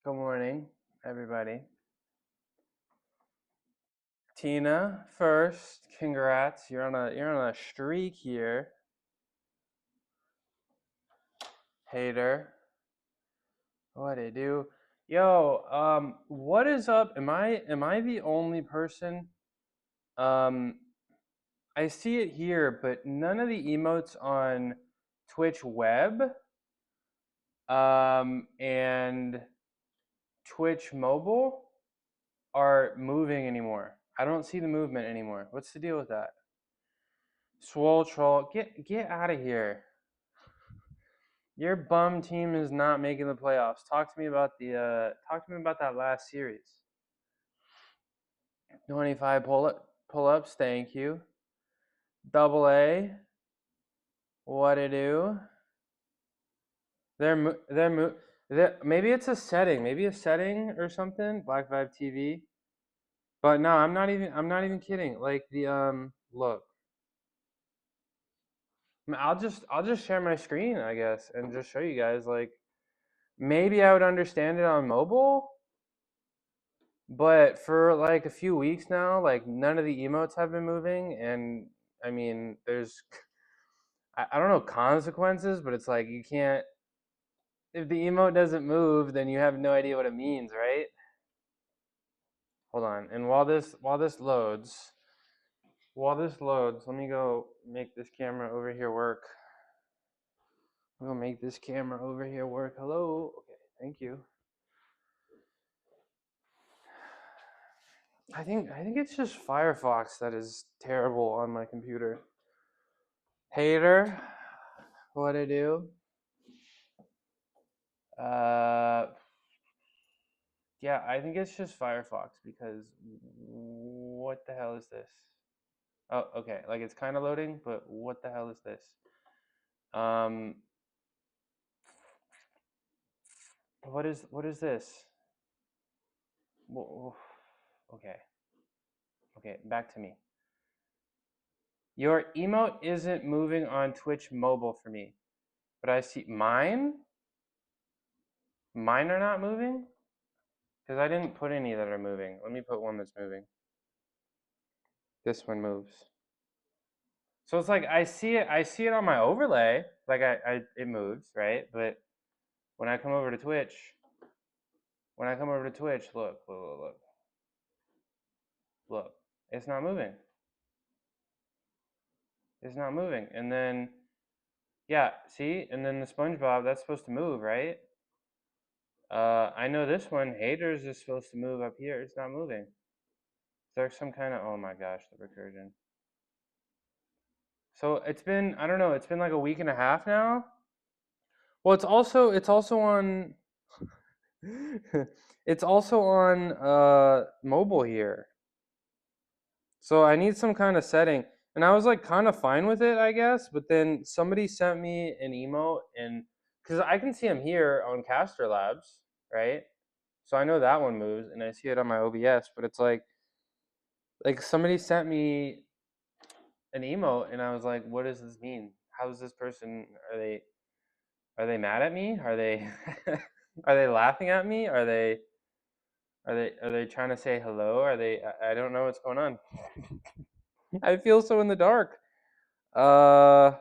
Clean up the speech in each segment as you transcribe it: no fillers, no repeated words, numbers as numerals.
Good morning, everybody. Tina, first, congrats. You're on a streak here. Hater. What it do? Yo, what is up? Am I the only person? Um, I see it here, but none of the emotes on Twitch web, and Twitch mobile are moving anymore. I don't see the movement anymore. What's the deal with that? Swole troll, get out of here. Your bum team is not making the playoffs. Talk to me about that last series. 25 pull-ups, thank you. Double A, what to do? Maybe it's a setting, maybe a setting or something. Black Vibe TV. But no, I'm not even kidding. Like look. I'll just share my screen, I guess, and just show you guys like maybe I would understand it on mobile. But for like a few weeks now, like none of the emotes have been moving, and I mean, there's I don't know consequences, but it's like you can't if the emote doesn't move, then you have no idea what it means, right? Hold on, and while this loads, let me go make this camera over here work. I'm gonna make this camera over here work. Hello, okay, thank you. I think it's just Firefox that is terrible on my computer. Hater, what I do? Uh, yeah, I think it's just Firefox because what the hell is this? Oh, okay, like it's kind of loading, but what the hell is this? Um, what is this? Okay, okay, back to me. Your emote isn't moving on Twitch mobile for me, but I see mine. Mine are not moving because I didn't put any that are moving. Let me put one that's moving. This one moves. So it's like I see it on my overlay, like it moves, right? But when I come over to Twitch, look, it's not moving. It's not moving. And then yeah, see? And then the SpongeBob, that's supposed to move, right? I know this one, haters, is supposed to move up here. It's not moving. Is there some kind of, oh my gosh, the recursion. So I don't know, it's been like a week and a half now. Well, it's also on it's also on mobile here. So I need some kind of setting. And I was like kind of fine with it, I guess, but then somebody sent me an email and cuz I can see them here on Caster Labs, right? So I know that one moves and I see it on my OBS, but it's like somebody sent me an email and I was like, what does this mean? How is this person are they mad at me? Are they are they laughing at me? Are they trying to say hello? I don't know what's going on. I feel so in the dark. Uh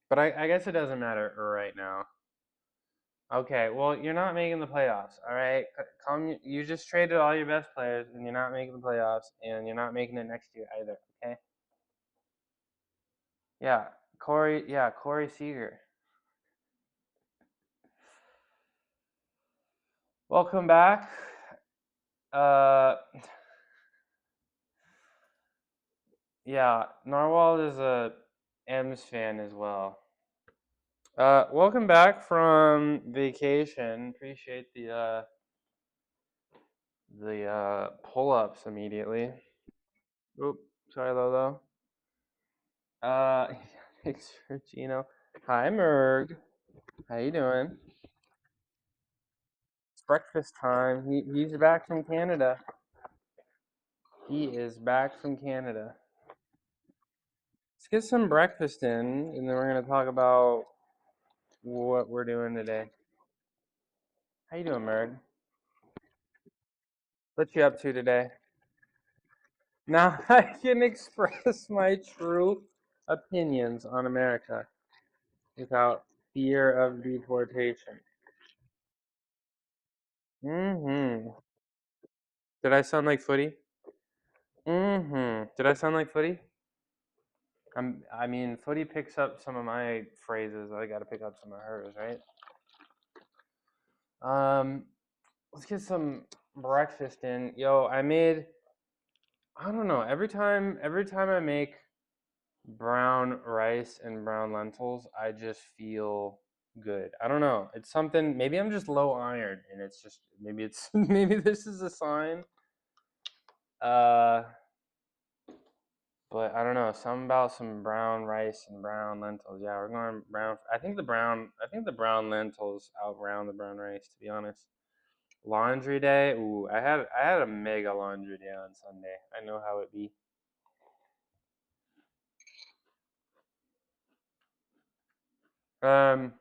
but I guess it doesn't matter right now. Okay, well, you're not making the playoffs, all right? You just traded all your best players and you're not making the playoffs and you're not making it next year either, okay? Corey Seager. Welcome back. Uh yeah, Narwhal is a M's fan as well. Welcome back from vacation. Appreciate the pull-ups immediately. Oop, sorry, Lolo. Uh, thanks for Gino. Hi, Merg. How you doing? It's breakfast time. He's back from Canada. He is back from Canada. Let's get some breakfast in, and then we're gonna talk about what we're doing today. How you doing, Merg? What you up to today? Now I can express my true opinions on America without fear of deportation. Mm-hmm. Did I sound like Footy? Mm-hmm. Did I sound like Footy? I mean, Footy picks up some of my phrases. I got to pick up some of hers, right? Um, let's get some breakfast in. Yo, I made. I don't know. Every time I make brown rice and brown lentils, I just feel good. I don't know. It's something. Maybe I'm just low iron, and it's just maybe it's maybe this is a sign. Uh, but I don't know. Something about some brown rice and brown lentils. Yeah, we're going brown. I think the brown lentils outround the brown rice. To be honest. Laundry day. Ooh, I had a mega laundry day on Sunday. I know how it be. Um,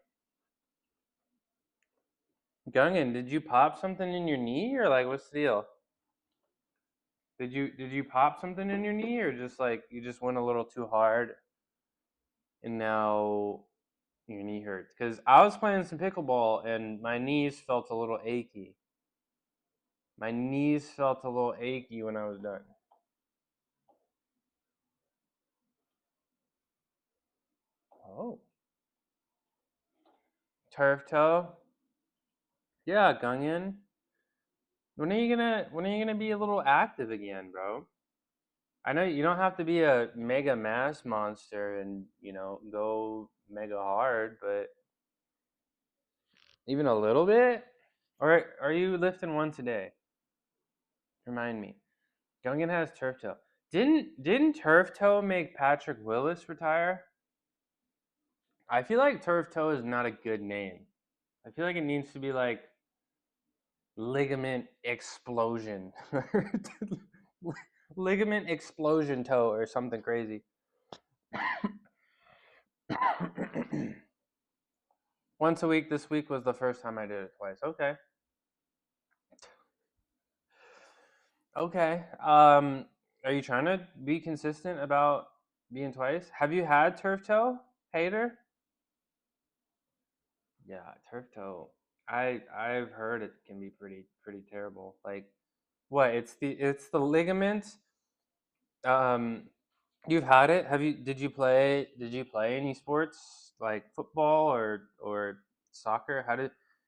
Gungan, did you pop something in your knee or like what's the deal? Did you pop something in your knee or just like you just went a little too hard and now your knee hurts? Because I was playing some pickleball and my knees felt a little achy. My knees felt a little achy when I was done. Oh, turf toe. Yeah, Gungan. When are you gonna be a little active again, bro? I know you don't have to be a mega mass monster and go mega hard, but even a little bit. Or are you lifting one today? Remind me. Gungan has turf toe. Didn't turf toe make Patrick Willis retire? I feel like turf toe is not a good name. I feel like it needs to be like ligament explosion, ligament explosion toe or something crazy. Once a week. This week was the first time I did it twice. Okay. Okay. Are you trying to be consistent about being twice? Have you had turf toe, hater? Yeah, turf toe. I've heard it can be pretty terrible. Like what? It's the ligament. Um, you've had it. Did you play any sports like football or soccer?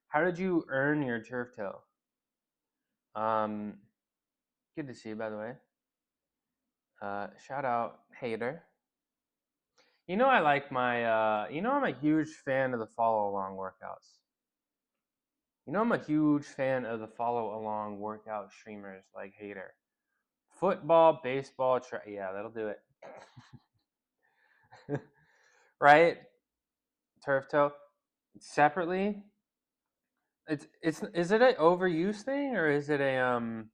How did you earn your turf toe? Um, good to see you by the way. Shout out hater. I'm a huge fan of the follow along workouts. I'm a huge fan of the follow along workout streamers like Hater. Football, baseball, yeah, that'll do it. Right? Turf toe. Separately, is it an overuse thing or is it a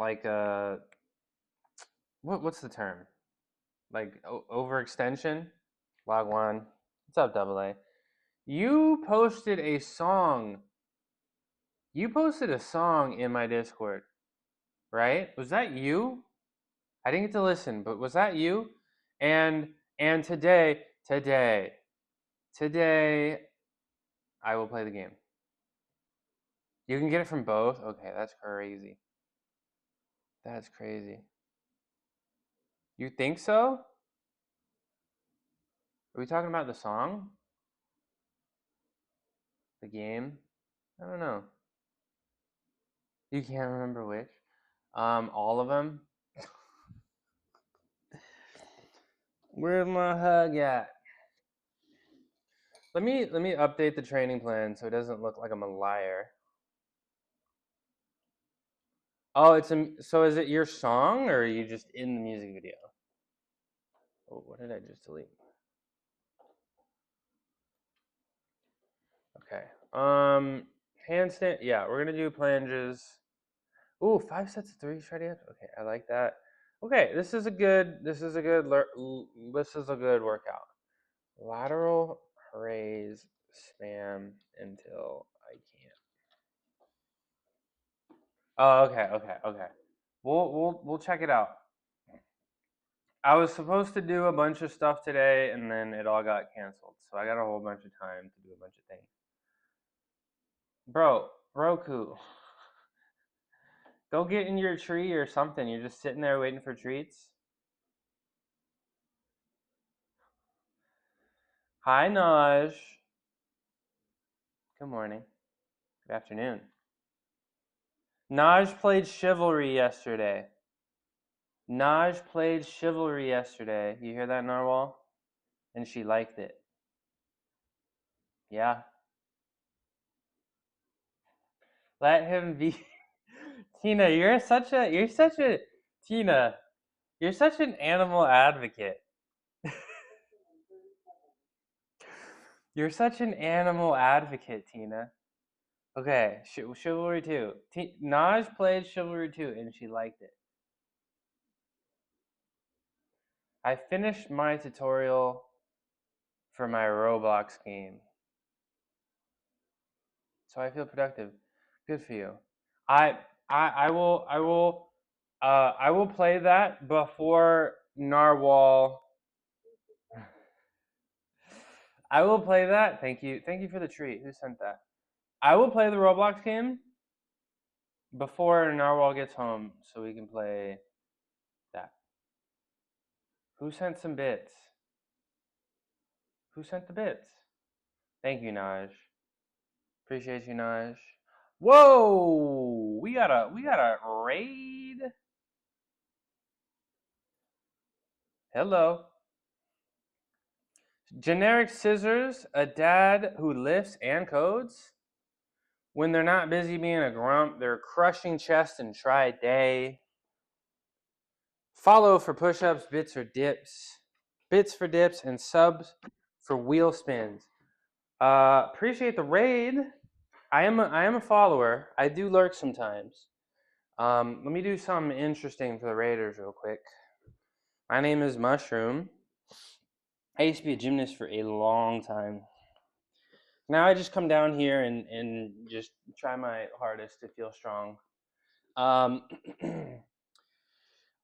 like a what's the term? Like overextension? Log one. What's up, double A? You posted a song. You posted a song in my Discord, right? Was that you? I didn't get to listen, but was that you? And today, I will play the game. You can get it from both. Okay, that's crazy. That's crazy. You think so? Are we talking about the song? The game? I don't know. You can't remember which? All of them. Where's my hug at? Let me update the training plan so it doesn't look like I'm a liar. Oh, so is it your song or are you just in the music video? Oh, what did I just delete? Okay. Handstand. Yeah, we're gonna do planges. Ooh, 5 sets of three shredded. Okay, I like that. Okay, this is a good workout. Lateral raise spam until I can't. Oh, okay. We'll check it out. I was supposed to do a bunch of stuff today, and then it all got canceled. So I got a whole bunch of time to do a bunch of things. Bro, Roku, go get in your tree or something. You're just sitting there waiting for treats. Hi, Naj. Good morning. Good afternoon. Naj played Chivalry yesterday. Naj played Chivalry yesterday. You hear that, Narwhal? And she liked it. Yeah. Let him be. Tina, you're such an animal advocate. You're such an animal advocate, Tina. Okay, Chivalry 2. Naj played Chivalry 2 and she liked it. I finished my tutorial for my Roblox game. So I feel productive. Good for you. I will play that before Narwhal. I will play that. Thank you. Thank you for the treat. Who sent that? I will play the Roblox game before Narwhal gets home so we can play that. Who sent some bits? Who sent the bits? Thank you, Naj. Appreciate you, Naj. Whoa! We got a raid. Hello. Generic scissors, a dad who lifts and codes. When they're not busy being a grump, they're crushing chest and try day. Follow for push-ups, bits or dips. Bits for dips and subs for wheel spins. Appreciate the raid. I am a follower. I do lurk sometimes. Let me do something interesting for the raiders real quick. My name is Mushroom. I used to be a gymnast for a long time. Now I just come down here and just try my hardest to feel strong. I'm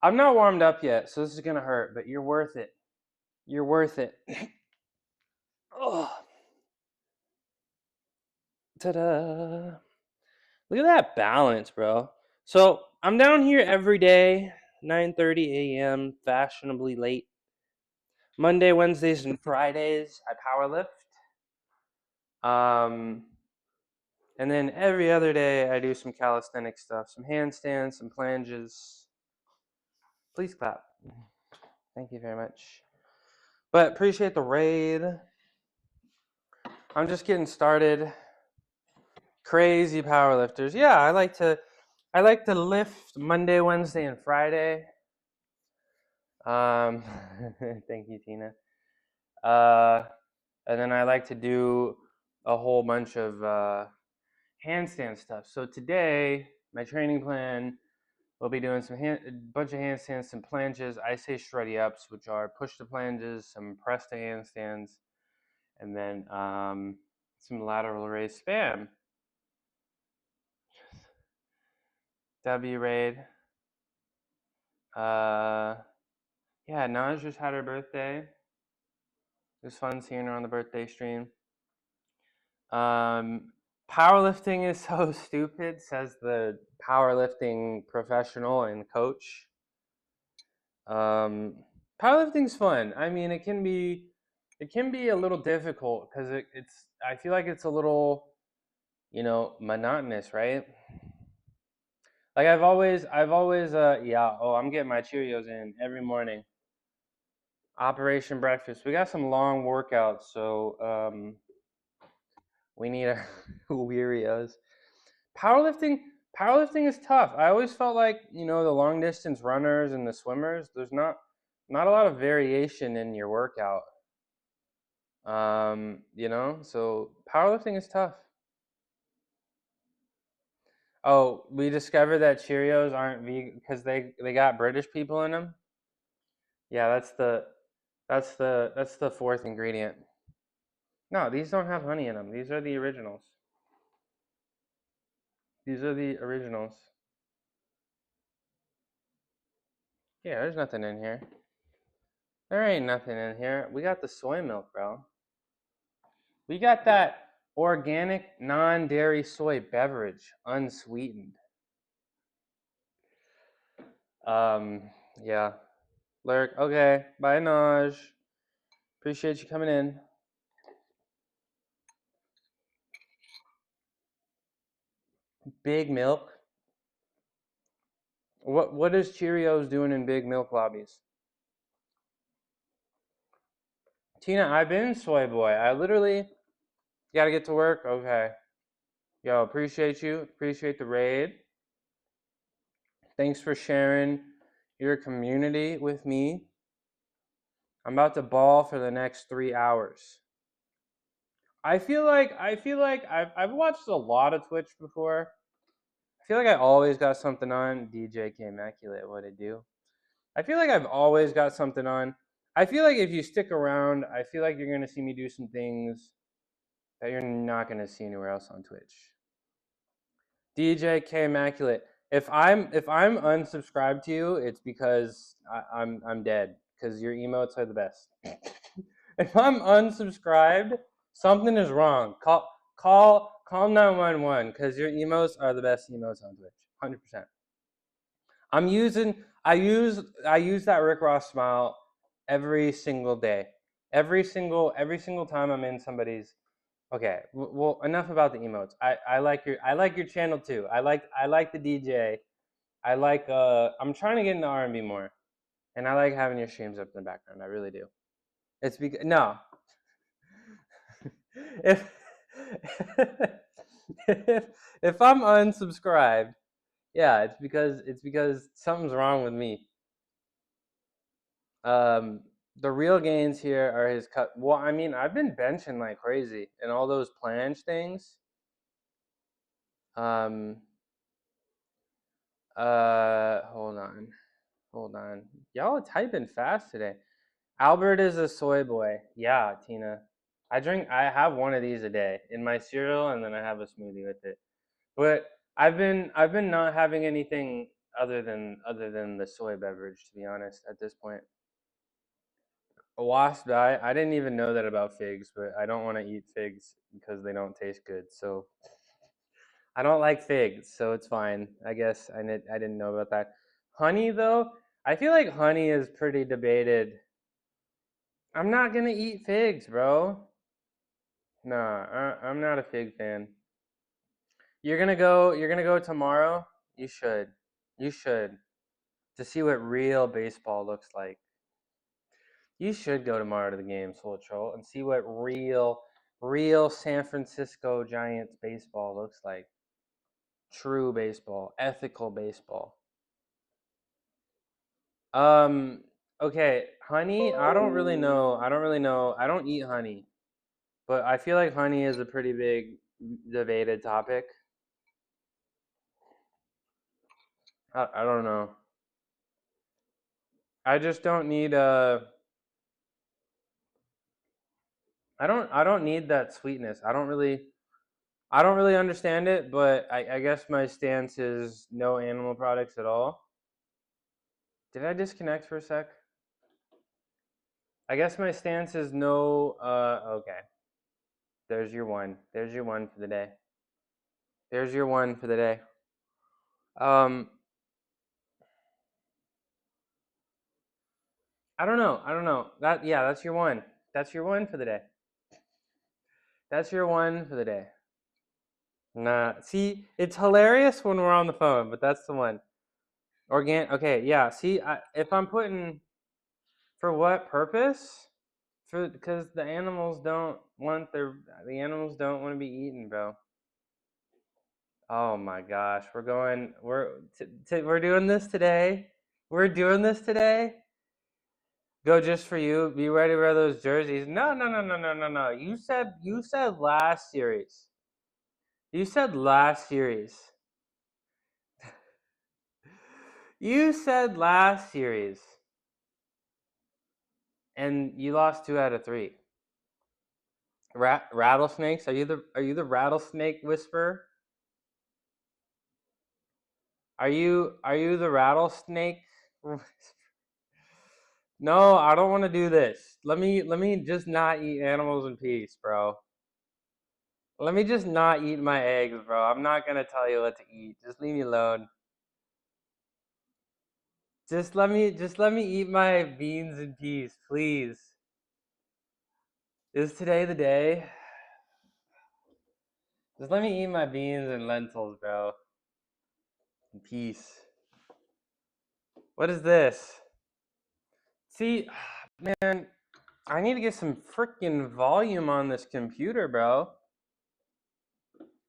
not warmed up yet, so this is gonna hurt, but you're worth it. You're worth it. Oh, ta-da! Look at that balance, bro. So I'm down here every day, 9:30 a.m., fashionably late. Monday, Wednesdays, and Fridays, I power lift. And then every other day, I do some calisthenic stuff, some handstands, some planges. Please clap. Thank you very much. But appreciate the raid. I'm just getting started. Crazy powerlifters. Yeah, I like to lift Monday, Wednesday, and Friday. Thank you, Tina. And then I like to do a whole bunch of handstand stuff. So today, my training plan, we'll be doing a bunch of handstands, some planches. I say shreddy ups, which are push to planches, some press to handstands, and then some lateral raise spam. W raid. Yeah, Naj just had her birthday. It was fun seeing her on the birthday stream. Powerlifting is so stupid, says the powerlifting professional and coach. Powerlifting's fun. I mean, it can be a little difficult because it's. I feel like it's a little, monotonous, right? Like I've always, yeah. Oh, I'm getting my Cheerios in every morning. Operation Breakfast. We got some long workouts, so we need our Weerios. Powerlifting is tough. I always felt like, the long distance runners and the swimmers, there's not a lot of variation in your workout. So powerlifting is tough. Oh, we discovered that Cheerios aren't vegan because they got British people in them. Yeah, that's the fourth ingredient. No, these don't have honey in them. These are the originals. These are the originals. Yeah, there's nothing in here. There ain't nothing in here. We got the soy milk, bro. We got that organic non-dairy soy beverage, unsweetened. Um, yeah. Lurk, okay. Bye, Naj. Appreciate you coming in. Big milk. What is Cheerios doing in big milk lobbies? Tina, I've been soy boy. I literally gotta get to work. Okay. Yo, appreciate you. Appreciate the raid. Thanks for sharing your community with me. I'm about to ball for the next 3 hours. I feel like I've watched a lot of Twitch before. I feel like I always got something on. DJ K Immaculate, what it do? I feel like I've always got something on. I feel like if you stick around, I feel like you're gonna see me do some things that you're not gonna see anywhere else on Twitch. DJ K Immaculate. If I'm unsubscribed to you, it's because I'm dead. Because your emotes are the best. If I'm unsubscribed, something is wrong. Call 911 because your emotes are the best emotes on Twitch. 100%. I use that Rick Ross smile every single day. Every single time I'm in somebody's. Okay, well, enough about the emotes. I like your channel too. I like the DJ. I like I'm trying to get into R&B more, and I like having your streams up in the background. I really do. It's because no. if if I'm unsubscribed, yeah, it's because something's wrong with me. The real gains here are his cut. Well, I mean, I've been benching like crazy and all those planche things. Hold on. Y'all are typing fast today. Albert is a soy boy. Yeah, Tina. I have one of these a day in my cereal, and then I have a smoothie with it. But I've been not having anything other than the soy beverage, to be honest, at this point. A wasp die. I didn't even know that about figs, but I don't want to eat figs because they don't taste good. So I don't like figs, so it's fine. I guess I didn't know about that. Honey though, I feel like honey is pretty debated. I'm not gonna eat figs, bro. Nah, I'm not a fig fan. You're gonna go tomorrow? You should. You should. To see what real baseball looks like. You should go tomorrow to the game, Soul Troll, and see what real San Francisco Giants baseball looks like. True baseball, ethical baseball. Okay, honey, I don't really know. I don't eat honey. But I feel like honey is a pretty big debated topic. I don't know. I just don't need I don't need that sweetness. I don't really understand it, but I guess my stance is no animal products at all. Did I disconnect for a sec? I guess my stance is no okay. There's your one. There's your one for the day. There's your one for the day. I don't know. That's your one. That's your one for the day. That's your one for the day. Nah, see, it's hilarious when we're on the phone, but that's the one. Okay, yeah. See, if I'm putting for what purpose? Because the animals don't want the animals don't want to be eaten, bro. Oh my gosh, we're doing this today. We're doing this today. Go just for you. Be ready to wear those jerseys. No. You said last series. You said last series. You said last series, and you lost 2 out of 3. Rattlesnakes? Are you the rattlesnake whisperer? Are you the rattlesnake? No, I don't want to do this. Let me just not eat animals in peace, bro. Let me just not eat my eggs, bro. I'm not gonna tell you what to eat. Just leave me alone. Just let me eat my beans in peace, please. Is today the day? Just let me eat my beans and lentils, bro. In peace. What is this? See, man, I need to get some freaking volume on this computer, bro.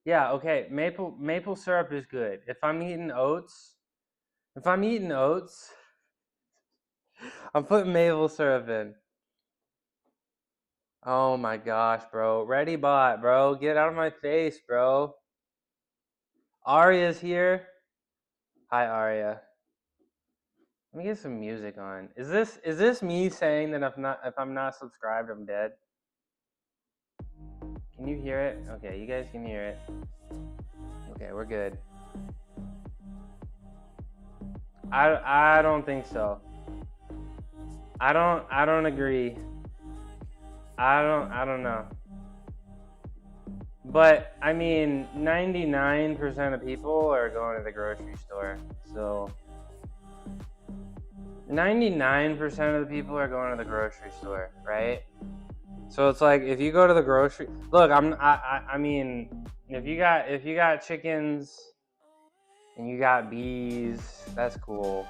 Yeah, okay. Maple syrup is good. If I'm eating oats, I'm putting maple syrup in. Oh my gosh, bro. Ready bot, bro. Get out of my face, bro. Arya's here. Hi, Arya. Let me get some music on. Is this me saying that if I'm not subscribed, I'm dead? Can you hear it? Okay, you guys can hear it. Okay, we're good. I don't think so. I don't agree. I don't know. But I mean, 99% of people are going to the grocery store. So 99% of the people are going to the grocery store, right? So it's like if you go to the grocery, look, I mean, if you got chickens and you got bees, that's cool.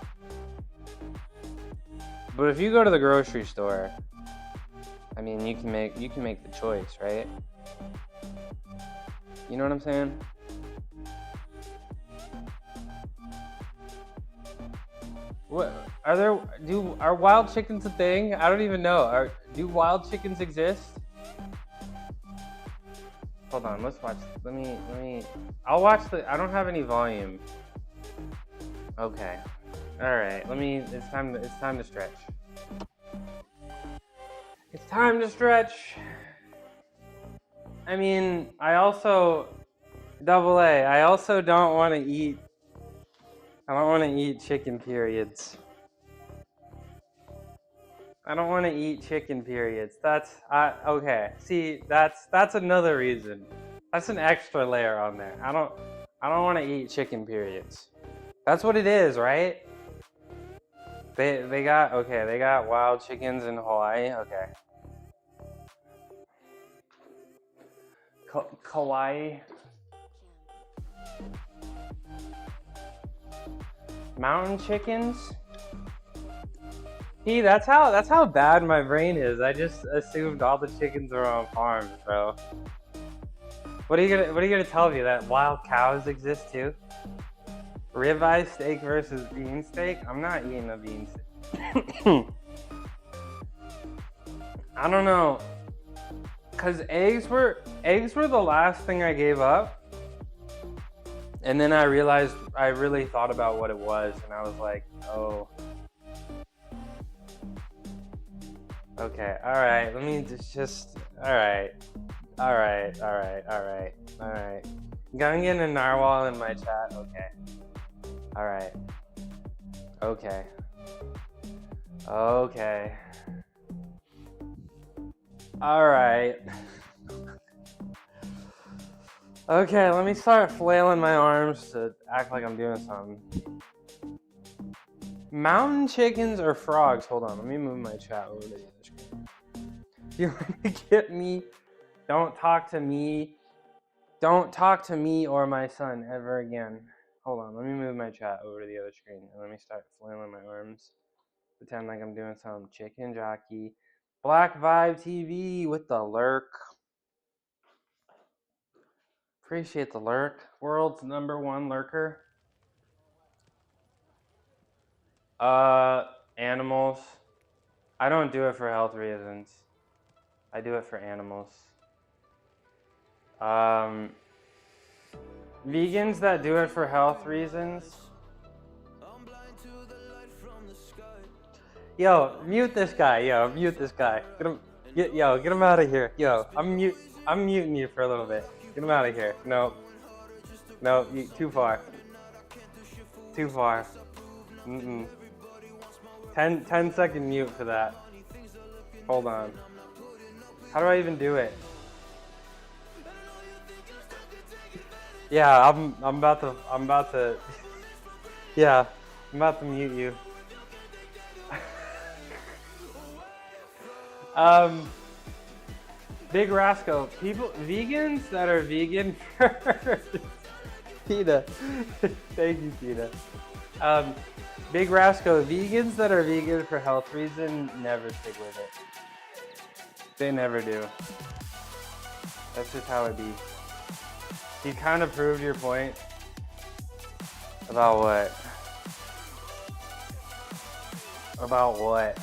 But if you go to the grocery store, I mean, you can make the choice, right? You know what I'm saying? What are wild chickens a thing? I don't even know. Do wild chickens exist? Hold on, let's watch. Let me. I'll watch I don't have any volume. Okay. All right. It's time to stretch. It's time to stretch. I mean, I also double A. I also don't want to eat. I don't want to eat chicken periods. I don't want to eat chicken periods. Okay. See, that's another reason. That's an extra layer on there. I don't want to eat chicken periods. That's what it is, right? They got wild chickens in Hawaii. Okay. Kauai. Mountain chickens? See, that's how bad my brain is. I just assumed all the chickens are on farms, bro. What are you gonna tell me, that wild cows exist too? Ribeye steak versus bean steak? I'm not eating a bean steak. I don't know. Cause eggs were the last thing I gave up. And then I realized I really thought about what it was, and I was like, oh. Okay, alright, let me just alright. Gonna get a narwhal in my chat, okay. Alright. Okay. Alright. Okay, let me start flailing my arms to act like I'm doing something. Mountain chickens or frogs? Hold on, let me move my chat over to the other screen. You want to get me? Don't talk to me. Don't talk to me or my son ever again. Hold on, let me move my chat over to the other screen and let me start flailing my arms. Pretend like I'm doing some chicken jockey. Black Vibe TV with the lurk. Appreciate the lurk. World's #1 lurker. Animals. I don't do it for health reasons. I do it for animals. Vegans that do it for health reasons, Yo, mute this guy. Yo, mute this guy. Get him. Get him out of here. Yo, I'm muting you for a little bit. Get him out of here. No, too far. Too far. 10-second mute for that. Hold on. How do I even do it? Yeah, I'm about to yeah, I'm about to mute you. Big Rasco, vegans that are vegan for Tina. Thank you, Tina. Big Rasco, vegans that are vegan for health reason never stick with it. They never do. That's just how it be. You kind of proved your point. About what? About what?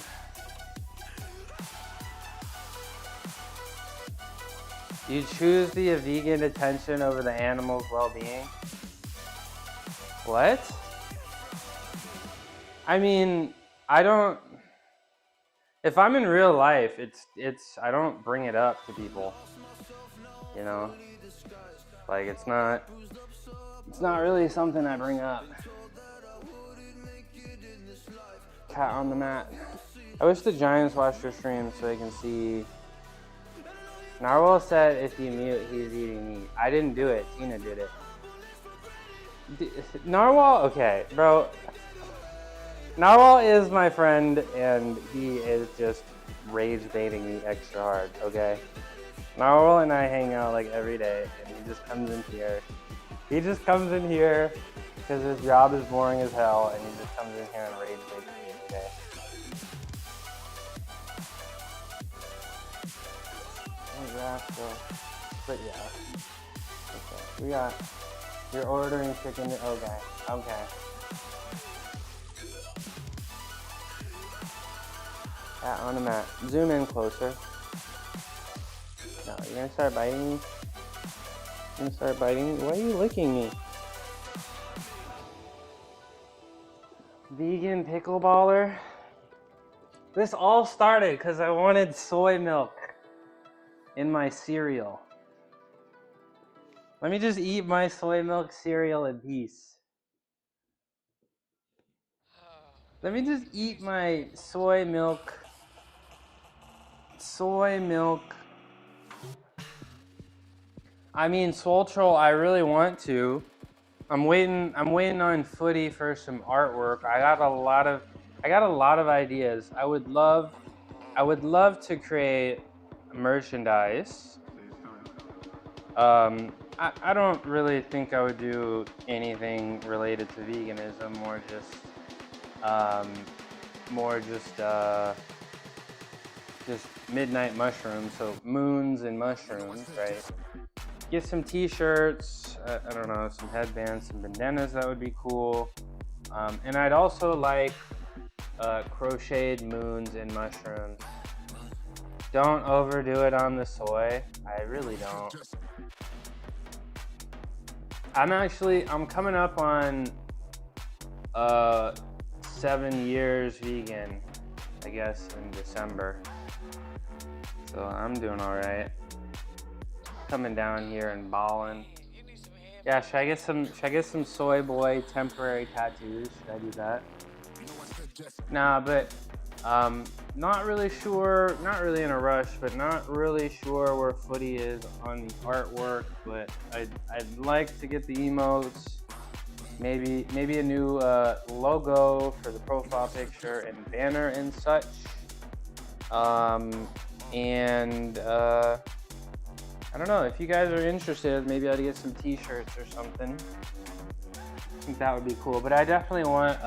You choose the vegan attention over the animal's well-being? What? I mean, I don't. If I'm in real life, I don't bring it up to people. You know, like it's not really something I bring up. Cat on the mat. I wish the Giants watched your stream so they can see. Narwhal said if you mute, he's eating meat. I didn't do it. Tina did it. Narwhal? Okay, bro. Narwhal is my friend, and he is just rage baiting me extra hard, okay? Narwhal and I hang out like every day, and he just comes in here. He just comes in here because his job is boring as hell, and he just comes in here and rage baits me every day. But yeah. Okay. We got. You're ordering chicken. Okay. Cat on the mat. Zoom in closer. No, you're gonna start biting me? Why are you licking me? Vegan pickleballer? This all started because I wanted soy milk in my cereal. Let me just eat my soy milk cereal in peace. Let me just eat my soy milk. I mean, Swole Troll, I really want to. I'm waiting on Footy for some artwork. I got a lot of ideas. I would love to create merchandise. I don't really think I would do anything related to veganism, just midnight mushrooms, so moons and mushrooms, right? Get some t-shirts, I don't know, some headbands, some bandanas, that would be cool. And I'd also like crocheted moons and mushrooms. Don't overdo it on the soy. I really don't. I'm coming up on 7 years vegan, I guess, in December. So I'm doing all right. Coming down here and balling. Yeah, should I get some soy boy temporary tattoos? Should I do that? Nah, but not really sure, not really in a rush, but not really sure where Footy is on the artwork, but I'd like to get the emotes, maybe a new logo for the profile picture and banner and such. And I don't know, if you guys are interested, maybe I'd get some t-shirts or something. I think that would be cool, but I definitely want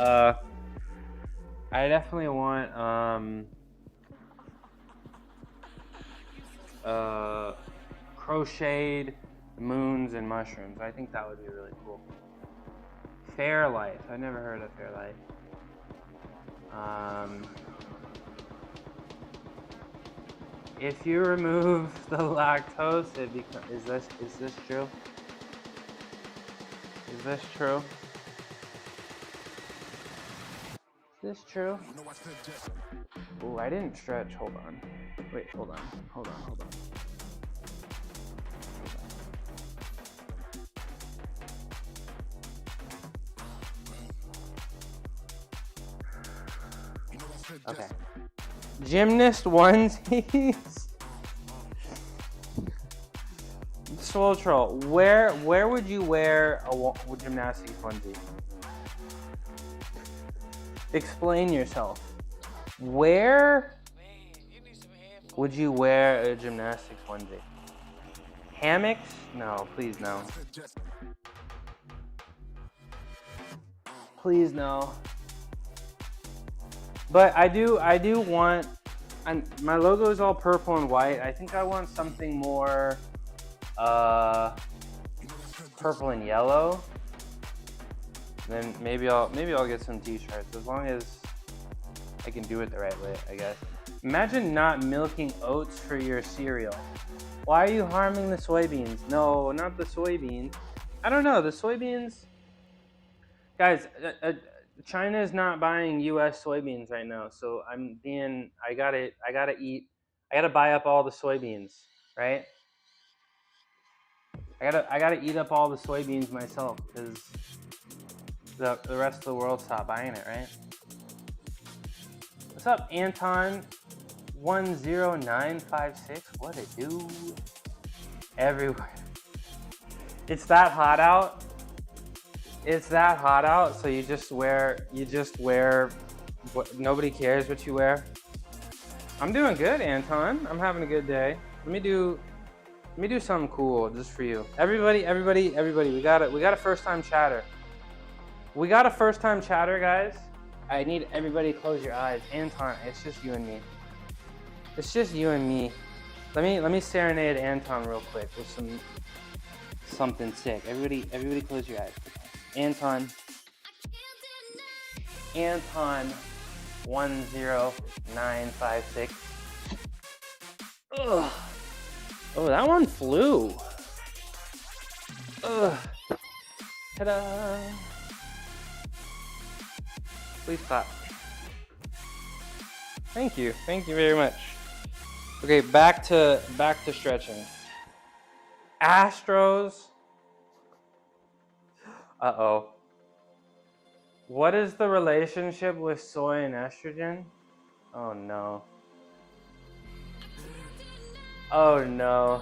crocheted moons and mushrooms. I think that would be really cool. Fairlife. I never heard of Fairlife. If you remove the lactose, it becomes. Is this true? Is this true? this true? Oh, I didn't stretch. Hold on. Wait, hold on. Okay. Gymnast onesies. Swole Troll, where would you wear a gymnastics onesie? Explain yourself. Where would you wear a gymnastics onesie? Hammocks? No, please no. Please no. But I do want, my logo is all purple and white. I think I want something more purple and yellow. Then maybe I'll get some t-shirts, as long as I can do it the right way, I guess. Imagine not milking oats for your cereal. Why are you harming the soybeans? No, not the soybeans. I don't know, the soybeans. Guys, China is not buying U.S. soybeans right now, so I gotta buy up all the soybeans, right? I gotta eat up all the soybeans myself, because the rest of the world stopped buying it, right? What's up, Anton? 10956. What it do? Everywhere. It's that hot out. It's that hot out, so you just wear what, nobody cares what you wear. I'm doing good, Anton. I'm having a good day. Let me do something cool just for you. Everybody, we got a first time chatter. We got a first time chatter, guys. I need everybody to close your eyes. Anton, it's just you and me. It's just you and me. Let me serenade Anton real quick with something sick. Everybody close your eyes. Anton 10956. Ugh. Oh, that one flew. Ugh. Ta-da. Please clap. Thank you very much. Okay, back to stretching. Astros. Uh-oh. What is the relationship with soy and estrogen? Oh no. Oh no.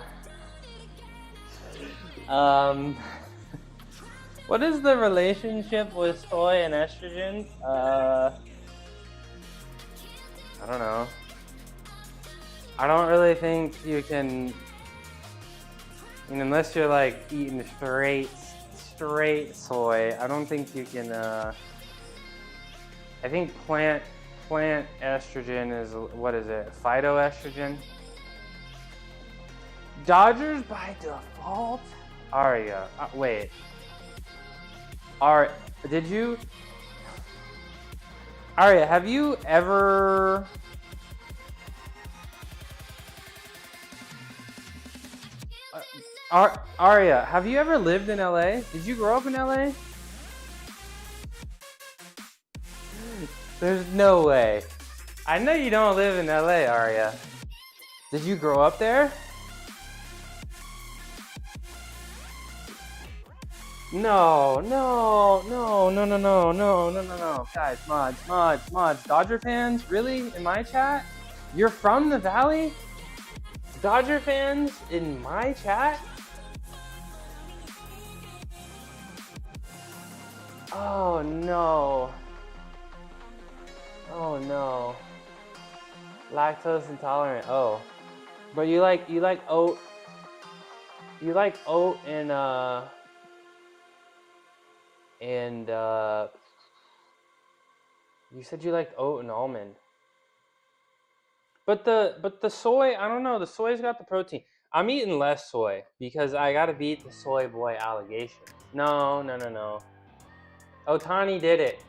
What is the relationship with soy and estrogen? I don't know. I don't really think you can, unless you're like eating straight soy, I don't think you can, I think plant estrogen is, what is it, phytoestrogen? Dodgers by default? Aria, wait. Aria, have you ever... Aria, have you ever lived in LA? Did you grow up in LA? There's no way. I know you don't live in LA, Aria. Did you grow up there? No. Guys, mods. Dodger fans? Really? In my chat? You're from the Valley? Dodger fans in my chat? Oh no. Oh no. Lactose intolerant. Oh. But you like oat. You like oat and you said you liked oat and almond. But the soy, I don't know, the soy's got the protein. I'm eating less soy because I gotta beat the soy boy allegation. No. Ohtani did it,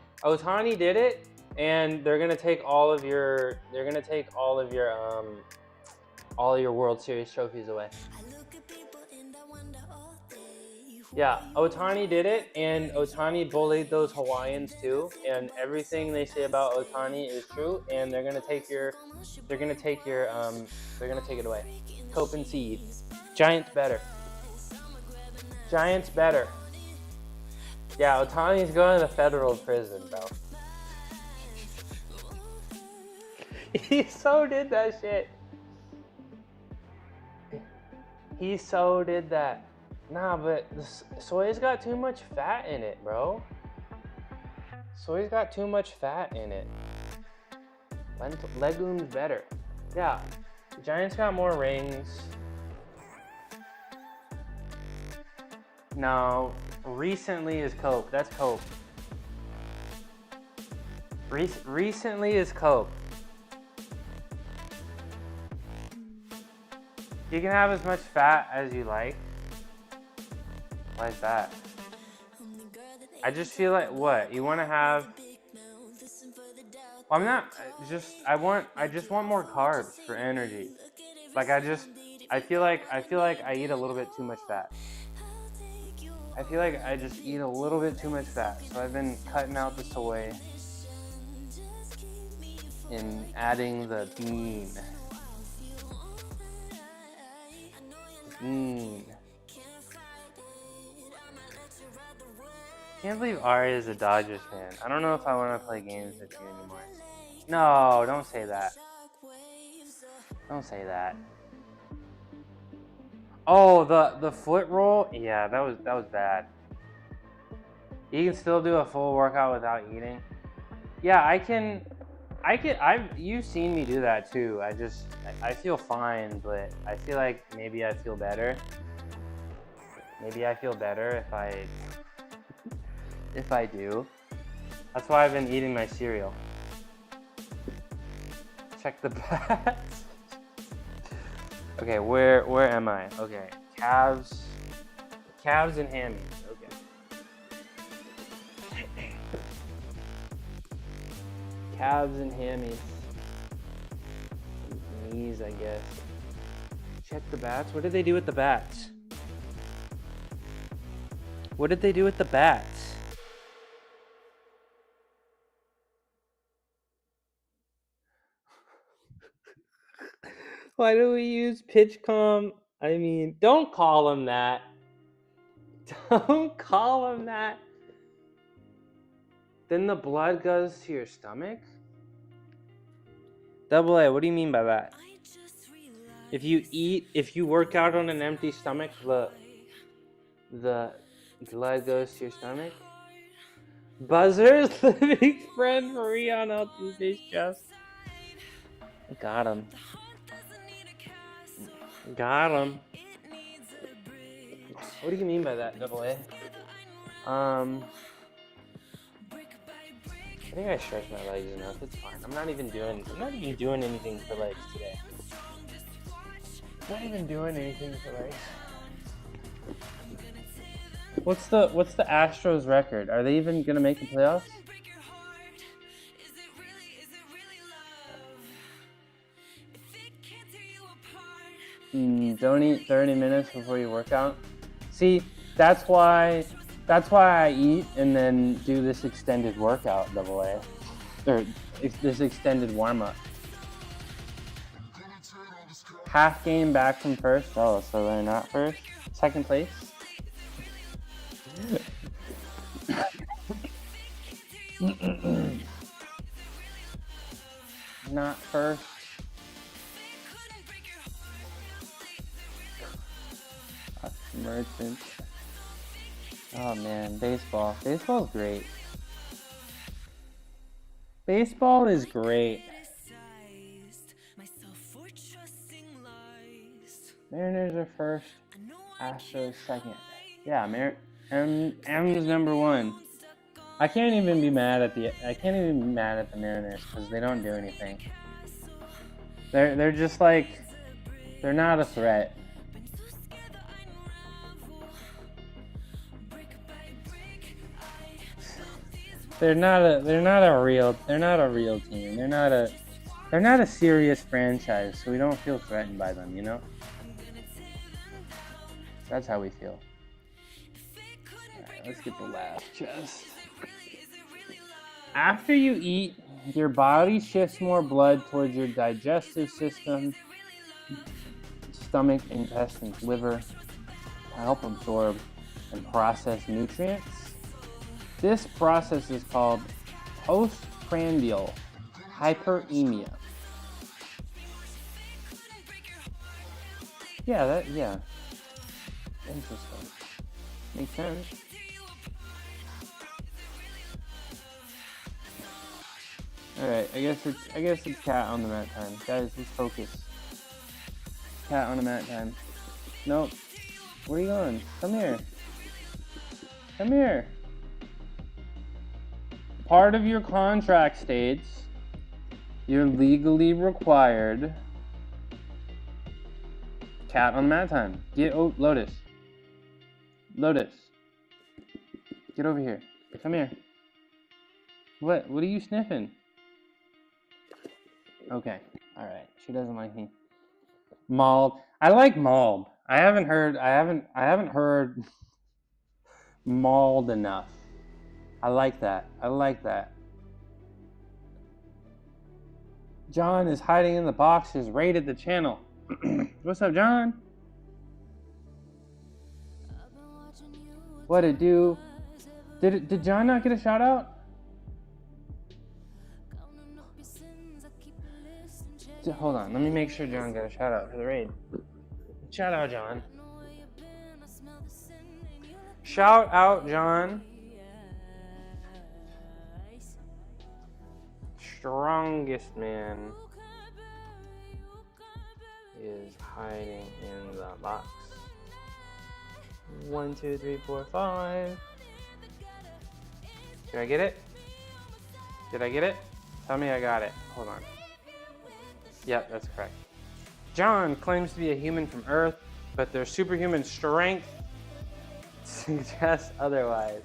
and they're gonna take all of your World Series trophies away. Yeah, Otani did it, and Otani bullied those Hawaiians too. And everything they say about Otani is true. And they're gonna take your, they're gonna take your, they're gonna take it away. Cope and seed. Giants better. Giants better. Yeah, Otani's going to federal prison, bro. He so did that shit. He so did that. Nah, but soy's got too much fat in it, bro. Soy's got too much fat in it. Legumes better. Yeah, the Giants got more rings. No, recently is Coke. That's Coke. Recently is Coke. You can have as much fat as you like. Why is that? I just feel like, what? You want to have... Well, I'm not, I just want more carbs for energy. Like I feel like I eat a little bit too much fat. I feel like I just eat a little bit too much fat. So I've been cutting out the soy and adding the bean. Can't believe Ari is a Dodgers fan. I don't know if I want to play games with you anymore. No, don't say that. Don't say that. Oh, the foot roll? Yeah, that was bad. You can still do a full workout without eating? Yeah, you've seen me do that too. I feel fine, but I feel like maybe I feel better. Maybe I feel better if I do. That's why I've been eating my cereal. Check the bats. Okay, where am I? Okay, calves and hammies. Okay. Calves and hammies. Knees, I guess. Check the bats. What did they do with the bats? What did they do with the bats? Why do we use PitchCom? I mean, don't call him that. Don't call him that. Then the blood goes to your stomach? Double A, what do you mean by that? If you work out on an empty stomach, the blood goes to your stomach? Buzzers, the big friend for Rihanna Tuesday's just. Got him. Got him. What do you mean by that, Double A? I think I stretched my legs enough. It's fine. I'm not even doing anything for legs today. Not even doing anything for legs. What's the Astros record? Are they even gonna make the playoffs? Don't eat 30 minutes before you work out. See, that's why I eat and then do this extended workout, Double A, or this extended warm up. Half game back from first. Oh, so they're not first. Second place. Not first. Merchant. Oh man, baseball. Baseball's great. Baseball is great. Mariners are first. Astros second. Yeah, M's number one. I can't even be mad at the Mariners because they don't do anything. They're just like, they're not a threat. They're not a real team. They're not a serious franchise, so we don't feel threatened by them, you know? That's how we feel. let's get the laugh chest. After you eat, your body shifts more blood towards your digestive system, stomach, intestines, liver, to help absorb and process nutrients. This process is called postprandial hyperemia. Yeah. Interesting. Makes sense. Alright, I guess it's cat on the mat time. Guys, let's focus. Cat on the mat time. Nope. Where are you going? Come here. Come here. Part of your contract states you're legally required. Cat on the mat time. Lotus. Lotus. Get over here. Come here. What are you sniffing? Okay. Alright. She doesn't like me. Mauled. I like mauled. I haven't heard mauled enough. I like that. John is hiding in the boxes, raided the channel. What's up, John? What it do? Did John not get a shout out? Hold on, let me make sure John got a shout out for the raid. Shout out, John. Shout out, John. Strongest man is hiding in the box. 1, 2, 3, 4, 5. Did I get it? Did I get it? Tell me I got it. Hold on. Yep, that's correct. John claims to be a human from Earth, but their superhuman strength suggests otherwise.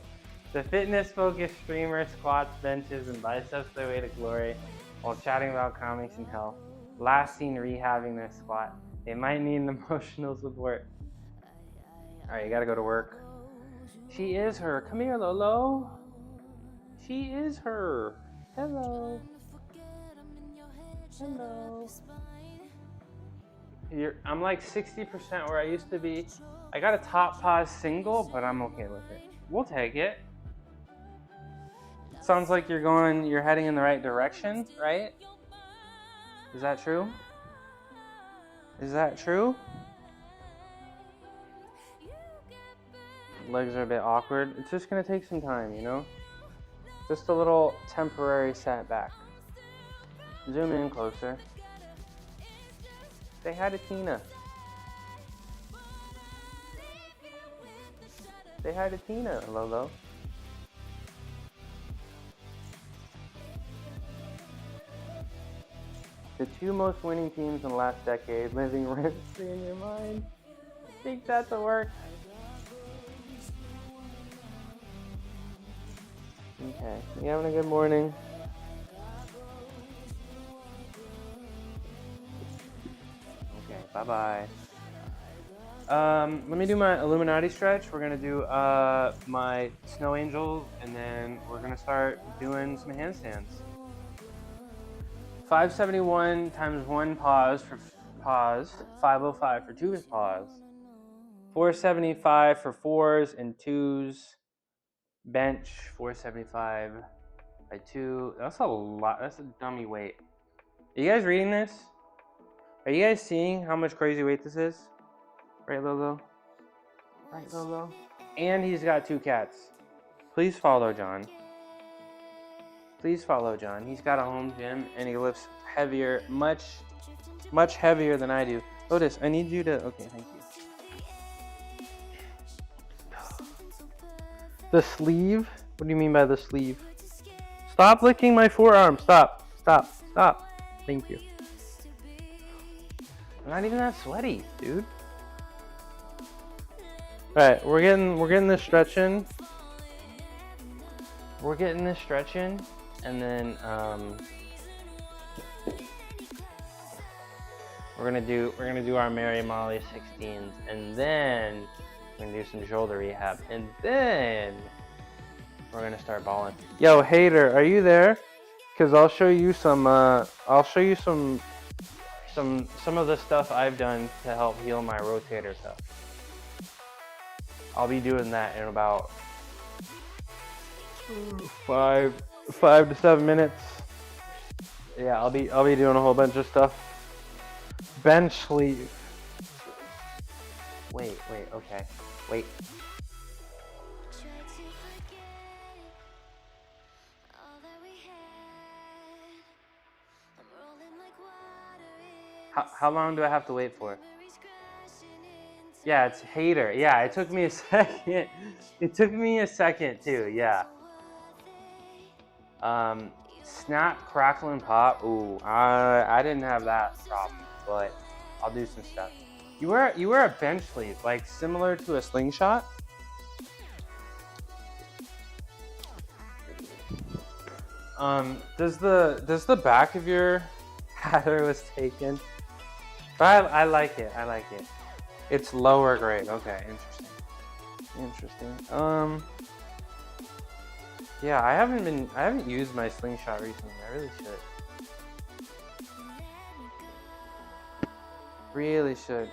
The fitness-focused streamer squats, benches, and biceps their way to glory while chatting about comics and health. Last seen rehabbing their squat. They might need emotional support. Alright, you gotta go to work. She is her. Come here, Lolo. She is her. Hello. Hello. I'm like 60% where I used to be. I got a top pause single, but I'm okay with it. We'll take it. Sounds like you're heading in the right direction, right? Is that true? Is that true? Legs are a bit awkward. It's just gonna take some time, you know? Just a little temporary setback. Zoom in closer. Say hi to Tina. Say hi to Tina, Lolo. The 2 most winning teams in the last decade, living rent-free in your mind. Take that to work. Okay, you having a good morning? Okay, bye-bye. Let me do my Illuminati stretch. We're gonna do my snow angel, and then we're gonna start doing some handstands. 571 times 1 pause for pause. 505 for 2 pause. 475 for 4s and 2s. Bench 475 by 2. That's a lot. That's a dummy weight. Are you guys reading this? Are you guys seeing how much crazy weight this is? Right, Lolo? Right, Lolo? And he's got 2 cats. Please follow John. Please follow John. He's got a home gym and he lifts heavier, much heavier than I do. Lotus, I need you to... Okay, thank you. The sleeve? What do you mean by the sleeve? Stop licking my forearm. Stop. Thank you. I'm not even that sweaty, dude. Alright, we're getting this stretch in. We're getting this stretch in, and then we're gonna do our Mary Molly 16s, and then We're gonna do some shoulder rehab, and then we're gonna start balling. Yo, Hater, are you there? Cause I'll show you some. Some of the stuff I've done to help heal my rotator cuff. I'll be doing that in about 5 to 7 minutes. Yeah, I'll be doing a whole bunch of stuff. Bench sleeve. Wait, okay. Wait. How long do I have to wait for? Yeah, it's Hater. Yeah, it took me a second. It took me a second too, yeah. Snap, crackle, and pop. Ooh, I didn't have that problem, but I'll do some stuff. You wear a bench sleeve, like similar to a slingshot? Does the back of your hatter was taken? But I like it. I like it. It's lower grade. Okay, interesting. Yeah, I haven't used my slingshot recently. I really should. Really should.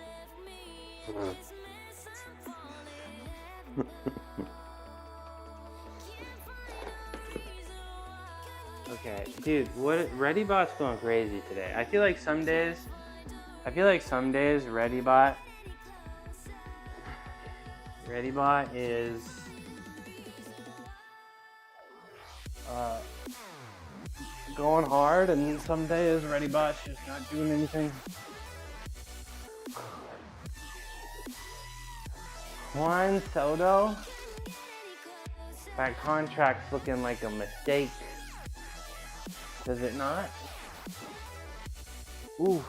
Okay, dude, ReadyBot's going crazy today. I feel like some days ReadyBot is going hard, and some days ReadyBot's just not doing anything. Juan Soto, that contract's looking like a mistake. Does it not? Ooh.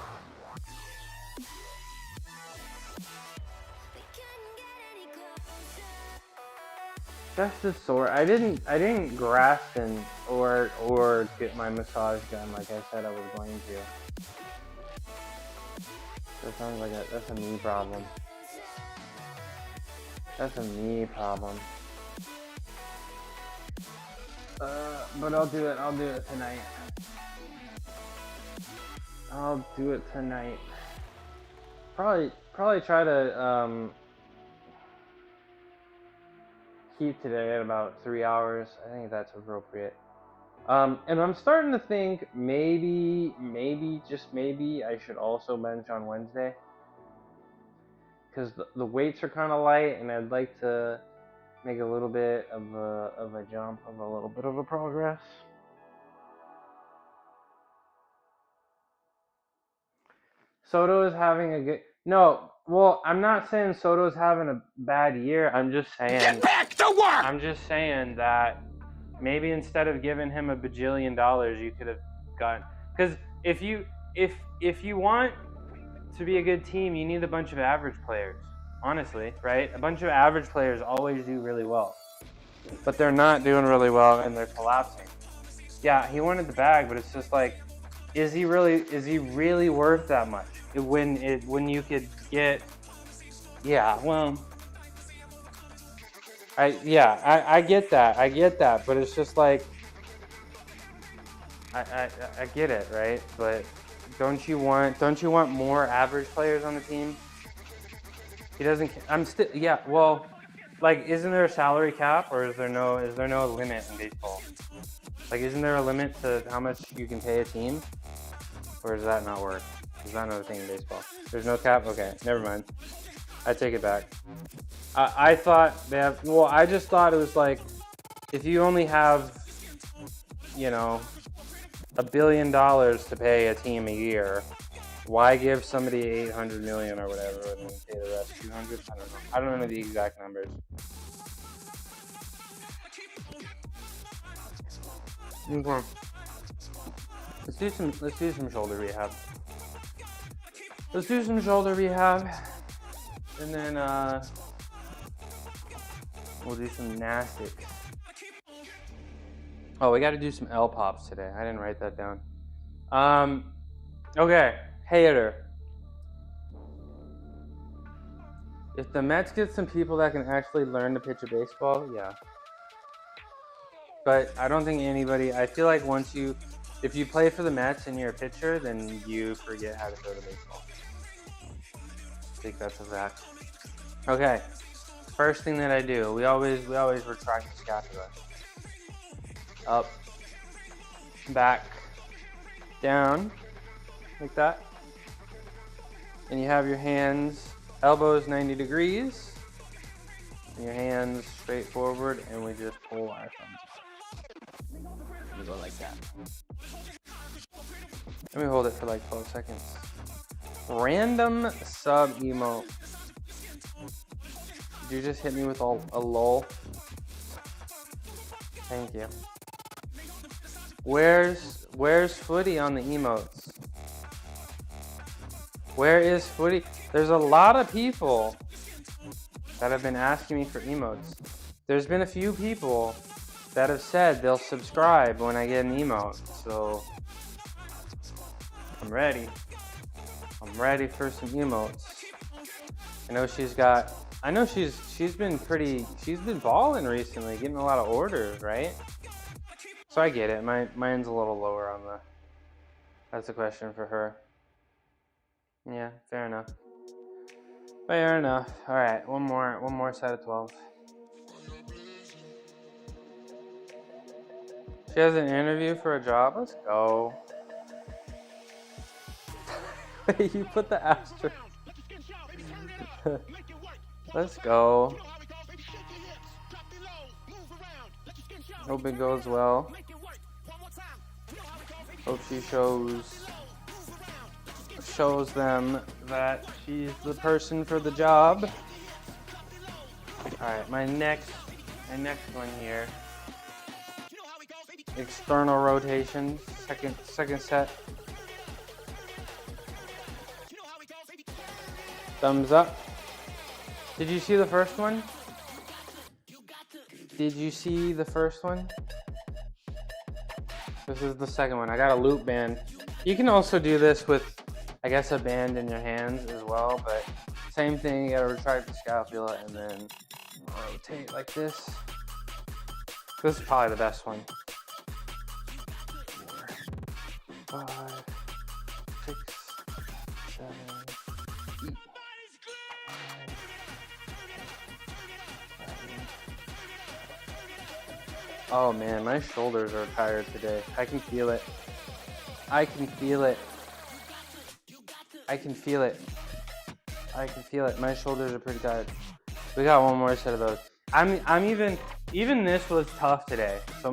That's the sore. I didn't grasp and or get my massage done like I said I was going to. That sounds like that's a me problem. That's a me problem. But I'll do it tonight. I'll do it tonight. Probably try to keep today at about 3 hours. I think that's appropriate. And I'm starting to think maybe just maybe I should also bench on Wednesday, because the weights are kind of light, and I'd like to make a little bit of a jump, of a little bit of a progress. Soto is having a good... No, well, I'm not saying Soto's having a bad year. I'm just saying... Get back to work! I'm just saying that maybe instead of giving him $1 bajillion, you could have gotten... Because if you want to be a good team, you need a bunch of average players. Honestly, right? A bunch of average players always do really well. But they're not doing really well, and they're collapsing. Yeah, he wanted the bag, but it's just like... Is he really worth that much? When you could get, yeah, well, I get that, but it's just like, I get it, right? But don't you want more average players on the team? He doesn't. Yeah. Well, like, isn't there a salary cap, or is there no limit in baseball? Like, isn't there a limit to how much you can pay a team? Or does that not work? Is that not a thing in baseball? There's no cap? Okay, never mind. I take it back. I thought I just thought it was like, if you only have, $1 billion to pay a team a year, why give somebody $800 million or whatever and then pay the rest $200? I don't know. I don't know the exact numbers. Okay. Let's do some shoulder rehab. And then we'll do some gymnastics. Oh, we got to do some L pops today. I didn't write that down. Okay, Hater. If the Mets get some people that can actually learn to pitch a baseball, yeah. But I don't think anybody. I feel like if you play for the Mets and you're a pitcher, then you forget how to throw the baseball. I think that's a fact. Okay. First thing that I do, we always retract the scapula. Up, back, down, like that. And you have your hands, elbows 90 degrees, and your hands straight forward, and we just pull our thumbs up. We go like that. And we hold it for like 12 seconds. Random sub emote. Did you just hit me with a lol? Thank you. Where's Footy on the emotes? Where is Footy? There's a lot of people that have been asking me for emotes. There's been a few people that have said they'll subscribe when I get an emote. So I'm ready. I'm ready for some emotes. I know she's been balling recently, getting a lot of orders, right? So I get it. Mine's a little lower on the. That's a question for her. Yeah, fair enough. Fair enough. All right, one more set of 12. She has an interview for a job. Let's go. You put the asterisk. Let's go. Hope it goes well. Hope she shows them that she's the person for the job. All right, my next one here. External rotation, second set. Thumbs up. Did you see the first one? Did you see the first one? This is the second one. I got a loop band. You can also do this with, I guess, a band in your hands as well, but same thing. You gotta retract the scapula and then rotate like this. This is probably the best one. 4, 5, 6, 7, 8. Oh man, my shoulders are tired today. I can feel it. I can feel it. I can feel it. I can feel it. My shoulders are pretty tired. We got one more set of those. I'm even this was tough today. So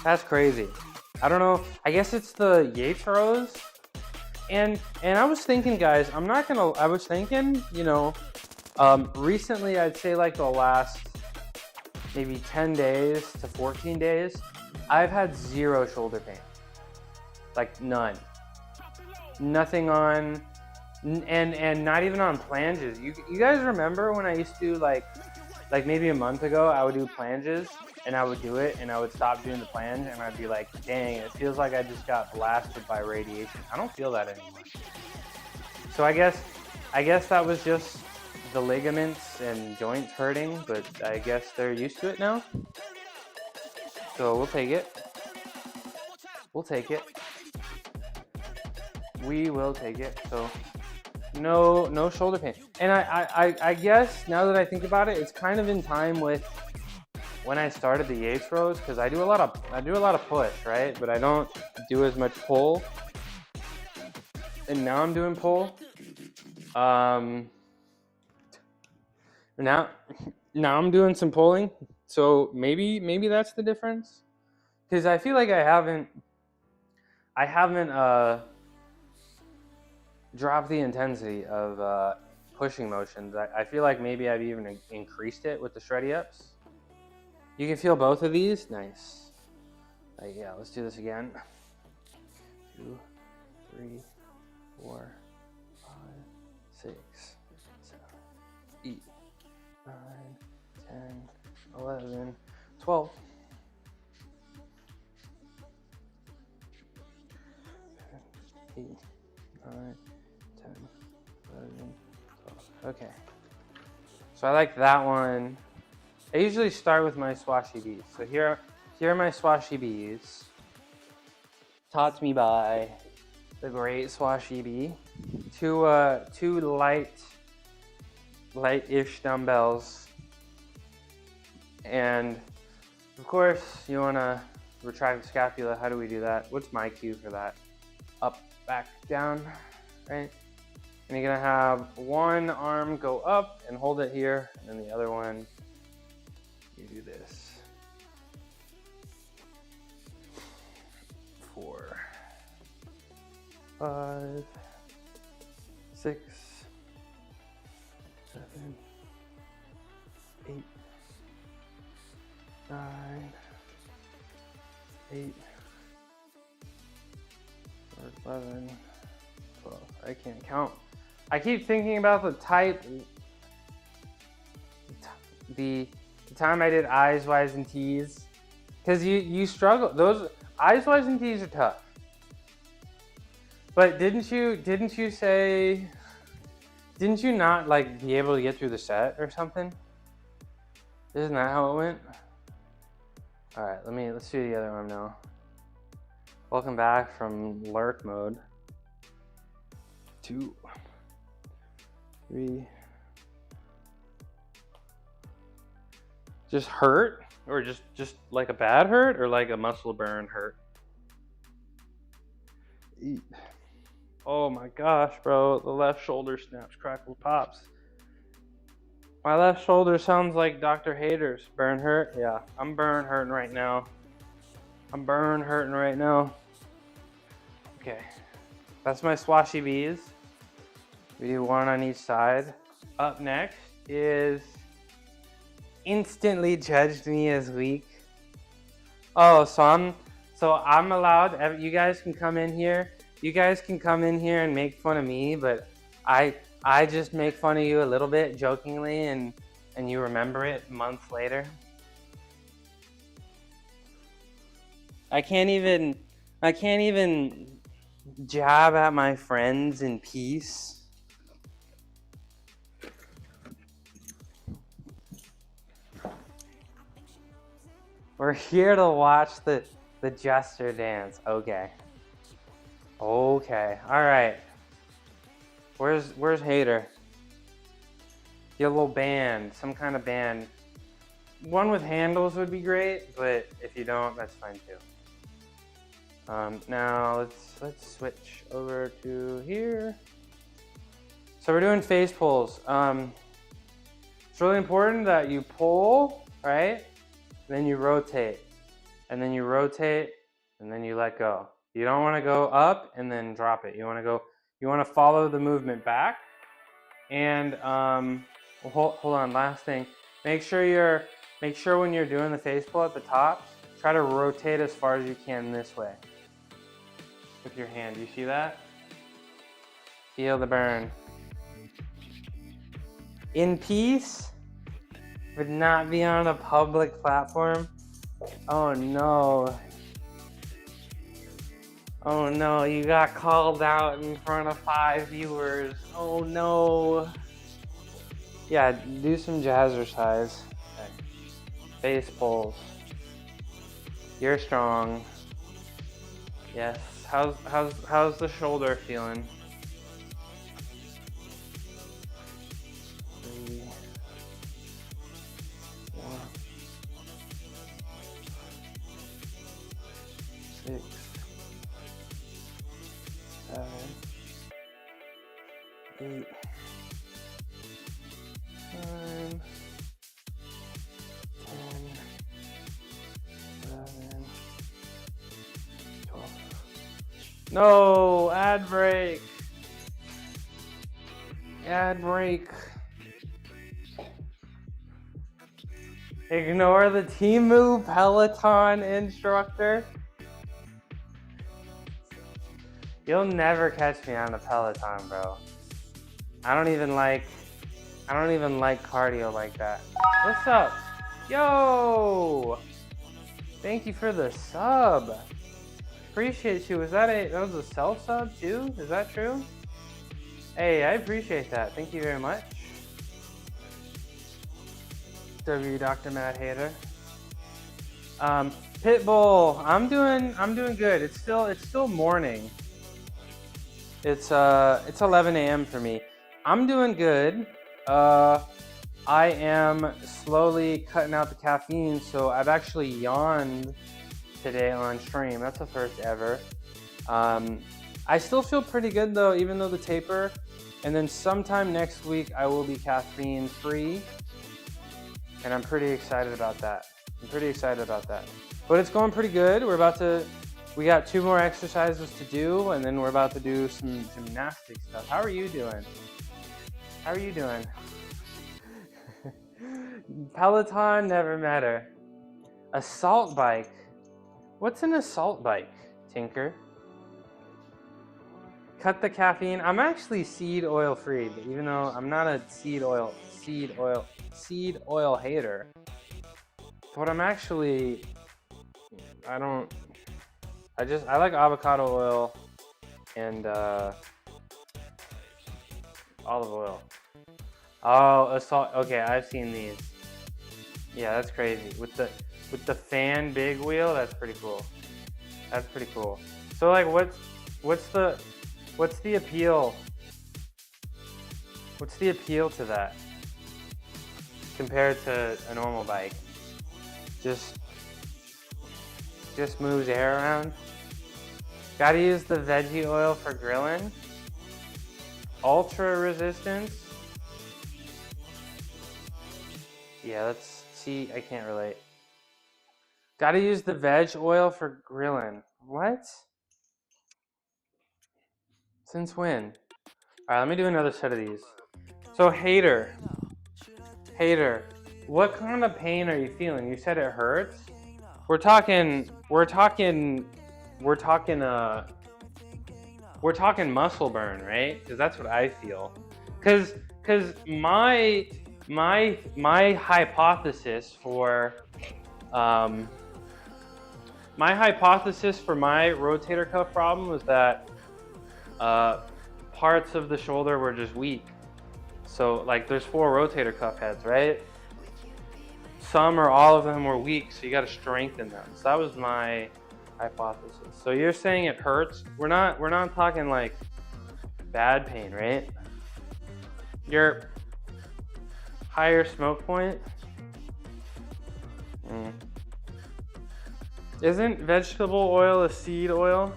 that's crazy. I don't know. I guess it's the Yates rows. And I was thinking, guys, I was thinking, recently I'd say like the last maybe 10 days to 14 days, I've had zero shoulder pain. Like none. Nothing on, and not even on planges. You guys remember when I used to like maybe a month ago, I would do planges and I would do it and I would stop doing the plange and I'd be like, dang, it feels like I just got blasted by radiation. I don't feel that anymore. So I guess that was just the ligaments and joints hurting, but I guess they're used to it now. So we'll take it. We'll take it. We will take it. So no shoulder pain. And I guess now that I think about it, it's kind of in time with when I started the Yates rows, because I do a lot of push, right? But I don't do as much pull. And now I'm doing pull. Now I'm doing some pulling, so maybe that's the difference. Because I feel like I haven't dropped the intensity of pushing motions. I feel like maybe I've even increased it with the shreddy ups. You can feel both of these. Nice. Yeah, let's do this again. 2, 3, 4, 5, 6, 7, 8, 9, 10, 11, 12. 8, 9, 10, 11, 12. Okay. So I like that one. I usually start with my Swashi bees. So here are my Swashi bees. Taught to me by the great Swashi bee. Two light-ish dumbbells. And of course, you want to retract the scapula. How do we do that? What's my cue for that? Up, back, down, right? And you're gonna have one arm go up and hold it here, and then the other one, you do this. 4, 5, 6, 7, 8, 9, 8, 11, 12. I can't count. I keep thinking about the time I did I's, Y's, and T's, because you struggle. Those I's, Y's, and T's are tough. But didn't you not like be able to get through the set or something? Isn't that how it went? All right, let's do the other arm now. Welcome back from lurk mode. 2, 3. Just hurt, or just like a bad hurt, or like a muscle burn hurt? 8. Oh my gosh, bro, the left shoulder snaps, crackles, pops. My left shoulder sounds like Dr. Hader's. Burn hurt? Yeah, I'm burn hurting right now. Okay, that's my Swashi bees. We do one on each side. Up next is instantly judged me as weak. Oh, so I'm allowed. You guys can come in here. You guys can come in here and make fun of me, but I just make fun of you a little bit jokingly, and you remember it months later. I can't even jab at my friends in peace. We're here to watch the jester dance. Okay. All right. Where's Hader? Get a little band, some kind of band. One with handles would be great, but if you don't, that's fine too. Now let's switch over to here. So we're doing face pulls. It's really important that you pull, right? Then you rotate, and then you rotate, and then you let go. You don't want to go up and then drop it. You want to follow the movement back. And hold on, last thing. Make sure when you're doing the face pull at the top, try to rotate as far as you can this way. With your hand, you see that? Feel the burn. In peace, would not be on a public platform. Oh no. Oh no, you got called out in front of 5 viewers. Oh no. Yeah, do some jazzercise. Okay. Face pulls. You're strong. Yes. How's the shoulder feeling? 3, 4, 6, 7, 8, 9, 10, 11, 12. No, ad break. Ad break. Ignore the Temu Peloton instructor. You'll never catch me on a Peloton, bro. I don't even like cardio like that. What's up? Yo! Thank you for the sub. Appreciate you. That was a self sub too? Is that true? Hey, I appreciate that. Thank you very much. W Dr. Mad Hater. Pitbull, I'm doing good. It's still morning. It's 11 a.m. for me. I'm doing good. I am slowly cutting out the caffeine, so I've actually yawned today on stream. That's the first ever. I still feel pretty good though, even though the taper. And then sometime next week I will be caffeine free, and I'm pretty excited about that. But it's going pretty good. We got 2 more exercises to do, and then we're about to do some gymnastic stuff. How are you doing? Peloton, never met her. Assault bike. What's an assault bike, Tinker? Cut the caffeine. I'm actually seed oil free, even though I'm not a seed oil hater. But I'm actually, I like avocado oil and olive oil. Oh, assault. Okay, I've seen these. Yeah, that's crazy. With the fan big wheel, that's pretty cool. So like, what's the appeal? What's the appeal to that compared to a normal bike? Just moves air around. Gotta use the veggie oil for grilling. Ultra resistance. Yeah, I can't relate. Gotta use the veg oil for grilling. What? Since when? Alright, let me do another set of these. So, hater, what kind of pain are you feeling? You said it hurts? We're talking muscle burn, right? Because that's what I feel. Because my hypothesis for my rotator cuff problem was that parts of the shoulder were just weak. So like there's 4 rotator cuff heads, right? Some or all of them were weak, so you got to strengthen them. So that was my hypothesis. So you're saying it hurts? We're not talking like bad pain, right? Your higher smoke point? Isn't vegetable oil a seed oil?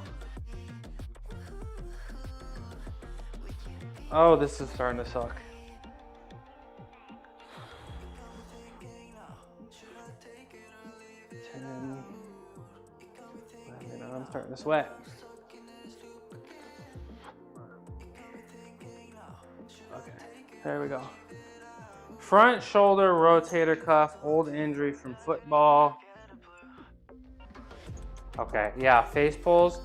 Oh, this is starting to suck. 10, 11, I'm starting to sweat. Okay, there we go. Front shoulder rotator cuff, old injury from football. Okay, yeah, face pulls.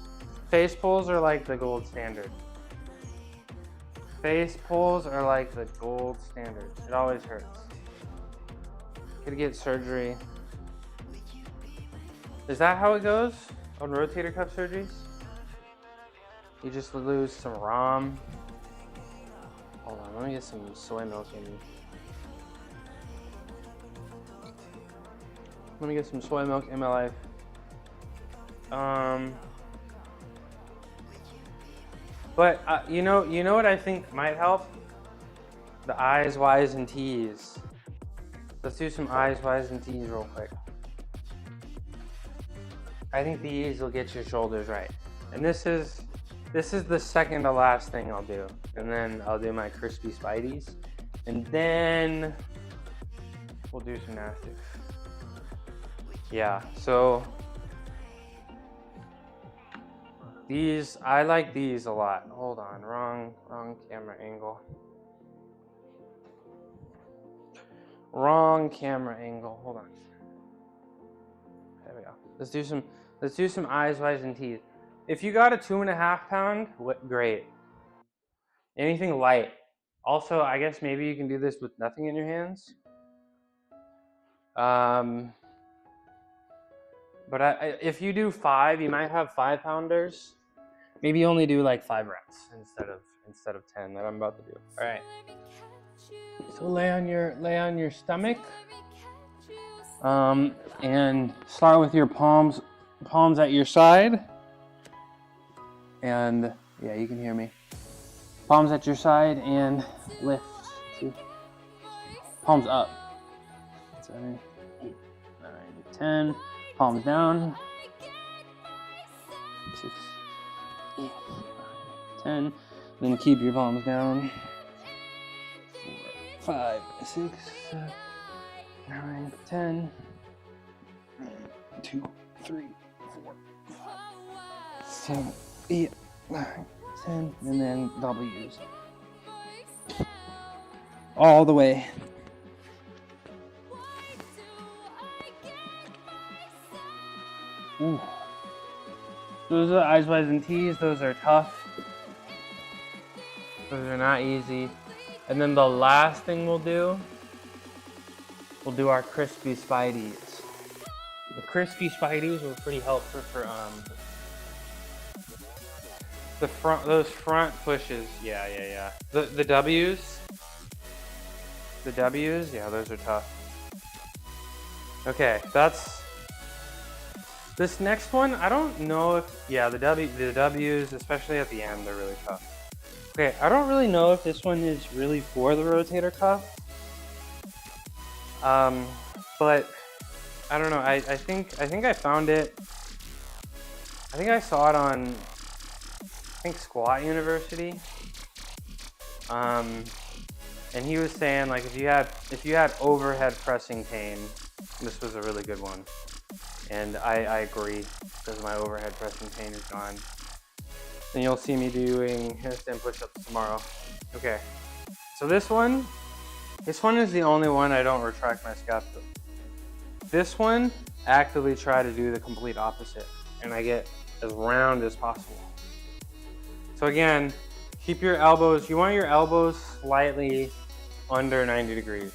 Face pulls are like the gold standard. Face pulls are like the gold standard. It always hurts. Could get surgery. Is that how it goes on rotator cuff surgeries? You just lose some ROM. Hold on, let me get some soy milk in me. Let me get some soy milk in my life. But you know what I think might help? The I's, Y's, and T's. Let's do some I's, Y's, and T's real quick. I think these will get your shoulders right. And this is the second to last thing I'll do. And then I'll do my crispy Spideys. And then we'll do gymnastics. Yeah, so these, I like these a lot. Hold on, wrong camera angle. Wrong camera angle, hold on. There we go. Let's do some I's, Y's, and T's. If you got a 2.5 pound, great. Anything light. Also, I guess maybe you can do this with nothing in your hands. But if you do 5, you might have 5-pounders. Maybe only do like 5 reps instead of 10 that I'm about to do. All right. So lay on your stomach. And start with your palms at your side. And yeah, you can hear me. Palms at your side and lift. 2. Palms up. 7, 8, 9, 10. Palms down. 6, 8, 9, 10. Then keep your palms down. 4, 5, 6, 7, 9, 10. 2, 3, 4, 5, 7, 8, 9, 10. And then W's. All the way. Ooh. Those are the Eyes Wide and T's. Those are tough. Those are not easy. And then the last thing we'll do our crispy Spideys. The crispy Spideys were pretty helpful for those front pushes. Yeah. The W's. The W's, yeah, those are tough. Okay, that's this next one. I don't know if the W's, especially at the end, they're really tough. Okay, I don't really know if this one is really for the rotator cuff. But I don't know. I think I found it. I think I saw it on Squat University. And he was saying like if you had overhead pressing pain, this was a really good one. And I agree because my overhead pressing pain is gone. And you'll see me doing handstand push-ups tomorrow. Okay. So this one is the only one I don't retract my scapula. This one, actively try to do the complete opposite, and I get as round as possible. So again, keep your elbows, you want your elbows slightly under 90 degrees.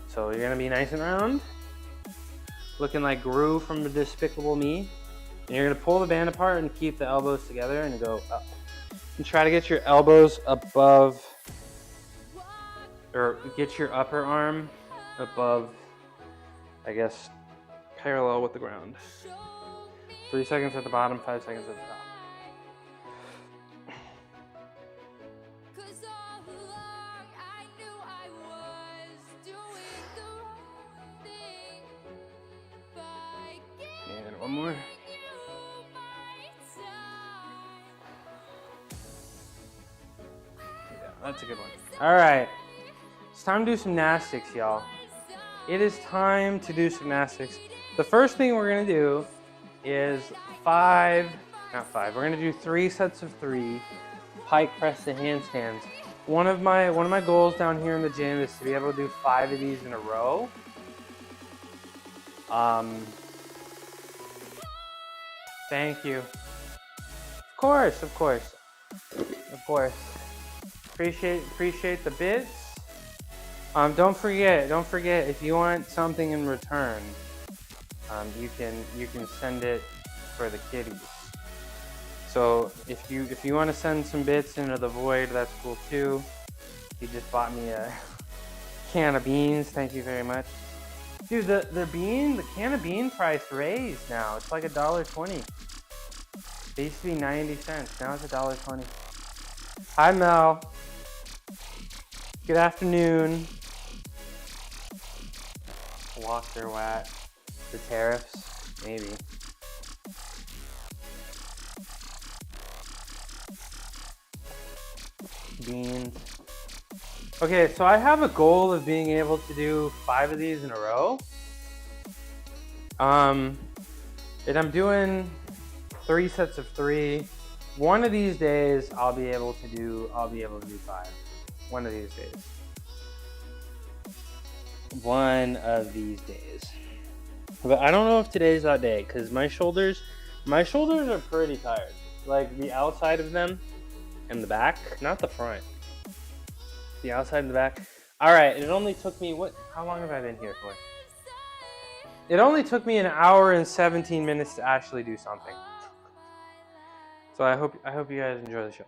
So you're gonna be nice and round, looking like Gru from the Despicable Me. And you're gonna pull the band apart and keep the elbows together and go up. And try to get your elbows above, or get your upper arm above, I guess, parallel with the ground. 3 seconds at the bottom, 5 seconds at the top. And one more. Yeah, that's a good one. All right, it's time to do some gymnastics, y'all. It is time to do some gymnastics. The first thing we're gonna do is we're gonna do 3 sets of 3 pike press to handstands. One of my goals down here in the gym is to be able to do 5 of these in a row. Thank you. Of course. Appreciate the bits. Don't forget, if you want something in return, you can send it for the kiddies. So if you want to send some bits into the void, that's cool too. You just bought me a can of beans, thank you very much. Dude, the can of bean price raised now. It's like $1.20. It used to be 90 cents, now it's $1.20. Hi Mel. Good afternoon. Walker Watt. The tariffs, maybe. Beans. Okay, so I have a goal of being able to do 5 of these in a row. And I'm doing 3 sets of 3. One of these days I'll be able to do 5. One of these days. One of these days. But I don't know if today's that day, because my shoulders are pretty tired. Like the outside of them and the back, not the front. The outside and the back. Alright, it only took me, how long have I been here for? It only took me 1 hour and 17 minutes to actually do something. So I hope you guys enjoy the show.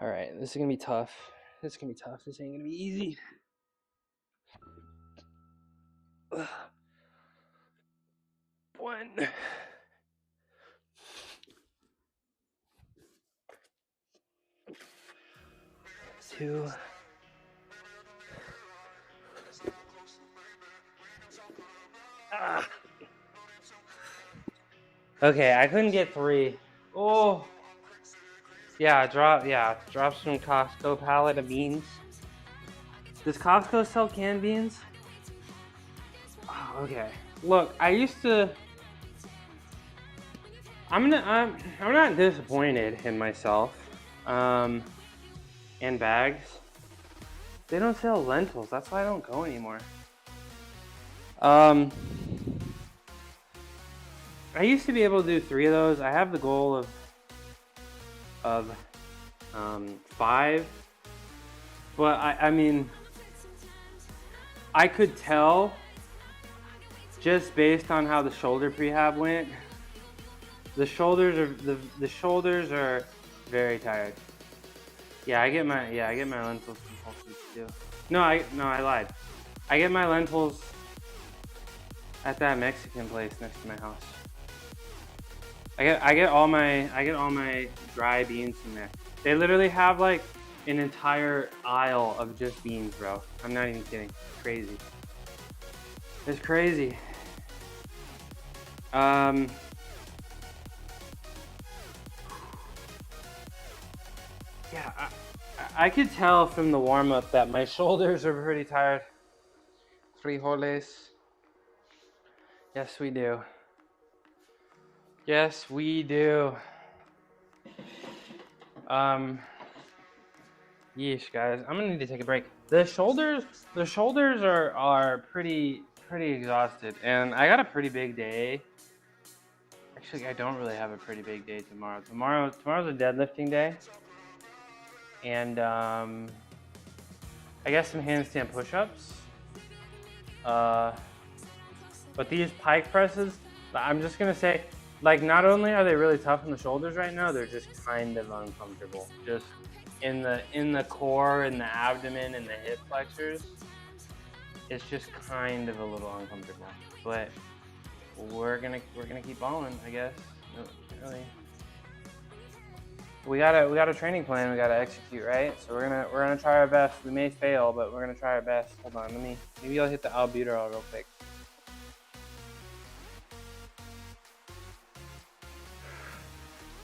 Alright, this is gonna be tough. This ain't gonna be easy. 1, 2. Okay, I couldn't get 3. Oh. Yeah, drop some Costco pallet of beans. Does Costco sell canned beans? Oh, okay. Look, I used to. I'm not disappointed in myself. And bags. They don't sell lentils. That's why I don't go anymore. I used to be able to do 3 of those. I have the goal of 5, but I mean, I could tell just based on how the shoulder prehab went. The shoulders are very tired. Yeah, I get my lentils from Whole Foods too. No, I lied. I get my lentils at that Mexican place next to my house. I get all my dry beans from there. They literally have like an entire aisle of just beans, bro. I'm not even kidding. It's crazy. It's crazy. Yeah, I could tell from the warm-up that my shoulders are pretty tired. Frijoles. Yes, we do. Yes, we do. Yeesh, guys. I'm gonna need to take a break. The shoulders are pretty exhausted, and I got a pretty big day. Actually, I don't really have a pretty big day tomorrow. Tomorrow's a deadlifting day, and I guess some handstand push-ups. But these pike presses, I'm just gonna say, like, not only are they really tough on the shoulders right now, they're just kind of uncomfortable. Just in the core, in the abdomen, and the hip flexors, it's just kind of a little uncomfortable. But we're gonna keep balling, I guess. No, really. We got a training plan we gotta execute, right? So we're gonna try our best. We may fail, but we're gonna try our best. Hold on, maybe I'll hit the albuterol real quick.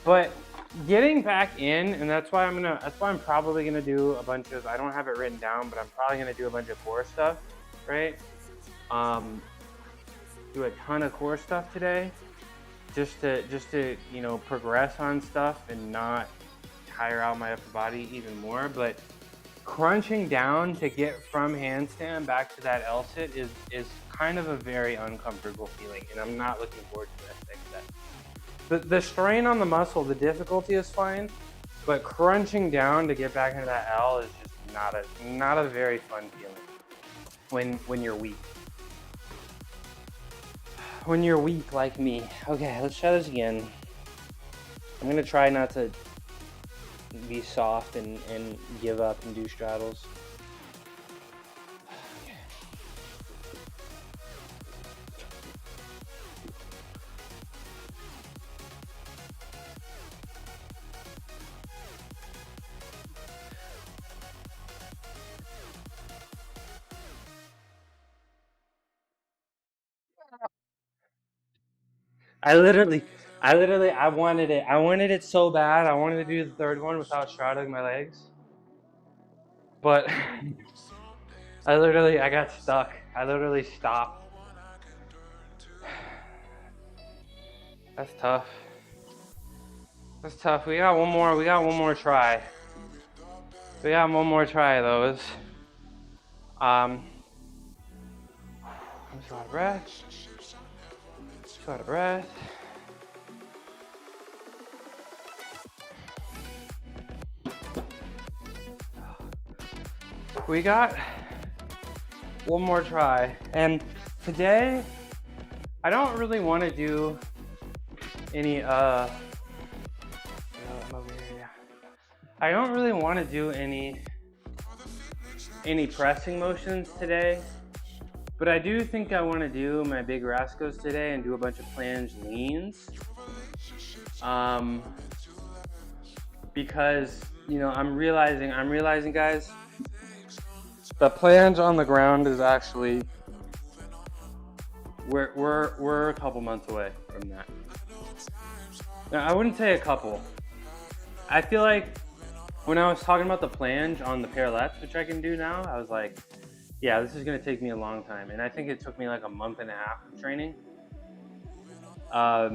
But getting back in, and that's why I'm probably gonna do a bunch of, I don't have it written down, but I'm probably gonna do a bunch of core stuff, right? Do a ton of core stuff today, just to progress on stuff and not tire out my upper body even more. But crunching down to get from handstand back to that L sit is kind of a very uncomfortable feeling, and I'm not looking forward to that. The strain on the muscle, the difficulty is fine, but crunching down to get back into that L is just not a very fun feeling when you're weak. When you're weak like me. Okay, let's try this again. I'm gonna try not to be soft and give up and do straddles. I wanted it. I wanted it so bad. I wanted to do the third one without straddling my legs. But I got stuck. I literally stopped. That's tough. That's tough. We got one more try. We got one more try of those. I'm just out of breath. Just out of breath. We got one more try, and today I don't really want to do any I'm over here, yeah. I don't really want to do any pressing motions today. But I do think I want to do my big Rascos today and do a bunch of flange leans. Because, you know, I'm realizing, guys, the flange on the ground is actually, we're a couple months away from that. Now, I wouldn't say a couple. I feel like when I was talking about the flange on the parallettes, which I can do now, I was like, yeah, this is going to take me a long time. And I think it took me like a month and a half of training. But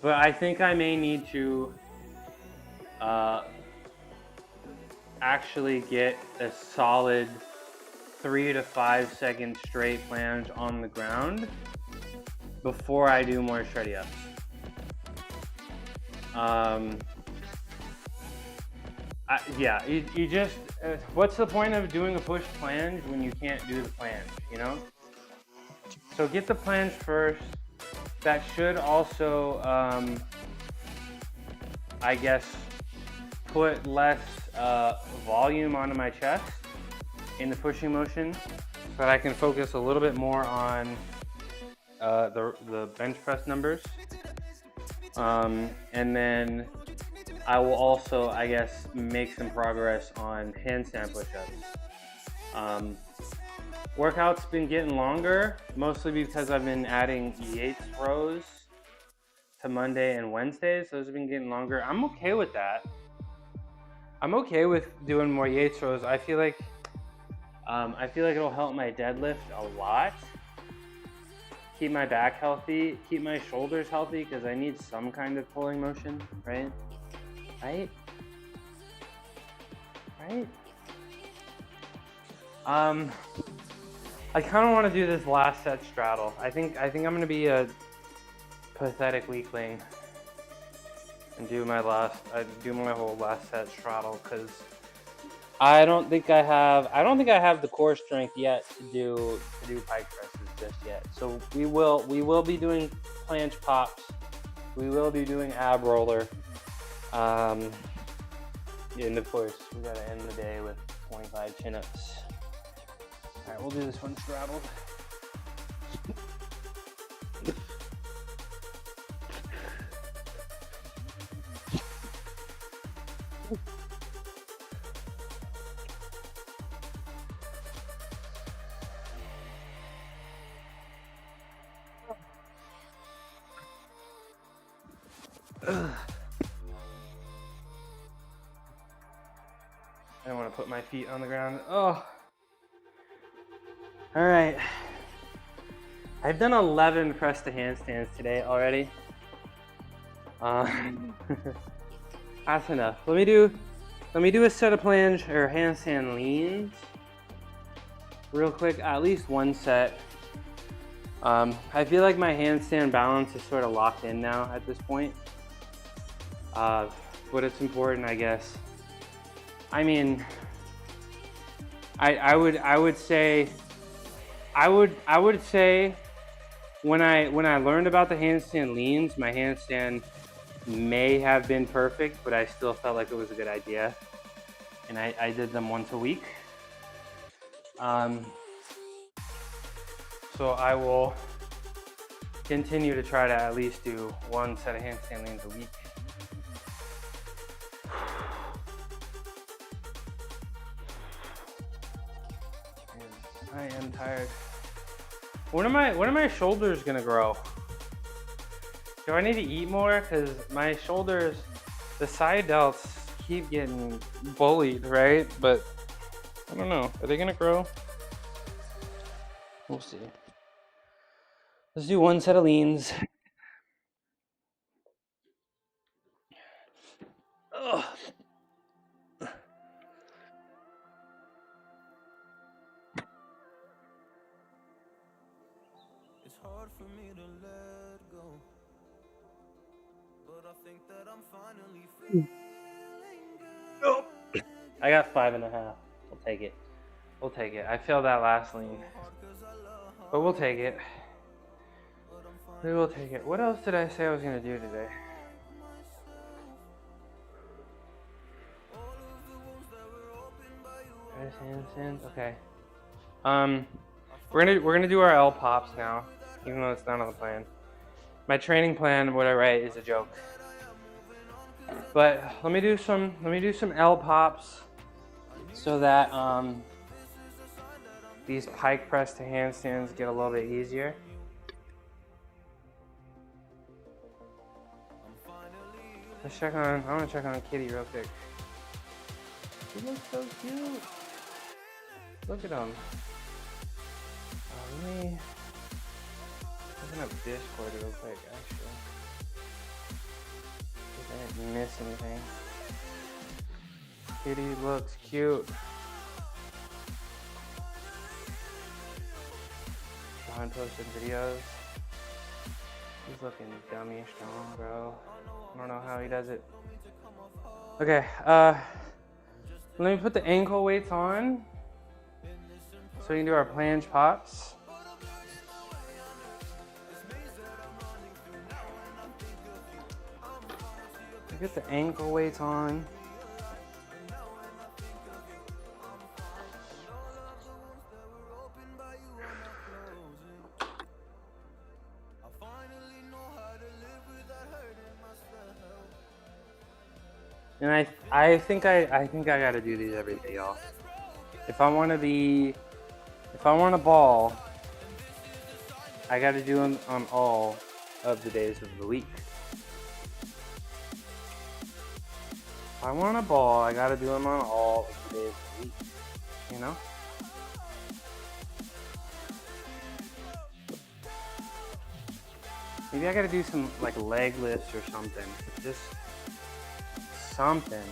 I think I may need to actually get a solid 3 to 5 second straight flange on the ground before I do more shreddy ups. Yeah, you just, what's the point of doing a push flange when you can't do the flange, you know? So get the flange first. That should also, I guess, put less volume onto my chest in the pushing motion, so that I can focus a little bit more on the bench press numbers. And then I will also, I guess, make some progress on handstand push-ups. Workout's been getting longer, mostly because I've been adding Yates rows to Monday and Wednesdays. Those have been getting longer. I'm okay with that. I'm okay with doing more Yates rows. I feel like it'll help my deadlift a lot. Keep my back healthy, keep my shoulders healthy, because I need some kind of pulling motion, right? Right? I kind of want to do this last set straddle. I think I'm gonna be a pathetic weakling and do my whole last set straddle, because I don't think I have the core strength yet to do pike presses just yet. So we will be doing planche pops. We will be doing ab roller. And of course, we gotta end the day with 25 chin-ups. All right, we'll do this one straddled. I don't want to put my feet on the ground. Oh. All right. I've done 11 press to handstands today already. That's enough. Let me do a set of planche or handstand leans real quick. At least one set. I feel like my handstand balance is sort of locked in now at this point. But it's important, I guess. I mean, I would say when I learned about the handstand leans, my handstand may have been perfect, but I still felt like it was a good idea, and I did them once a week. So I will continue to try to at least do one set of handstand leans a week. I am tired. When are my shoulders gonna grow? Do I need to eat more? Cause my shoulders, the side delts keep getting bullied, right? But I don't know. Are they gonna grow? We'll see. Let's do one set of leans. Ugh. It's hard for me to let go, but I think that I'm finally feeling good. I got 5.5. We'll take it. We'll take it. I failed that last lean, but we'll take it. We will take it. What else did I say I was gonna do today? Okay. We're gonna do our L pops now, even though it's not on the plan. My training plan, what I write, is a joke. But let me do some L pops so that these pike press to handstands get a little bit easier. Let's check on. I want to check on Kitty real quick. He looks so cute. Look at him. Let me open up Discord real quick, actually. If I didn't miss anything. Kitty looks cute. Sean posted videos. He's looking dummy strong, bro. I don't know how he does it. Okay, let me put the ankle weights on so we can do our planche pops. Get the ankle weights on. And I think I gotta do these every day, y'all. If I want to ball, I gotta do them on all of the days of the week. If I want to ball, I gotta do them on all of the days of the week. You know? Maybe I gotta do some like leg lifts or something. Just something.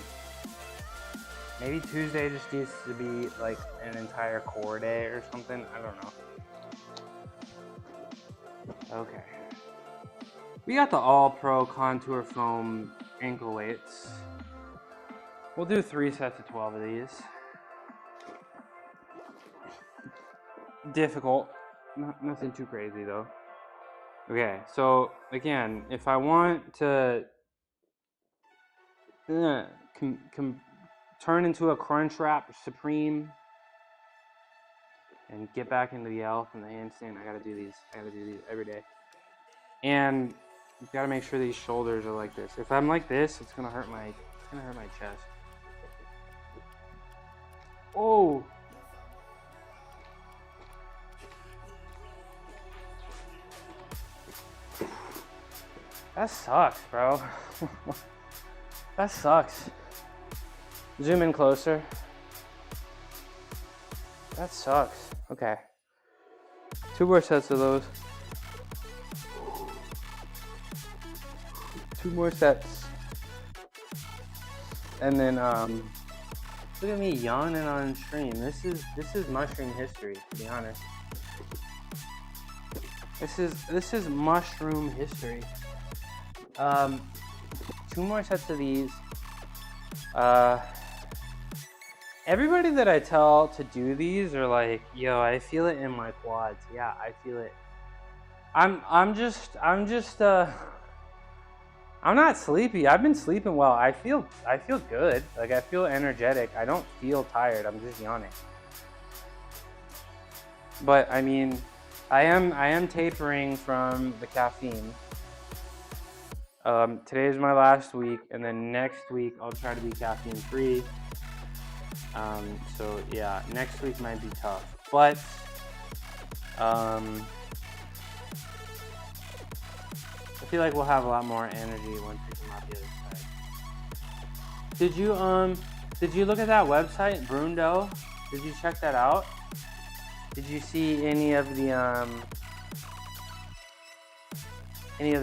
Maybe Tuesday just needs to be like an entire core day or something. I don't know. Okay. We got the All Pro Contour Foam ankle weights. We'll do 3 sets of 12 of these. Difficult. Nothing too crazy though. Okay, so again, if I want to turn into a Crunchwrap Supreme and get back into the L from the handstand, I gotta do these. Every day. And you gotta make sure these shoulders are like this. If I'm like this, it's gonna hurt my chest. Oh. That sucks, bro. That sucks. Zoom in closer. That sucks. Okay. 2 more sets of those. 2 more sets. And then look at me yawning on stream. This is mushroom history, to be honest. This is mushroom history. 2 more sets of these. Everybody that I tell to do these are like, yo, I feel it in my quads. Yeah, I feel it. I'm not sleepy. I've been sleeping well. I feel good. Like I feel energetic. I don't feel tired. I'm just yawning. But I mean, I am tapering from the caffeine. Today is my last week, and then next week I'll try to be caffeine free. So yeah, next week might be tough, but I feel like we'll have a lot more energy once we come out the other side. Did you look at that website, Brundo? Did you check that out? Did you see any of the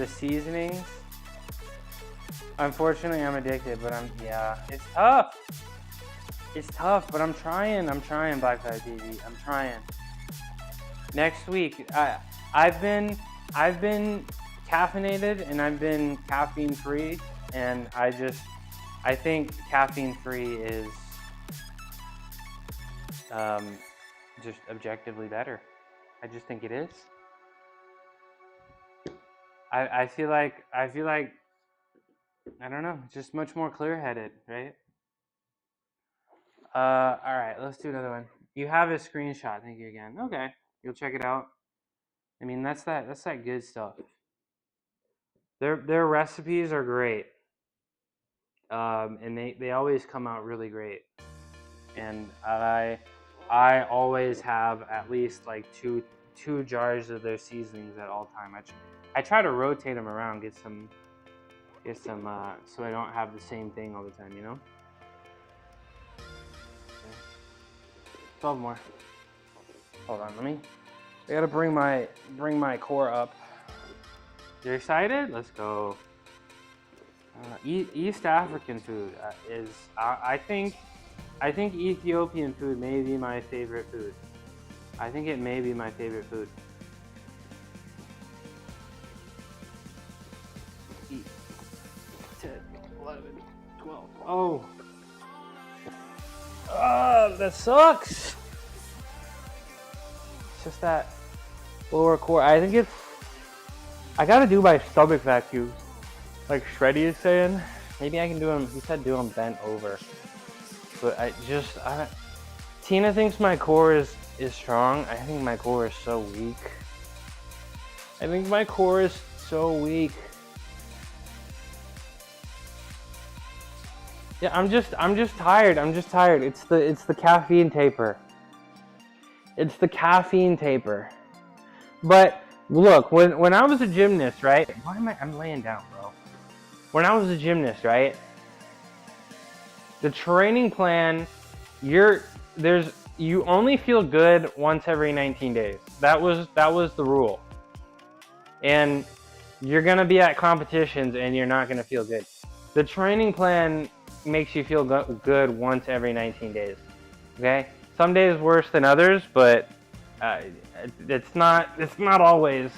seasonings? Unfortunately, I'm addicted, but it's tough. It's tough, but I'm trying, Black Tie TV. I'm trying. Next week, I've been caffeinated and I've been caffeine free, and I think caffeine free is just objectively better. I just think it is. I feel like I don't know, just much more clear-headed, right? All right, let's do another one. You have a screenshot. Thank you again. Okay. You'll check it out. I mean, that's that good stuff. Their recipes are great. And they always come out really great. And I always have at least like two jars of their seasonings at all time. I try to rotate them around, get some so I don't have the same thing all the time, you know. 12 more. Hold on, I gotta bring my core up. You're excited? Let's go. East African food is I think Ethiopian food may be my favorite food. I think it may be my favorite food. 8, 10, 11, 12. Oh. That sucks. It's just that lower core. I think I gotta do my stomach vacuums. Like Shreddy is saying. Maybe I can do them, he said do them bent over. But Tina thinks my core is strong. I think my core is so weak. I think my core is so weak. Yeah, I'm just tired. It's the caffeine taper. It's the caffeine taper. But look, when I was a gymnast, right? Why am I'm laying down, bro? When I was a gymnast, right? The training plan, you only feel good once every 19 days. That was the rule. And you're gonna be at competitions and you're not gonna feel good. The training plan makes you feel good once every 19 days. Okay? Some days worse than others, but it's not always.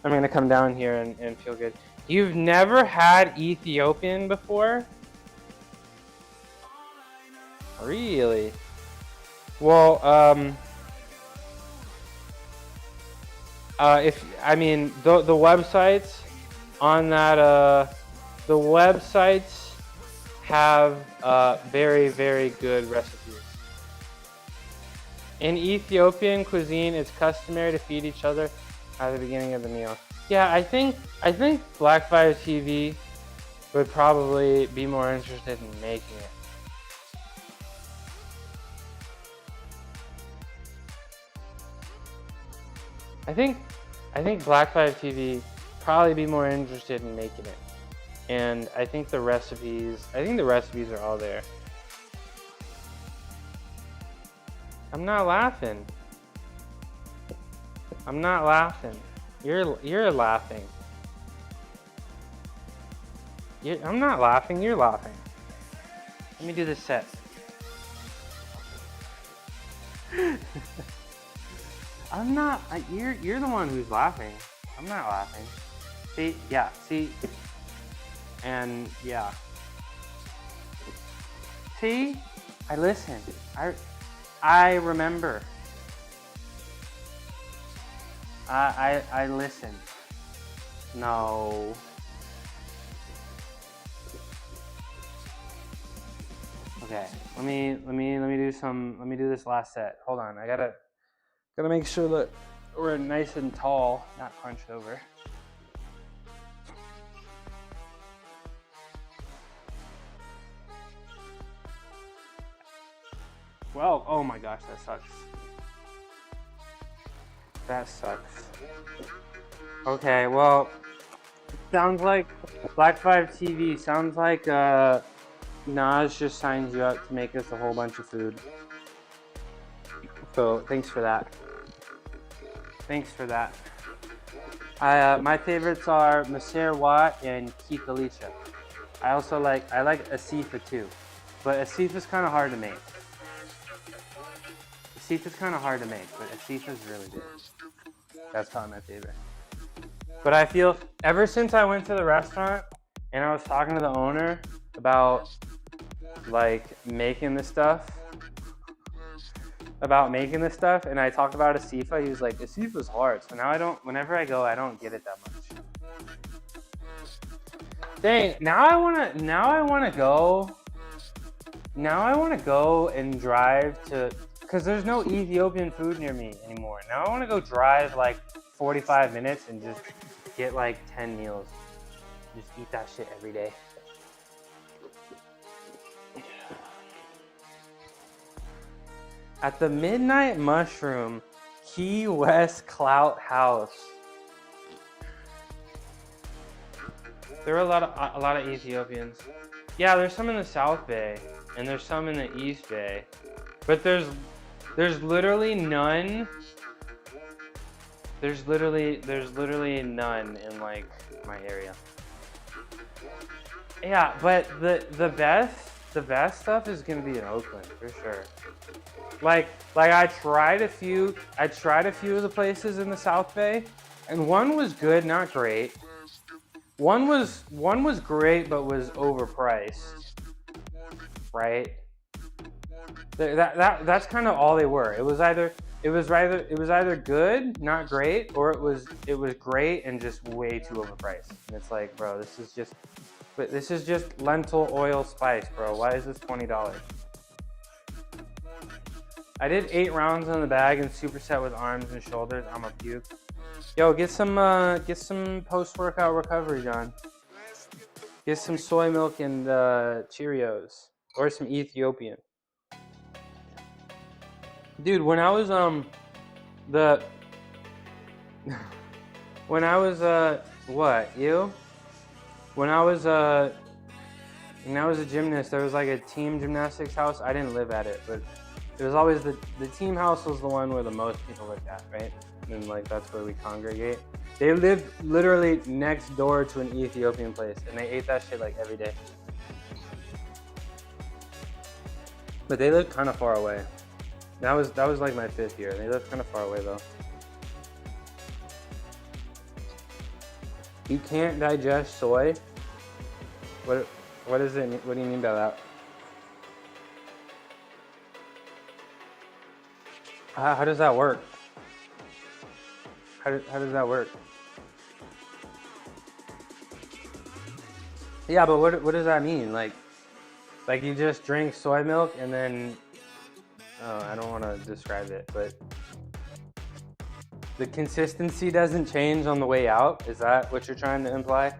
I'm gonna come down here and feel good. You've never had Ethiopian before? Really? Well, the websites on that, the websites have very, very good recipes. In Ethiopian cuisine, it's customary to feed each other at the beginning of the meal. Yeah, I think Black 5 TV would probably be more interested in making it. I think Black 5 TV probably be more interested in making it. And I think the recipes are all there. I'm not laughing. I'm not laughing. You're laughing. I'm not laughing, you're laughing. Let me do this set. I'm not, you're the one who's laughing. I'm not laughing. See, yeah, see, and yeah. See, I listen. I remember. I listen. No. Okay, let me do this last set. Hold on, I gotta make sure that we're nice and tall, not hunched over. Well, oh my gosh, that sucks. That sucks. Okay, well, sounds like Black 5 TV, sounds like Nas just signs you up to make us a whole bunch of food. So, thanks for that. Thanks for that. My favorites are Maser Watt and Keith Alicia. I like Asifa too, but Asifa's kind of hard to make. Asifa's kind of hard to make, but Asifa's really good. That's probably my favorite. But I feel ever since I went to the restaurant and I was talking to the owner about like making this stuff, and I talked about Asifa, he was like, Asifa's hard. So now whenever I go, I don't get it that much. Dang, now I wanna go and drive to, because there's no Ethiopian food near me anymore. Now I want to go drive like 45 minutes and just get like 10 meals. Just eat that shit every day. At the Midnight Mushroom, Key West Clout House. There are a lot of Ethiopians. Yeah, there's some in the South Bay and there's some in the East Bay, but there's literally none. There's literally none in like my area. Yeah, but the best stuff is gonna be in Oakland for sure. Like I tried a few of the places in the South Bay, and one was good, not great. One was great, but was overpriced. Right? That's kind of all they were. It was either good, not great, or it was great and just way too overpriced. And it's like, bro, this is just lentil oil spice, bro. Why is this $20? I did 8 rounds on the bag and superset with arms and shoulders. I'm a puke. Yo, get some post-workout recovery, John. Get some soy milk and Cheerios, or some Ethiopian. Dude, when I was when I was a gymnast, there was like a team gymnastics house. I didn't live at it, but it was always the team house was the one where the most people lived at, right? And like that's where we congregate. They lived literally next door to an Ethiopian place, and they ate that shit like every day. But they lived kind of far away. That was like my 5th year. They lived kind of far away though. You can't digest soy? What is it? What do you mean by that? How does that work? How does that work? Yeah, but what does that mean? Like you just drink soy milk and then I don't want to describe it, but the consistency doesn't change on the way out? Is that what you're trying to imply?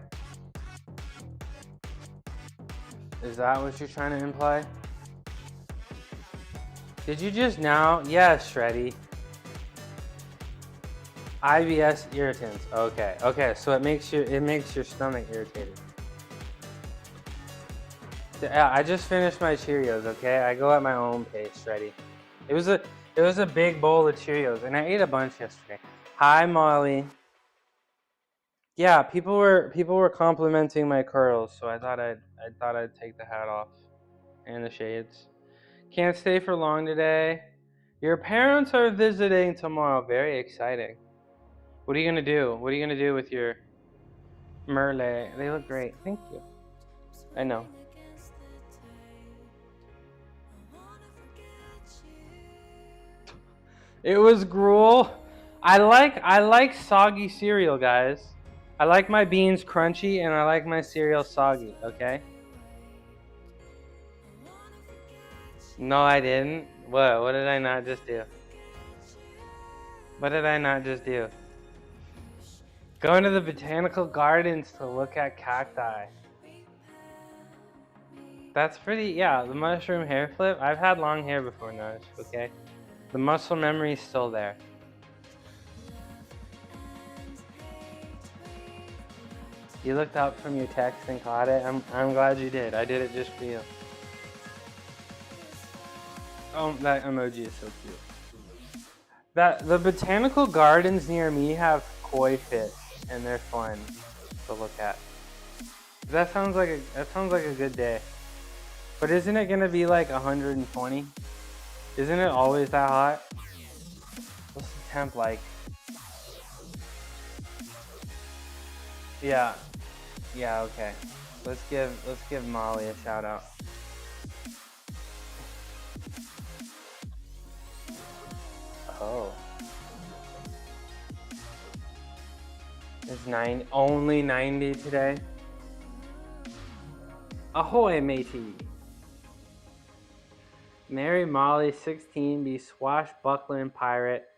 Is that what you're trying to imply? Did you just now? Yes, Shreddy. IBS irritants. Okay, so it makes your stomach irritated. Yeah, I just finished my Cheerios, okay? I go at my own pace, Shreddy. It was a big bowl of Cheerios, and I ate a bunch yesterday. Hi, Molly. Yeah, people were complimenting my curls, so I thought I'd take the hat off and the shades. Can't stay for long today. Your parents are visiting tomorrow. Very exciting. What are you gonna do? What are you gonna do with your Merle? They look great. Thank you. I know. It was gruel. I like soggy cereal, guys. I like my beans crunchy and I like my cereal soggy, okay? No, I didn't. What did I not just do? What did I not just do? Going to the botanical gardens to look at cacti. That's pretty, yeah, the mushroom hair flip. I've had long hair before, Naj, okay? The muscle memory is still there. You looked up from your text and caught it. I'm glad you did. I did it just for you. Oh, that emoji is so cute. The botanical gardens near me have koi fish, and they're fun to look at. That sounds like a good day. But isn't it gonna be like 120? Isn't it always that hot? What's the temp like? Yeah, okay. Let's give Molly a shout out. Oh. It's only 90 today. Ahoy, matey. Mary Molly, 16, be swashbuckling pirate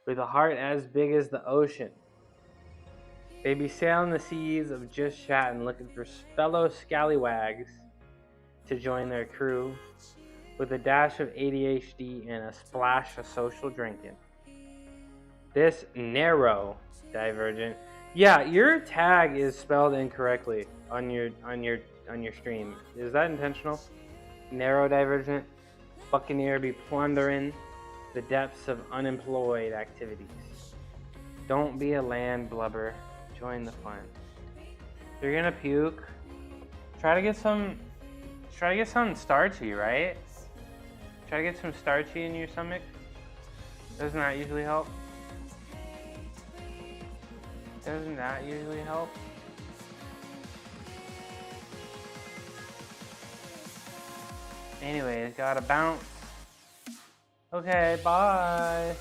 with a heart as big as the ocean. They be sailing the seas of just chatting, looking for fellow scallywags to join their crew with a dash of ADHD and a splash of social drinking. This narrow divergent. Yeah, your tag is spelled incorrectly on your stream. Is that intentional? Narrow divergent. Buccaneer be plundering the depths of unemployed activities. Don't be a land blubber. Join the fun. You're gonna puke. Try to get something starchy, right? Try to get some starchy in your stomach. Doesn't that usually help? Doesn't that usually help? Anyways, gotta bounce. Okay, bye.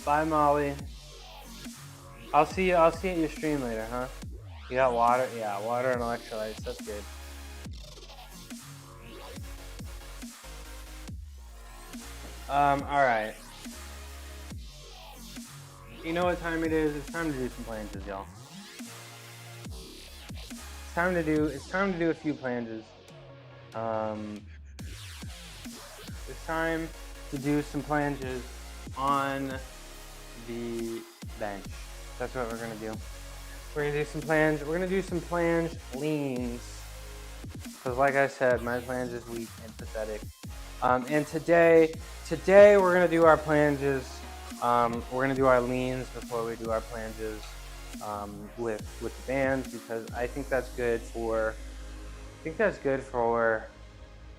Bye, Molly. I'll see you at your stream later, huh? You got water? Yeah, water and electrolytes. That's good. Alright. You know what time it is? It's time to do some planches, y'all. It's time to do a few planches. It's time to do some planches on the bench. That's what we're gonna do. We're gonna do some planche. We're gonna do some planche leans. Because like I said, my planche is weak and pathetic. And today we're gonna do our planches. We're gonna do our leans before we do our planches with the bands, because I think that's good for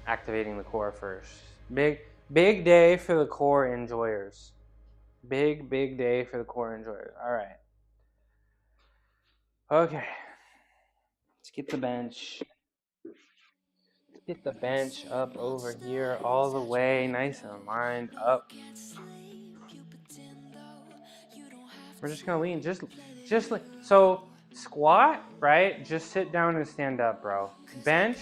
activating the core first. Big day for the core enjoyers. Big day for the core enjoyers. All right. Okay. Let's get the bench. Get the bench up over here all the way, nice and lined up. We're just gonna lean, just so squat, right? Just sit down and stand up, bro. Bench,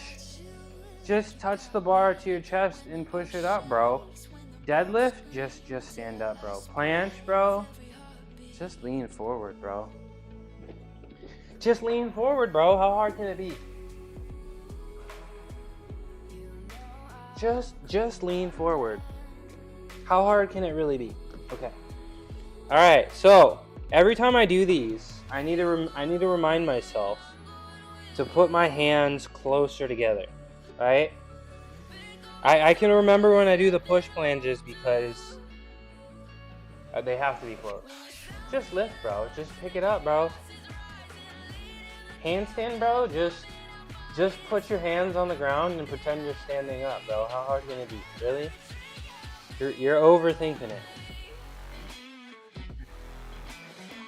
just touch the bar to your chest and push it up, bro. Deadlift, just stand up, bro. Planche, bro, just lean forward, bro. Just lean forward, bro. How hard can it be? Just lean forward. How hard can it really be? Okay. All right. So every time I do these, I need to remind myself to put my hands closer together. Right? I can remember when I do the push planches because they have to be close. Just lift, bro. Just pick it up, bro. Handstand, bro. Just put your hands on the ground and pretend you're standing up, bro. How hard can it be? Really? You're overthinking it.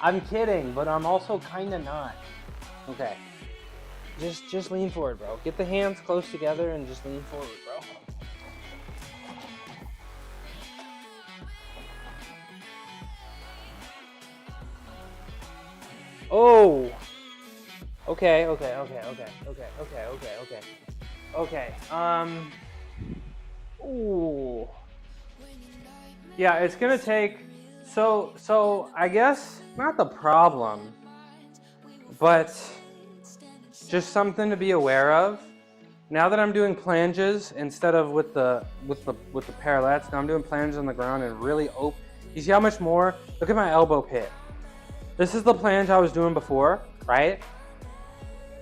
I'm kidding, but I'm also kind of not. Okay. Just lean forward, bro. Get the hands close together and just lean forward, bro. Oh. Okay. Ooh. Yeah, it's gonna take. So I guess not the problem, but just something to be aware of. Now that I'm doing planches instead of with the parallettes, now I'm doing planches on the ground and really open. You see how much more? Look at my elbow pit. This is the planche I was doing before, right?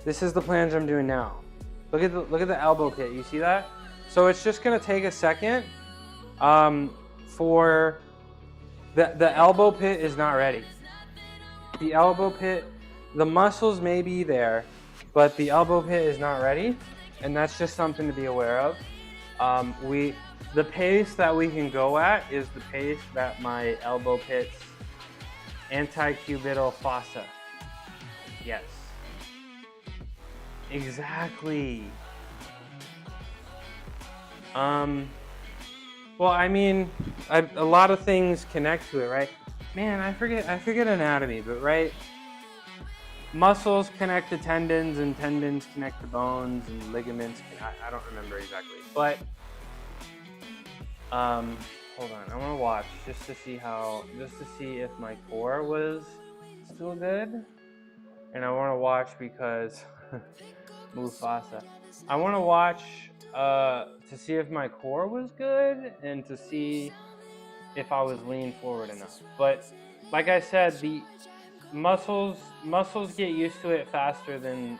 This is the planche I'm doing now. Look at the elbow pit. You see that? So it's just gonna take a second for the elbow pit is not ready. The elbow pit, the muscles may be there, but the elbow pit is not ready, and that's just something to be aware of. The pace that we can go at is the pace that my elbow pit's antecubital fossa. Yes. Exactly. Well, I mean, a lot of things connect to it, right? Man, I forget anatomy, but right? Muscles connect to tendons, and tendons connect to bones, and ligaments. I don't remember exactly, but Hold on. I want to watch just to see if my core was still good. And I want to watch because Mufasa. I want to watch to see if my core was good and to see if I was leaned forward enough. But like I said, the muscles get used to it faster than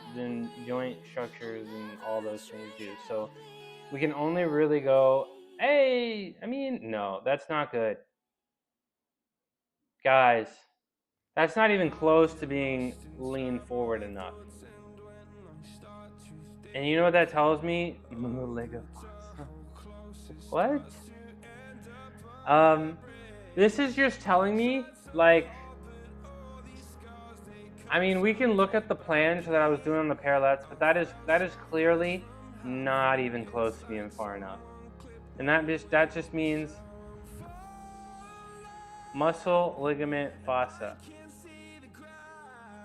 joint structures and all those things do. So we can only really go, hey, I mean, no, that's not good. Guys, that's not even close to being leaned forward enough. And you know what that tells me? What? This is just telling me, like, I mean, we can look at the plans that I was doing on the parallettes, but that is clearly not even close to being far enough. And that just means muscle, ligament, fossa.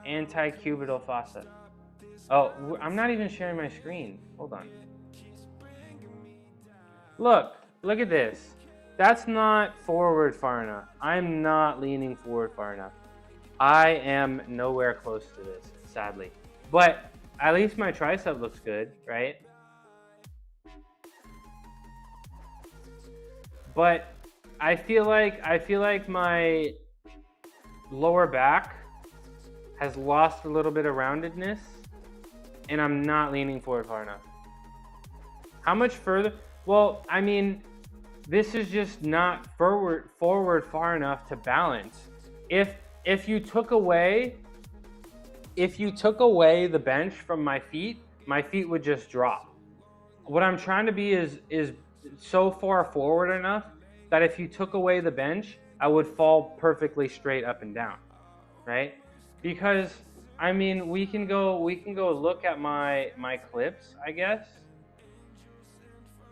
Antecubital fossa. Oh, I'm not even sharing my screen. Hold on. Look at this. That's not forward far enough. I'm not leaning forward far enough. I am nowhere close to this, sadly. But at least my tricep looks good, right? But I feel like my lower back has lost a little bit of roundedness, and I'm not leaning forward far enough. How much further? Well, I mean, this is just not forward far enough to balance. If you took away the bench from my feet would just drop. What I'm trying to be is so far forward enough that if you took away the bench, I would fall perfectly straight up and down, right? Because I mean, we can go look at my clips, I guess.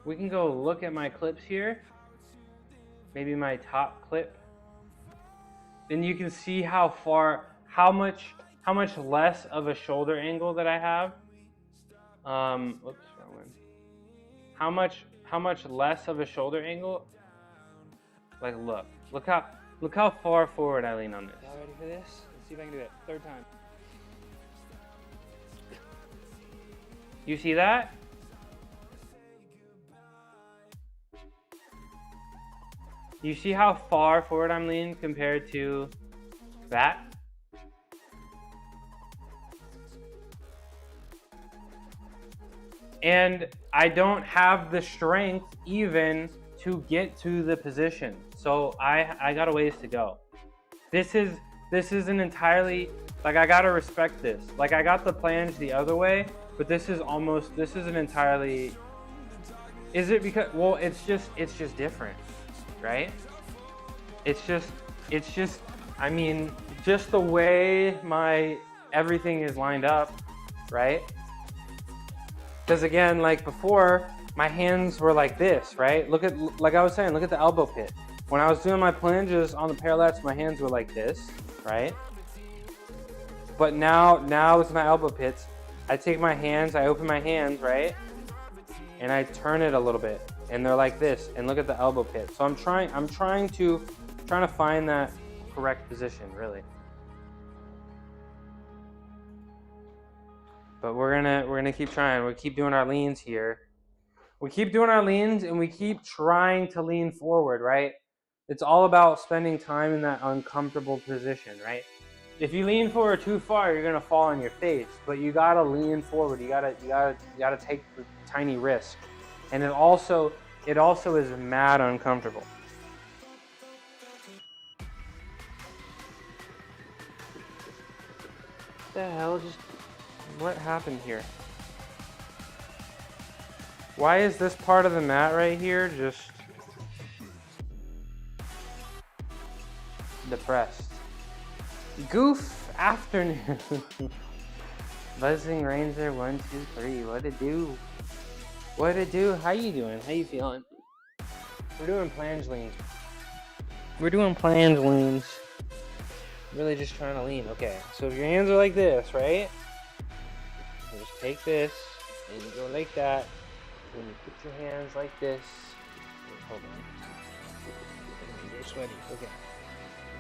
We can go look at my clips here. Maybe my top clip. Then you can see how much less of a shoulder angle that I have. Oops, wrong one. How much less of a shoulder angle? Like, look how far forward I lean on this. Y'all ready for this? Let's see if I can do it. Third time. You see that? You see how far forward I'm leaning compared to that? And I don't have the strength even to get to the position. So I got a ways to go. This is an entirely, like, I gotta respect this. Like, I got the plans the other way, but this is an entirely, is it because, well, it's just different, right? It's just, I mean, just the way everything is lined up, right? Because again, like before, my hands were like this, right? Like I was saying, look at the elbow pit. When I was doing my planges on the parallettes, my hands were like this, right? But now with my elbow pits, I take my hands, I open my hands, right? And I turn it a little bit, and they're like this. And look at the elbow pit. So I'm trying to find that correct position, really. But we're gonna keep trying. We keep doing our leans here. We keep doing our leans, and we keep trying to lean forward, right? It's all about spending time in that uncomfortable position, right? If you lean forward too far, you're gonna fall on your face. But you gotta lean forward. You gotta take the tiny risk, and it also is mad uncomfortable. What the hell what happened here? Why is this part of the mat right here just depressed? Goof afternoon. Buzzing Ranger 1, 2, 3. What it do? What it do? How you doing? How you feeling? We're doing plange leans. We're doing plange leans. Really just trying to lean. Okay, so if your hands are like this, right? You just take this and you go like that. Then you put your hands like this. Hold on. You're sweaty. Okay.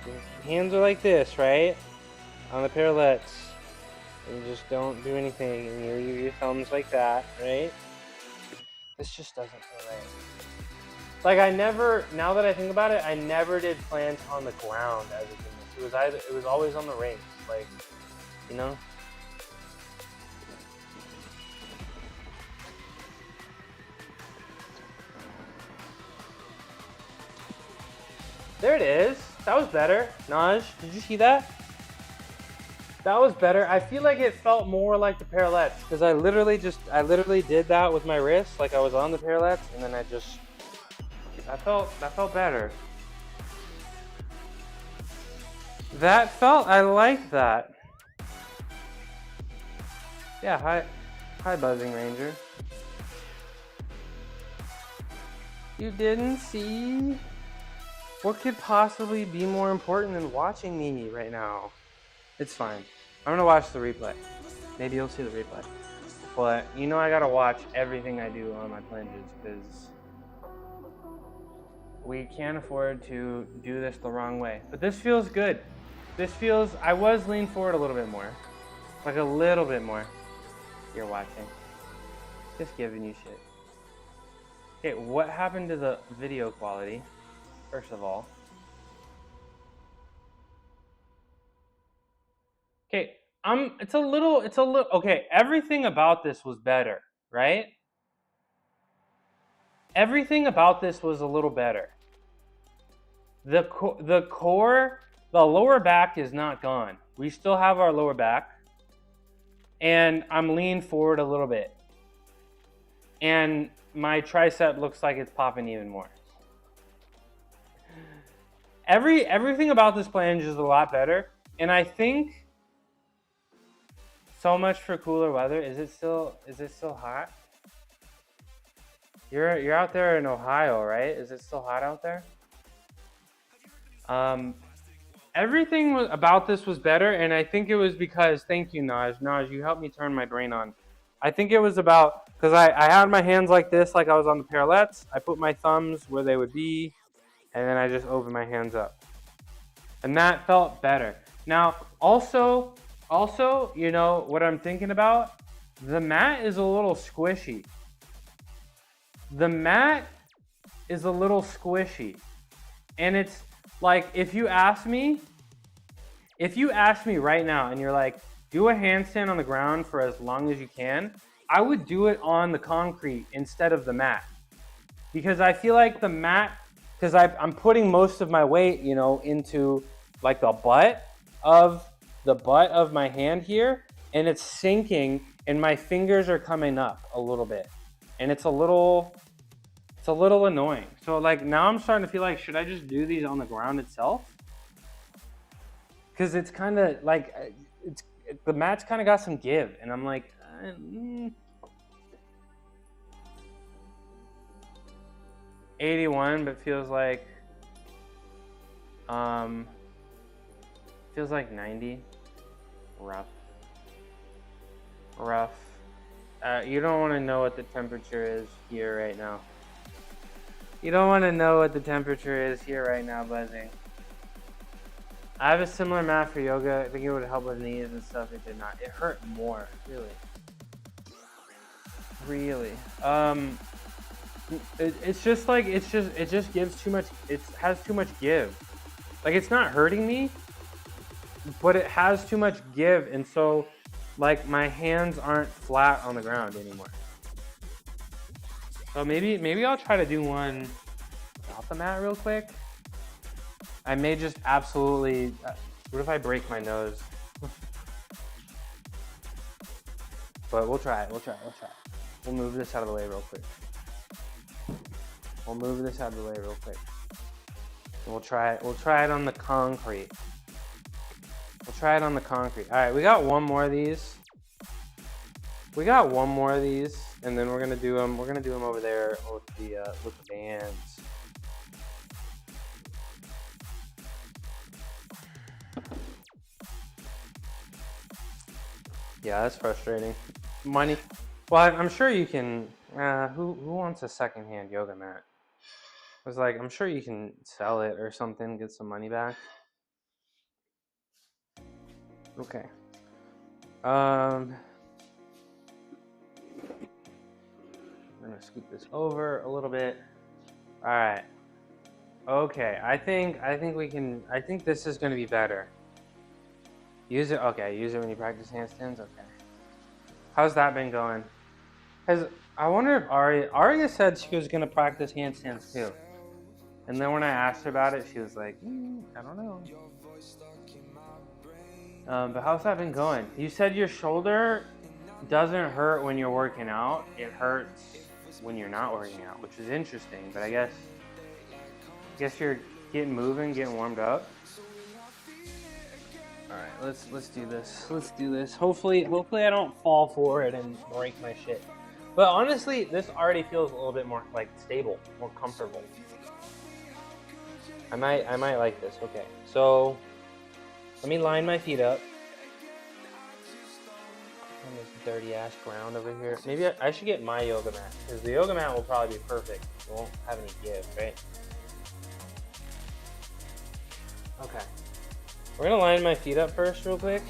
Your hands are like this, right? On the parallettes. And you just don't do anything. And your thumbs like that, right? This just doesn't feel right. Like now that I think about it, I never did plant on the ground as a gymnast. It was always on the rings, like, you know? There it is. That was better. Naj, did you see that? That was better. I feel like it felt more like the parallettes because I literally did that with my wrist, like I was on the parallettes, and then that felt better. I like that. Yeah, hi Buzzing Ranger. You didn't see? What could possibly be more important than watching me right now? It's fine. I'm gonna watch the replay. Maybe you'll see the replay. But you know I gotta watch everything I do on my planches because we can't afford to do this the wrong way. But this feels good. I was leaned forward a little bit more. Like a little bit more. You're watching. Just giving you shit. Okay, what happened to the video quality? First of all. Okay, it's a little, okay, everything about this was better, right? Everything about this was a little better. The core, the lower back is not gone. We still have our lower back. And I'm leaned forward a little bit. And my tricep looks like it's popping even more. Everything about this planche is a lot better. And I think so much for cooler weather. Is it still hot? You're out there in Ohio, right? Is it still hot out there? Everything about this was better, and I think it was because, thank you, Naj. Naj, you helped me turn my brain on. I think it was about, because I had my hands like this, like I was on the parallettes. I put my thumbs where they would be, and then I just opened my hands up. And that felt better. Now, also, you know, what I'm thinking about, the mat is a little squishy. The mat is a little squishy. And it's like, if you ask me right now and you're like, do a handstand on the ground for as long as you can, I would do it on the concrete instead of the mat. Because I feel like the mat, because I'm putting most of my weight, you know, into like the butt of my hand here, and it's sinking, and my fingers are coming up a little bit. And it's a little annoying. So like now I'm starting to feel like, should I just do these on the ground itself? Because it's kind of like, the mat's kind of got some give, and I'm like, 81, but feels like 90. Rough. You don't want to know what the temperature is here right now. You don't want to know what the temperature is here right now, Buzzing. I have a similar mat for yoga. I think it would help with knees and stuff. It did not. It hurt more, really. It's just like, it just gives too much. It has too much give. Like, it's not hurting me, but it has too much give, and so like my hands aren't flat on the ground anymore. So maybe I'll try to do one off the mat real quick. I may just absolutely, what if I break my nose? But we'll try it. We'll move this out of the way real quick. And we'll try it on the concrete. All right, we got one more of these. And then we're gonna do them. We're gonna do them over there with the bands. Yeah, that's frustrating. Money. Well, I'm sure you can. Who wants a secondhand yoga mat? was like, I'm sure you can sell it or something, get some money back. Okay. I'm gonna scoot this over a little bit. All right. Okay, I think we can. I think this is gonna be better. Use it. Okay, use it when you practice handstands. Okay. How's that been going? I wonder if Aria said she was gonna practice handstands too. And then when I asked her about it, she was like, I don't know. But how's that been going? You said your shoulder doesn't hurt when you're working out. It hurts when you're not working out, which is interesting. But I guess you're getting moving, getting warmed up. All right, let's do this. Let's do this. Hopefully I don't fall forward and break my shit. But honestly, this already feels a little bit more like stable, more comfortable. I might like this. Okay, so let me line my feet up on this dirty ass ground over here. Maybe I should get my yoga mat, because the yoga mat will probably be perfect. It won't have any give, right? Okay. We're gonna line my feet up first real quick.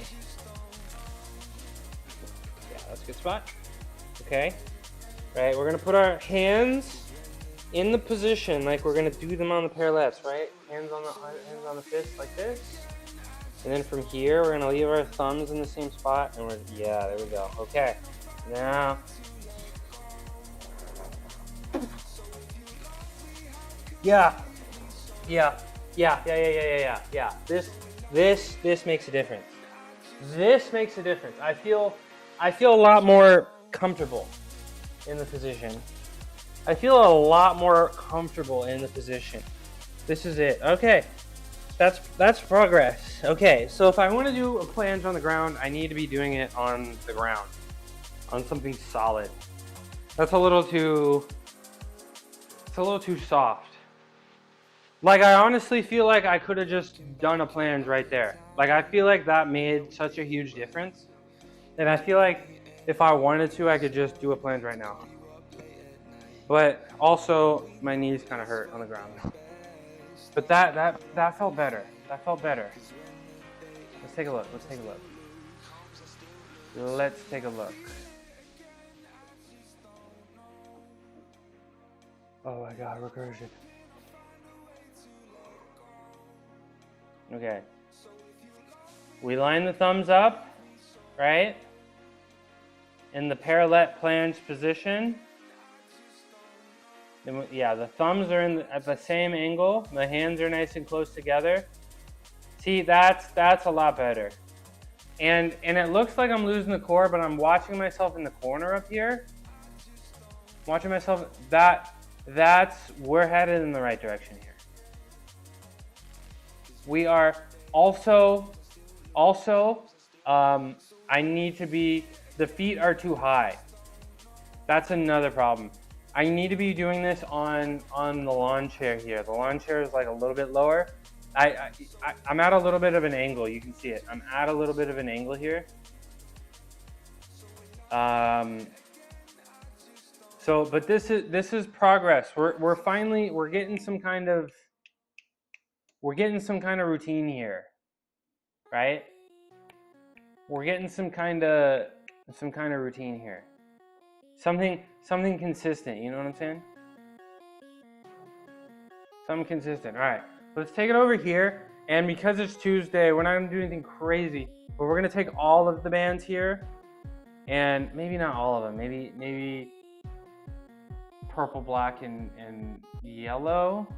Yeah, that's a good spot. Okay. Right, we're gonna put our hands in the position like we're gonna do them on the parallettes, right? Hands on the fist like this. And then from here, we're gonna leave our thumbs in the same spot, and yeah, there we go. Okay, now. Yeah. This makes a difference. This makes a difference. I feel a lot more comfortable in the position. I feel a lot more comfortable in the position. This is it. Okay. That's progress. Okay, so if I want to do a planche on the ground, I need to be doing it on the ground, on something solid. That's a little too soft. Like, I honestly feel like I could have just done a planche right there. Like, I feel like that made such a huge difference. And I feel like if I wanted to, I could just do a planche right now. But also, my knees kind of hurt on the ground. But that felt better. That felt better. Let's take a look. Let's take a look. Let's take a look. Oh my God, recursion. Okay. We line the thumbs up, right? In the parallette planche position. Yeah, the thumbs are at the same angle. The hands are nice and close together. See, that's a lot better. And it looks like I'm losing the core, but I'm watching myself in the corner up here. Watching myself. We're headed in the right direction here. We are also. I need to be. The feet are too high. That's another problem. I need to be doing this on the lawn chair here. The lawn chair is like a little bit lower. I'm at a little bit of an angle. You can see it. I'm at a little bit of an angle here. But this is progress. We're getting some kind of routine here, right? We're getting some kind of routine here. Something consistent, you know what I'm saying? Something consistent. All right, let's take it over here. And because it's Tuesday, we're not gonna do anything crazy, but we're gonna take all of the bands here, and maybe not all of them. Maybe purple, black, and yellow.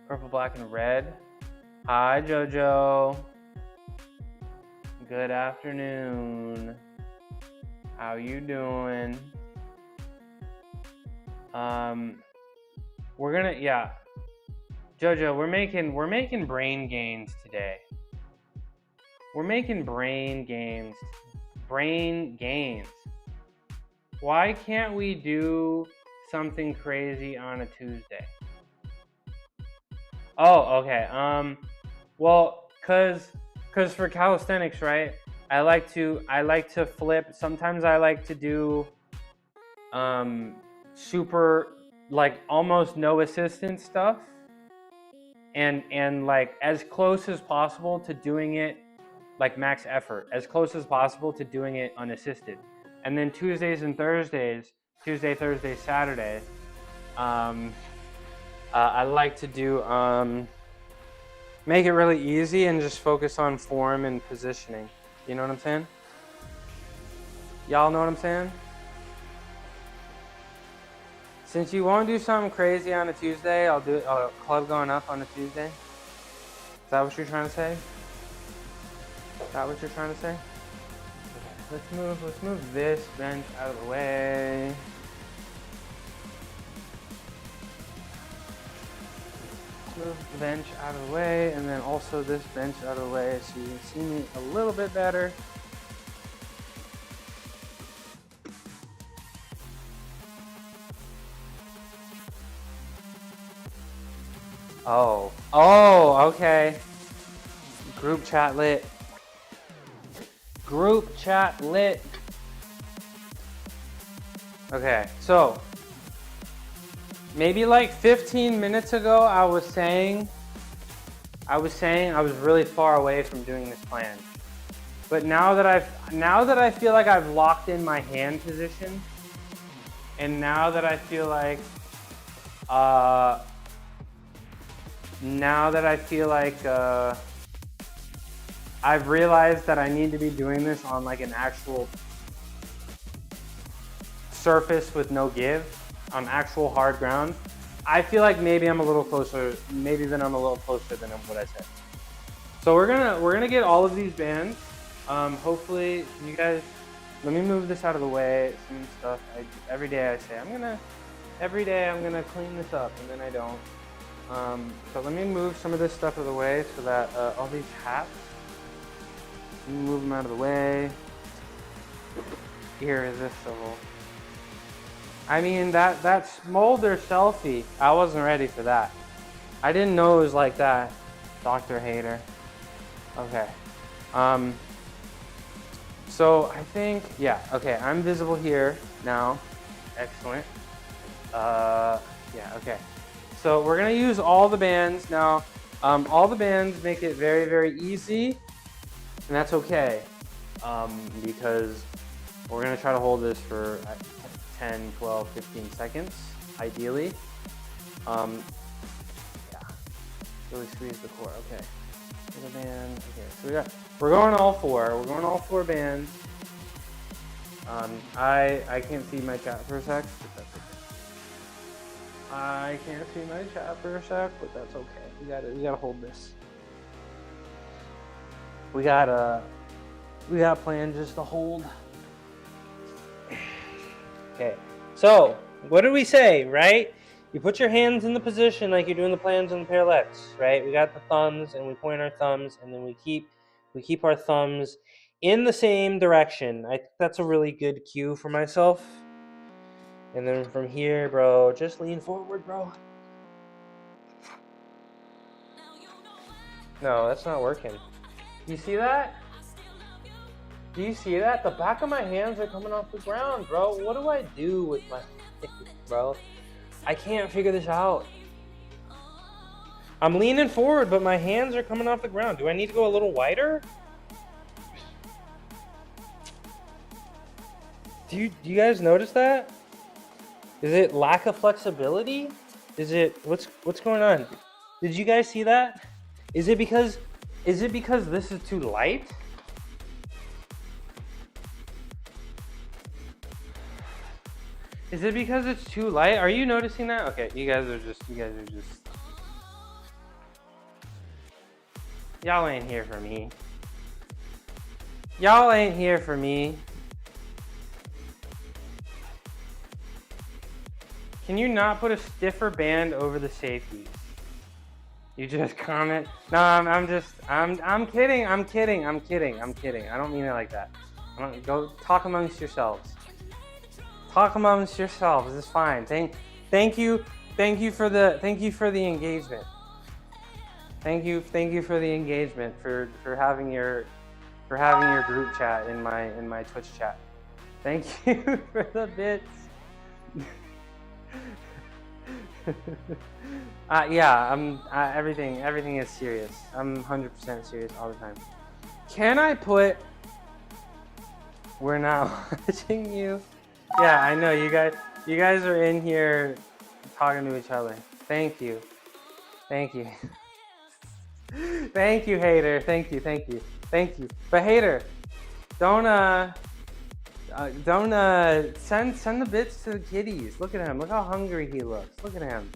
Purple, black, and red. Hi, Jojo. Good afternoon. How you doing? We're gonna, yeah. Jojo, we're making brain gains today. We're making brain gains. Why can't we do something crazy on a Tuesday? Oh, okay. Well, cause for calisthenics, right? I like to flip. Sometimes I like to do super like almost no assistance stuff, and like as close as possible to doing it like max effort, as close as possible to doing it unassisted. And then Tuesdays and Thursdays, Tuesday, Thursday, Saturday, I like to do make it really easy and just focus on form and positioning. You know what I'm saying? Y'all know what I'm saying? Since you won't do something crazy on a Tuesday, I'll do a club going up on a Tuesday. Is that what you're trying to say? Is that what you're trying to say? Okay, let's move this bench out of the way. Move the bench out of the way, and then also this bench out of the way so you can see me a little bit better. Oh, okay. Group chat lit. Group chat lit. Okay, so maybe like 15 minutes ago, I was saying I was really far away from doing this plan. But now that I feel like I've locked in my hand position, and now that I feel like I've realized that I need to be doing this on like an actual surface with no give, on actual hard ground, I feel like maybe I'm a little closer, than what I said. So we're gonna get all of these bands. Hopefully you guys, let me move this out of the way. Some stuff every day I say I'm gonna clean this up, and then I don't. So let me move some of this stuff out of the way so that all these hats, let me move them out of the way. Here is this civil. I mean, that Smolder selfie, I wasn't ready for that. I didn't know it was like that, Dr. Hater. Okay. So I think, yeah, okay, I'm visible here now. Excellent. Yeah, okay. So we're gonna use all the bands now. All the bands make it very, very easy, and that's okay, because we're gonna try to hold this for 10, 12, 15 seconds, ideally. Yeah, really squeeze the core, okay. The band, okay, so we're going all four bands. I can't see my chat for a sec, but that's okay. I can't see my chat for a sec, but that's okay. We gotta hold this. We got plans just to hold. Okay, so what did we say, right? You put your hands in the position like you're doing the plans on the parallettes, right? We got the thumbs, and we point our thumbs, and then we keep our thumbs in the same direction. I think that's a really good cue for myself. And then from here, bro, just lean forward, bro. No, that's not working. You see that? Do you see that? The back of my hands are coming off the ground, bro. What do I do with my hands, bro? I can't figure this out. I'm leaning forward, but my hands are coming off the ground. Do I need to go a little wider? Do you guys notice that? Is it lack of flexibility? Is it what's going on? Did you guys see that? Is it because this is too light? Is it because it's too light? Are you noticing that? Okay, you guys are just y'all ain't here for me. Y'all ain't here for me. Can you not put a stiffer band over the safeties? You just comment. No, I'm kidding. I'm kidding. I don't mean it like that. Go talk amongst yourselves. Talk amongst yourselves. It's fine. Thank you for the engagement. Thank you for the engagement, for having your group chat in my Twitch chat. Thank you for the bits. Yeah, everything is serious. I'm 100% serious all the time. Can I put? We're not watching you. Yeah, I know you guys are in here talking to each other. Thank you. Thank you. Thank you, hater. Thank you. But hater, don't send the bits to the kitties. Look at him. Look how hungry he looks. Look at him.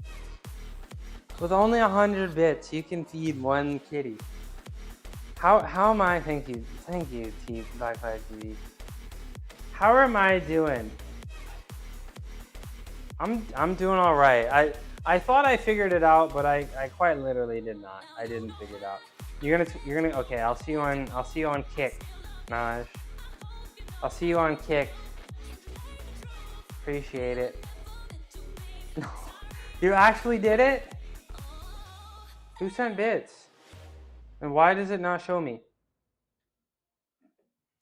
With only 100 bits, you can feed one kitty. How am I? Thank you, T Blackfire TV. How am I doing? I'm doing all right. I thought I figured it out, but I quite literally did not. I didn't figure it out. You're gonna okay. I'll see you on Kick, Naj. I'll see you on Kick. Appreciate it. You actually did it? Who sent bits? And why does it not show me?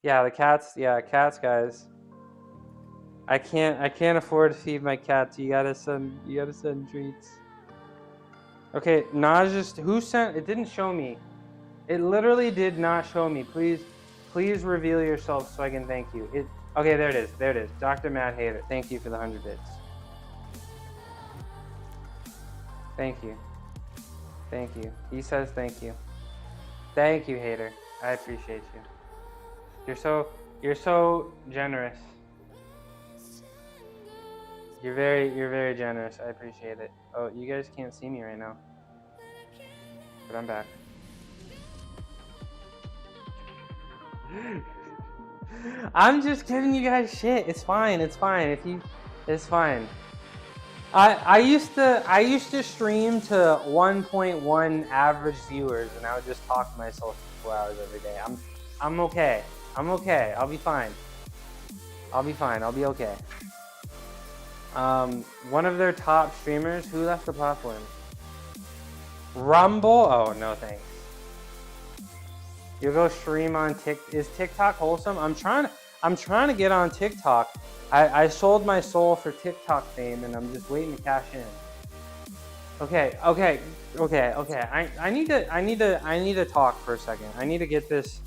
Yeah, the cats. Yeah, cats, guys. I can't afford to feed my cats. You gotta send treats. Okay, Naj just who sent? It didn't show me. It literally did not show me. Please reveal yourself so I can thank you. Okay, there it is. Dr. Mad Hater. Thank you for the 100 bits. Thank you. He says thank you. Thank you, hater. I appreciate you. You're so generous. You're very generous. I appreciate it. Oh, you guys can't see me right now. But I'm back. I'm just giving you guys shit. It's fine. It's fine. I used to stream to 1.1 average viewers, and I would just talk to myself for 4 hours every day. I'm okay. I'll be fine. I'll be okay. One of their top streamers, who left the platform? Rumble? Oh, no thanks. You'll go stream on TikTok. Is TikTok wholesome? I'm trying to get on TikTok. I sold my soul for TikTok fame, and I'm just waiting to cash in. Okay. I need to talk for a second. I need to get this.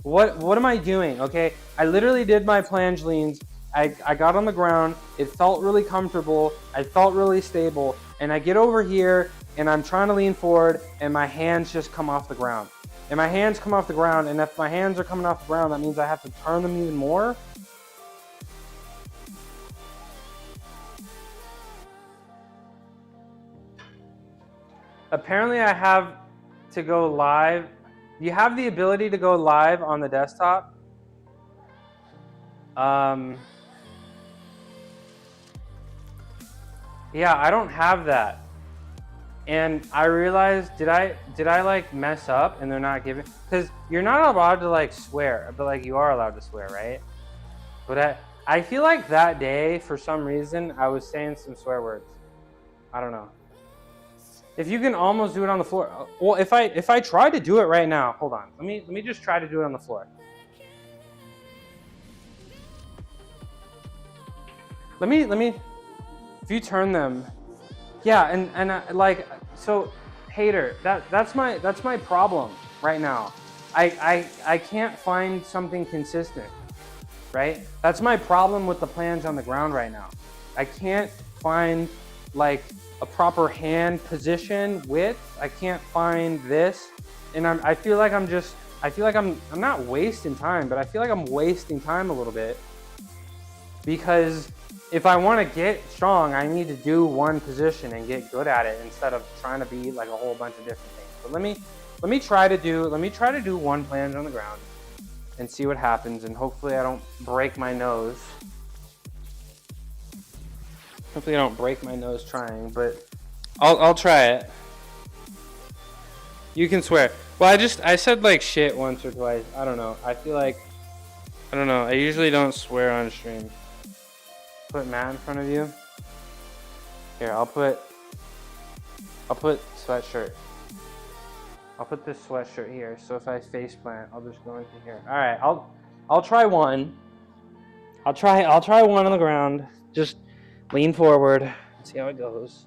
What am I doing? Okay, I literally did my plangelines. I got on the ground. It felt really comfortable. I felt really stable. And I get over here, and I'm trying to lean forward, and my hands just come off the ground. And my hands come off the ground, and if my hands are coming off the ground, that means I have to turn them even more. Apparently I have to go live. You have the ability to go live on the desktop. Yeah, I don't have that. And I realized, did I like mess up and they're not giving, because you're not allowed to like swear, but like you are allowed to swear, right? But I feel like that day, for some reason, I was saying some swear words. I don't know. If you can almost do it on the floor. Well, if I try to do it right now, hold on. Let me just try to do it on the floor. Let me if you turn them. Yeah, and like, so hater, that's my problem right now. I can't find something consistent, right? That's my problem with the plans on the ground right now. I can't find like a proper hand position width. I can't find this, and I feel like I'm not wasting time, but I feel like I'm wasting time a little bit, because if I want to get strong, I need to do one position and get good at it instead of trying to be like a whole bunch of different things. But let me try to do one plunge on the ground and see what happens, and hopefully I don't break my nose. Hopefully I don't break my nose trying, but I'll try it. You can swear. Well, I said like shit once or twice. I don't know. I don't know. I usually don't swear on stream. Put Matt in front of you. Here, I'll put sweatshirt. I'll put this sweatshirt here. So if I face plant, I'll just go into here. All right, I'll try one. I'll try one on the ground. Just lean forward. See how it goes.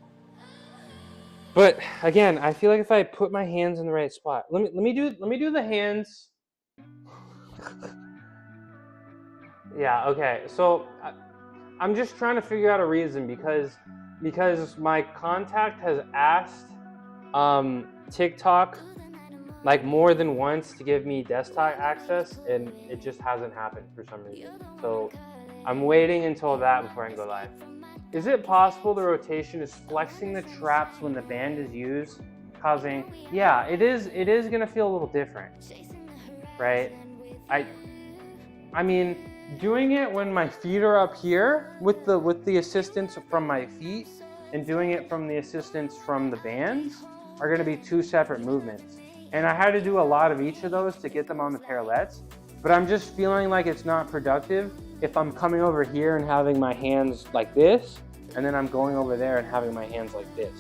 But again, I feel like if I put my hands in the right spot, let me do the hands. Yeah, okay. So I'm just trying to figure out a reason because my contact has asked TikTok like more than once to give me desktop access, and it just hasn't happened for some reason. So I'm waiting until that before I can go live. Is it possible the rotation is flexing the traps when the band is used, causing? Yeah, it is gonna feel a little different, right? I mean, doing it when my feet are up here with the assistance from my feet and doing it from the assistance from the bands are going to be two separate movements. And I had to do a lot of each of those to get them on the parallettes, but I'm just feeling like it's not productive if I'm coming over here and having my hands like this, and then I'm going over there and having my hands like this.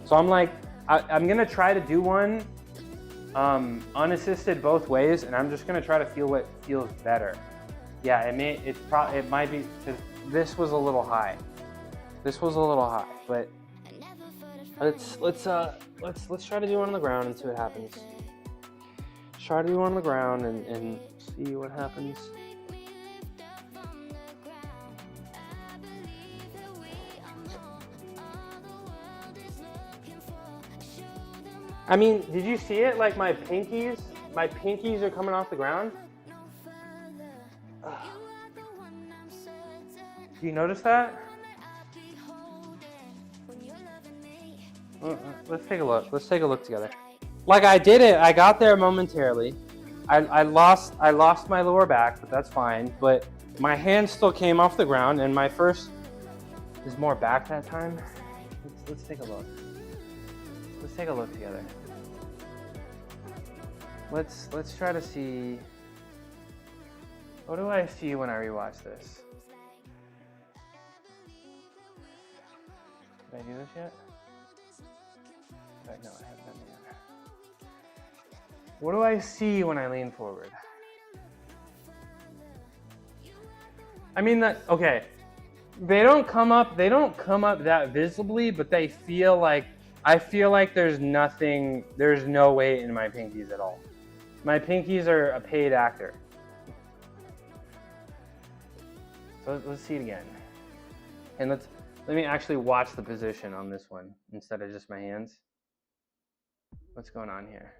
So I'm like, I'm going to try to do one unassisted both ways, and I'm just going to try to feel what feels better. Yeah, it might be, because this was a little high. This was a little high, but let's try to do one on the ground and see what happens. Try to do one on the ground and see what happens. I mean, did you see it? Like my pinkies are coming off the ground. Do you notice that? Let's take a look. Let's take a look together. Like I did it. I got there momentarily. I lost my lower back, but that's fine. But my hand still came off the ground, and my first is more back that time. Let's take a look. Let's take a look together. Let's try to see. What do I see when I rewatch this? Did I do this yet? No, I haven't done it yet. What do I see when I lean forward? I mean okay. They don't come up that visibly, but they feel like, I feel like there's no weight in my pinkies at all. My pinkies are a paid actor. So let's see it again. And let me actually watch the position on this one instead of just my hands. What's going on here?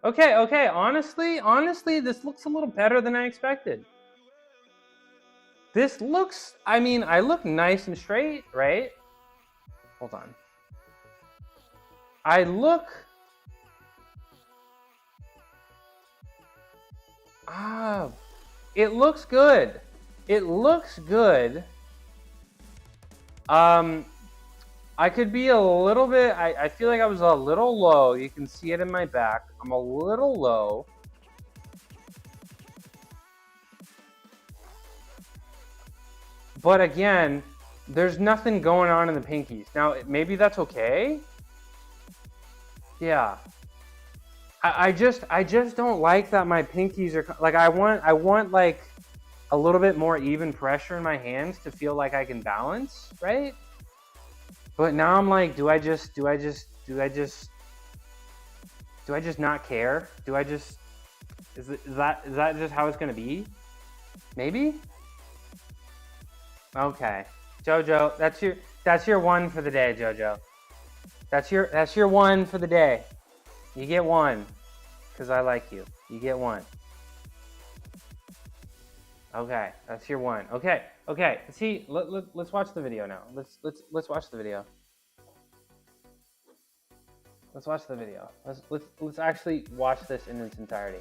Okay, honestly, this looks a little better than I expected. This looks, I mean, I look nice and straight, right? Hold on. It looks good. It looks good. I could be a little bit, I feel like I was a little low. You can see it in my back. I'm a little low. But again, there's nothing going on in the pinkies. Now, maybe that's okay. Yeah. I just don't like that my pinkies are, like, I want like a little bit more even pressure in my hands to feel like I can balance, right? But now I'm like, do I just not care? Is that just how it's gonna be? Maybe? Okay. Jojo, that's your one for the day, Jojo. That's your one for the day. You get one, because I like you. You get one. Okay, that's your one. Okay. See, let's watch the video now. Let's watch the video. Let's watch the video. Let's actually watch this in its entirety.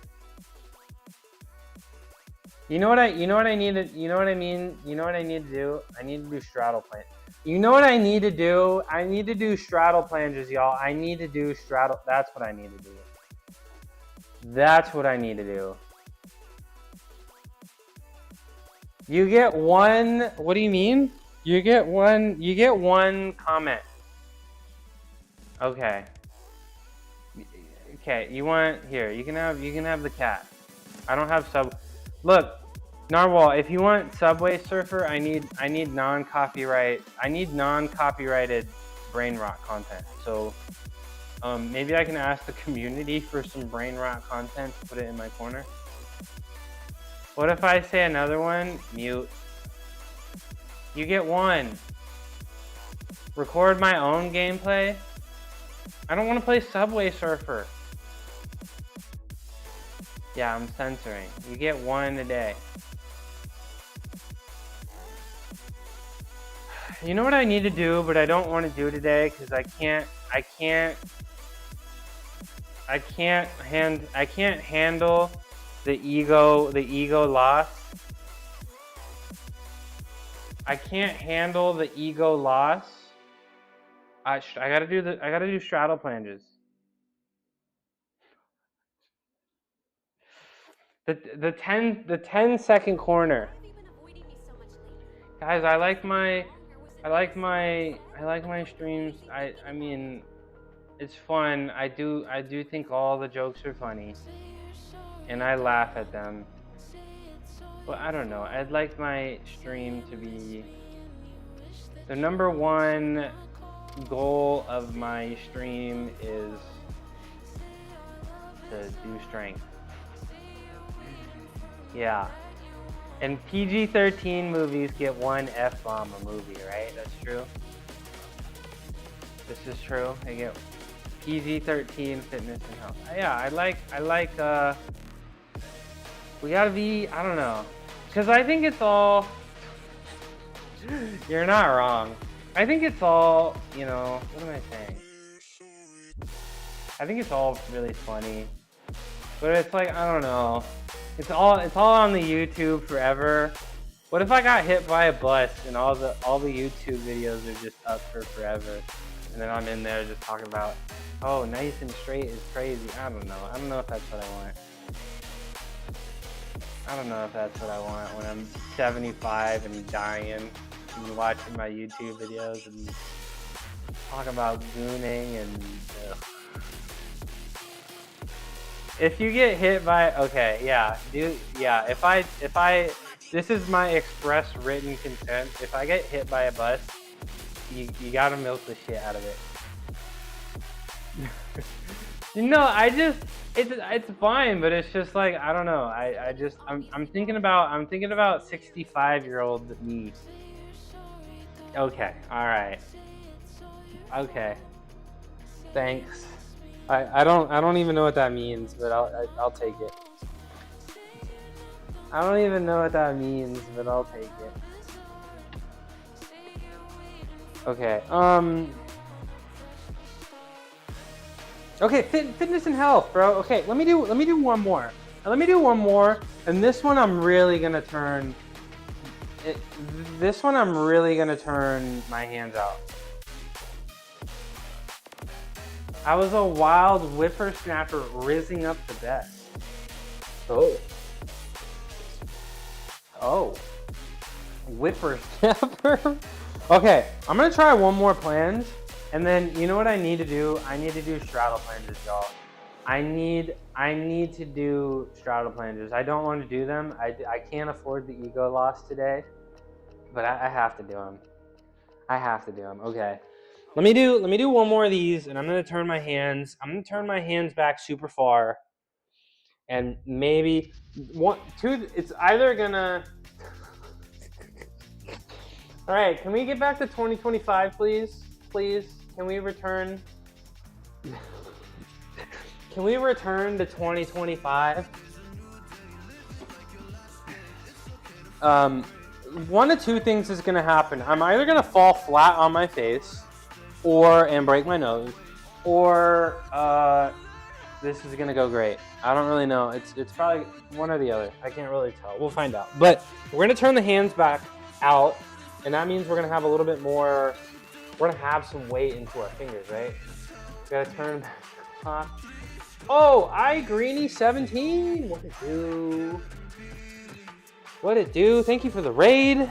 You know what I need to do? I need to do straddle planche. You know what I need to do? I need to do straddle planches, y'all. I need to do straddle. That's what I need to do. That's what I need to do. You get one. What do you mean? You get one comment. Okay. Okay, you want, here, you can have the cat. I don't have sub. Look, Narwhal, if you want Subway Surfer, I need non-copyrighted brain rot content. So maybe I can ask the community for some brain rot content to put it in my corner. What if I say another one? Mute. You get one. Record my own gameplay. I don't want to play Subway Surfer. Yeah, I'm censoring. You get one a day. You know what I need to do, but I don't want to do today because I can't handle the ego loss. I can't handle the ego loss. I gotta do straddle planges. The 10-second corner. Guys, I like my streams. I mean, it's fun. I do think all the jokes are funny, and I laugh at them. But I don't know. I'd like my stream to be the number one goal of my stream is to do strength. Yeah. And PG-13 movies get one F-bomb a movie, right? That's true. This is true. They get PG-13 fitness and health. Yeah, I like we gotta be, I don't know. Because I think it's all, you're not wrong. I think it's all, you know, what am I saying? I think it's all really funny. But it's like, I don't know. It's all on the YouTube forever. What if I got hit by a bus and all the YouTube videos are just up for forever? And then I'm in there just talking about, oh, nice and straight is crazy. I don't know. I don't know if that's what I want. I don't know if that's what I want when I'm 75 and dying and watching my YouTube videos and talk about gooning and if you get hit by, okay, yeah, dude, yeah, if I, this is my express written consent. If I get hit by a bus, you gotta milk the shit out of it. No, it's fine, but it's just like, I don't know. I'm thinking about 65-year-old me. Okay, all right. Okay. Thanks. I don't even know what that means, but I'll take it. I don't even know what that means, but I'll take it. Okay. Okay, fitness and health, bro. Okay, let me do one more. And this one I'm really gonna turn. This one I'm really gonna turn my hands out. I was a wild whippersnapper rizzing up the best. Oh. Whippersnapper? Okay, I'm gonna try one more plunge, and then you know what I need to do? I need to do straddle planges, y'all. I need to do straddle planges. I don't want to do them. I can't afford the ego loss today, but I have to do them. I have to do them. Okay. Let me do one more of these, and I'm gonna turn my hands. I'm gonna turn my hands back super far, and maybe one, two. It's either gonna. All right, can we get back to 2025, please? Please, can we return? Can we return to 2025? One of two things is gonna happen. I'm either gonna fall flat on my face, and break my nose, or this is gonna go great. I don't really know. It's probably one or the other. I can't really tell. We'll find out. But we're gonna turn the hands back out, and that means we're gonna have a little bit more. We're gonna have some weight into our fingers, right? Gotta turn back. Oh, iGreeny17. What it do? What it do? Thank you for the raid.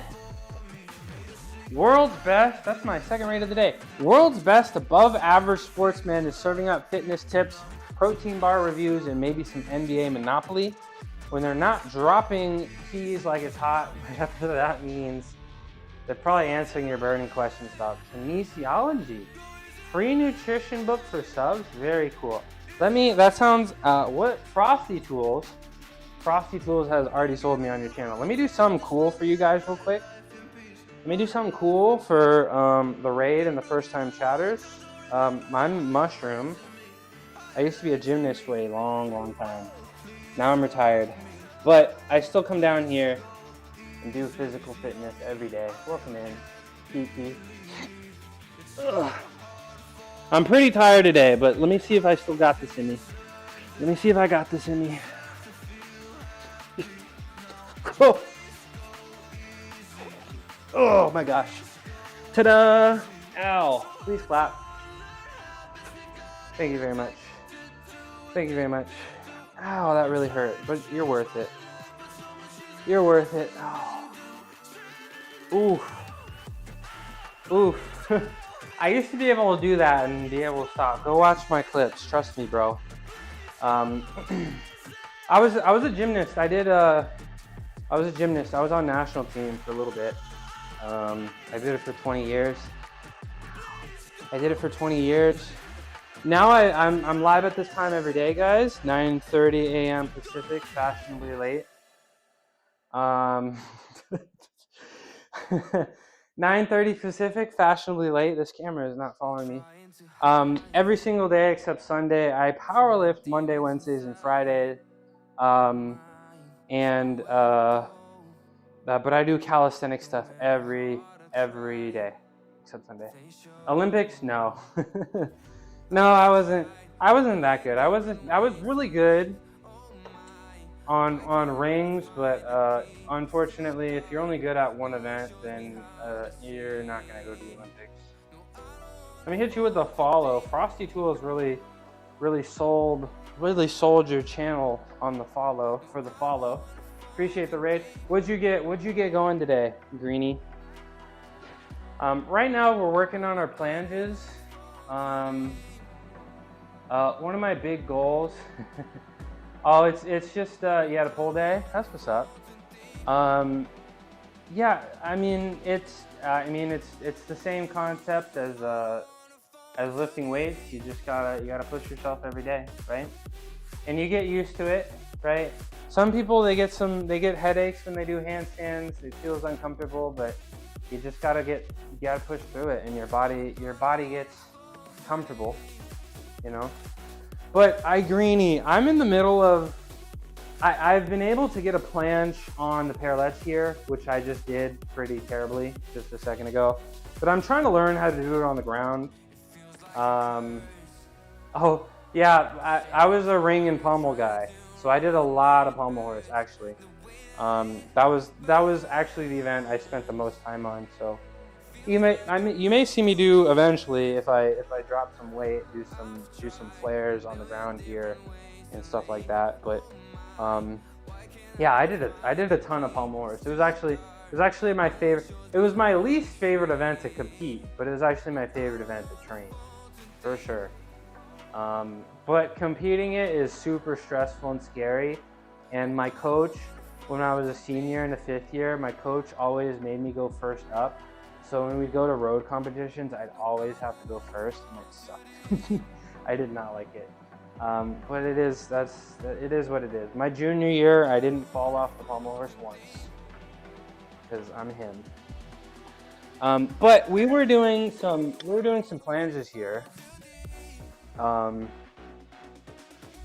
World's best, that's my second raid of the day. World's best above average sportsman is serving up fitness tips, protein bar reviews, and maybe some NBA Monopoly. when they're not dropping keys like it's hot, whatever that means, they're probably answering your burning questions about kinesiology. Free nutrition book for subs, very cool. That sounds, what, Frosty Tools has already sold me on your channel. Let me do something cool for you guys real quick. Let me do something cool for the raid and the first time chatters. I'm Mushroom. I used to be a gymnast for a long time. Now I'm retired. But I still come down here and do physical fitness every day. Welcome in, Kiki. Ugh. I'm pretty tired today, but let me see if I still got this in me. Let me see if I got this in me. Oh. Oh my gosh. Ta-da! Ow. Please clap. Thank you very much. Thank you very much. Ow, that really hurt, but you're worth it. You're worth it. Oh. Oof. Oof. I used to be able to do that and be able to stop. Go watch my clips. Trust me, bro. I was a gymnast. I was a gymnast. I was on national team for a little bit. I did it for 20 years. Now I'm live at this time every day, guys. 9:30 a.m. Pacific, fashionably late. 9:30 Pacific, fashionably late. This camera is not following me. Every single day except Sunday. I powerlift Monday, Wednesdays, and Fridays. But I do calisthenic stuff every day except Sunday. Olympics, no. No, I wasn't that good. I was really good on rings, but unfortunately, if you're only good at one event, then you're not gonna go to the Olympics. Let me hit you with the follow. Frosty Tools really sold your channel on the follow for the follow. Appreciate the raid. What'd you get going today, Greenie? Right now we're working on our planges. One of my big goals. Oh, it's just yeah, the pole day. That's what's up. Yeah, I mean it's the same concept as lifting weights. You gotta push yourself every day, right? And you get used to it, right? Some people they get headaches when they do handstands. It feels uncomfortable, but you just gotta push through it, and your body gets comfortable, you know. But Greenie, I'm in the middle of. I've been able to get a planche on the parallettes here, which I just did pretty terribly just a second ago. But I'm trying to learn how to do it on the ground. Oh yeah, I was a ring and pommel guy, so I did a lot of pommel horse actually. That was actually the event I spent the most time on. So you may see me do eventually if I drop some weight, do some flares on the ground here and stuff like that. But yeah, I did a ton of pommel horse. It was actually my favorite. It was my least favorite event to compete, but it was actually my favorite event to train, for sure. But competing it is super stressful and scary. And my coach, when I was a senior in the 5th year, my coach always made me go first up. So when we'd go to road competitions, I'd always have to go first, and it sucked. I did not like it. But it is what it is. My junior year, I didn't fall off the pommel horse once, because I'm him. But we were doing some planches here.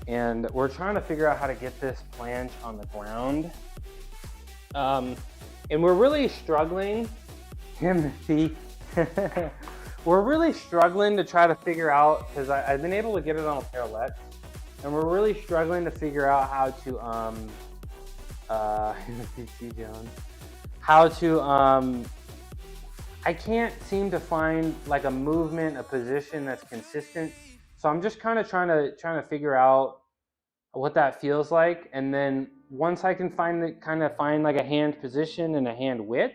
And we're trying to figure out how to get this planche on the ground. And we're really struggling. Timothy. We're really struggling to try to figure out, because I've been able to get it on a parallette, and we're really struggling to figure out how to I can't seem to find like a movement, a position that's consistent. So I'm just kind of trying to figure out what that feels like, and then once I can find like a hand position and a hand width,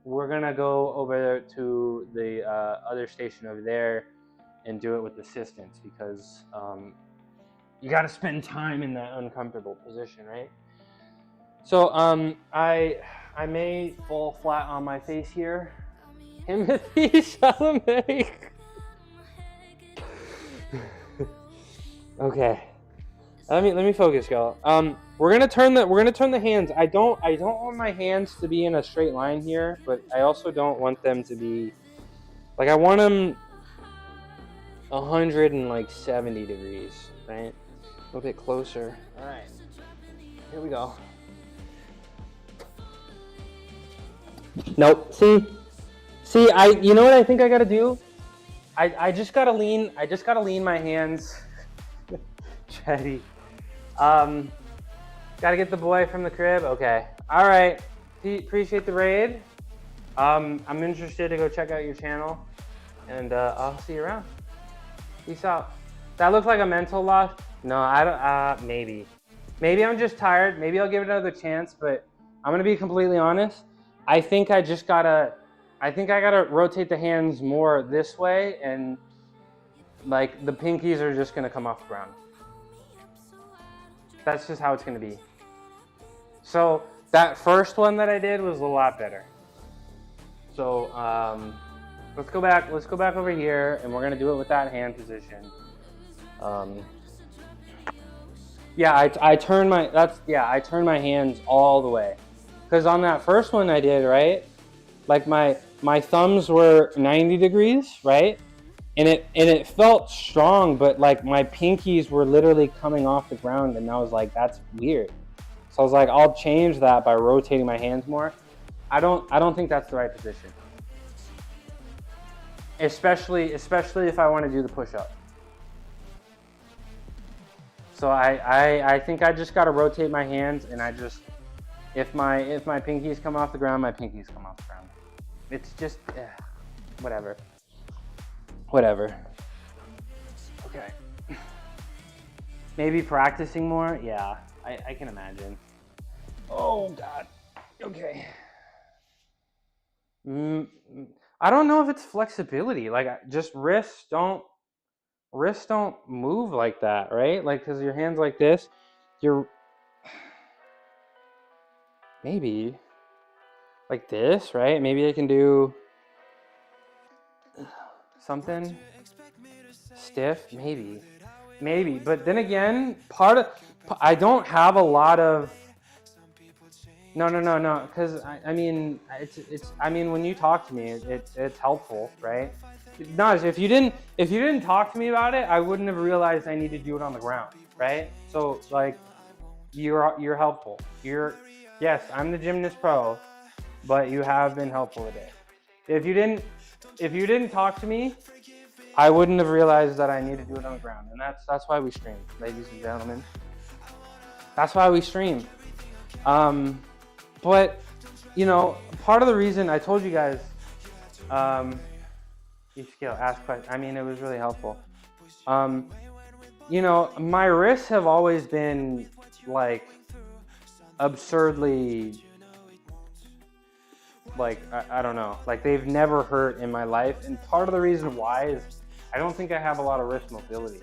we're gonna go over to the other station over there and do it with assistance, because you got to spend time in that uncomfortable position, right? So I may fall flat on my face here. Timothy Chalamet. Okay. Let me focus, y'all. We're gonna turn the hands. I don't want my hands to be in a straight line here, but I also don't want them to be like, I want them 170 degrees, right? A little bit closer. All right. Here we go. Nope. See, you know what I think I gotta do? I just gotta lean my hands. Chetty. Gotta get the boy from the crib. Okay. All right. Appreciate the raid. I'm interested to go check out your channel, and I'll see you around. Peace out. That looked like a mental loss. No, I don't. Maybe I'm just tired. Maybe I'll give it another chance. But I'm gonna be completely honest. I think I gotta rotate the hands more this way, and like the pinkies are just gonna come off the ground. That's just how it's gonna be. So that first one that I did was a lot better. So let's go back over here, and we're gonna do it with that hand position. Yeah, I turn my hands all the way. Because on that first one I did, right? Like my thumbs were 90 degrees, right? And it felt strong, but like my pinkies were literally coming off the ground, and I was like, that's weird. So I was like, I'll change that by rotating my hands more. I don't think that's the right position. Especially if I want to do the push-up. So I think I just gotta rotate my hands, and if my pinkies come off the ground, my pinkies come off the ground. It's just whatever. Okay. Maybe practicing more? Yeah, I can imagine. Oh God. Okay. I don't know if it's flexibility. Like, just wrists don't move like that, right? Like, because your hands like this, maybe like this, right? Maybe I can do something stiff, maybe. But then again, I don't have a lot of. No. Because I mean, when you talk to me, it's helpful, right? Naj, if you didn't talk to me about it, I wouldn't have realized I need to do it on the ground, right? So like, you're helpful. Yes, I'm the gymnast pro, but you have been helpful today. If you didn't talk to me, I wouldn't have realized that I need to do it on the ground. And that's why we stream, ladies and gentlemen. That's why we stream. But you know, part of the reason I told you guys, each skill, ask questions. I mean, it was really helpful. You know, my wrists have always been like absurdly, like, I don't know, like they've never hurt in my life. And part of the reason why is I don't think I have a lot of wrist mobility.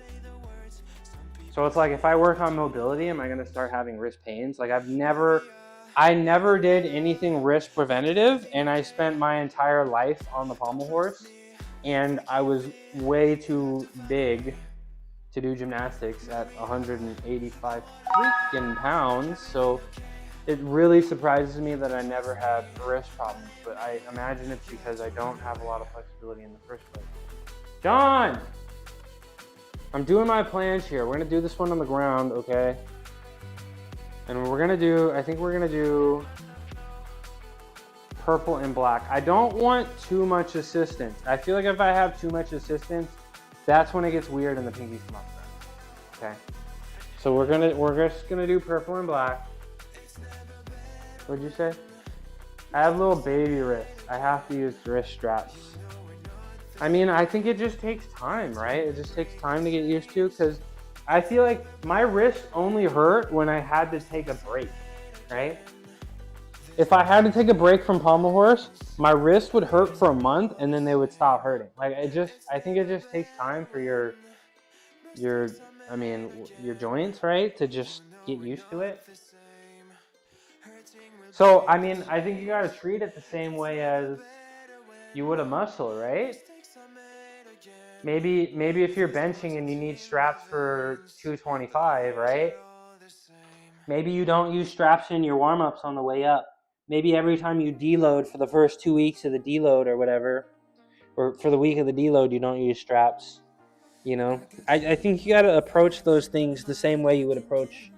So it's like, if I work on mobility, am I going to start having wrist pains? Like, I never did anything wrist preventative, and I spent my entire life on the pommel horse, and I was way too big to do gymnastics at 185 freaking pounds. So it really surprises me that I never had wrist problems, but I imagine it's because I don't have a lot of flexibility in the first place. John! I'm doing my planche here. We're gonna do this one on the ground, okay? And I think we're gonna do purple and black. I don't want too much assistance. I feel like if I have too much assistance, that's when it gets weird and the pinkies come off. Okay. So we're just gonna do purple and black. What'd you say? I have little baby wrists. I have to use wrist straps. I mean, I think it just takes time, right? It just takes time to get used to, because I feel like my wrists only hurt when I had to take a break, right? If I had to take a break from pommel horse, my wrists would hurt for a month and then they would stop hurting. Like, I think it just takes time for your I mean, your joints, right? To just get used to it. So, I mean, I think you gotta treat it the same way as you would a muscle, right? Maybe if you're benching and you need straps for 225, right? Maybe you don't use straps in your warm-ups on the way up. Maybe every time you deload for the first 2 weeks of the deload or whatever, or for the week of the deload, you don't use straps. You know, I think you got to approach those things the same way you would approach,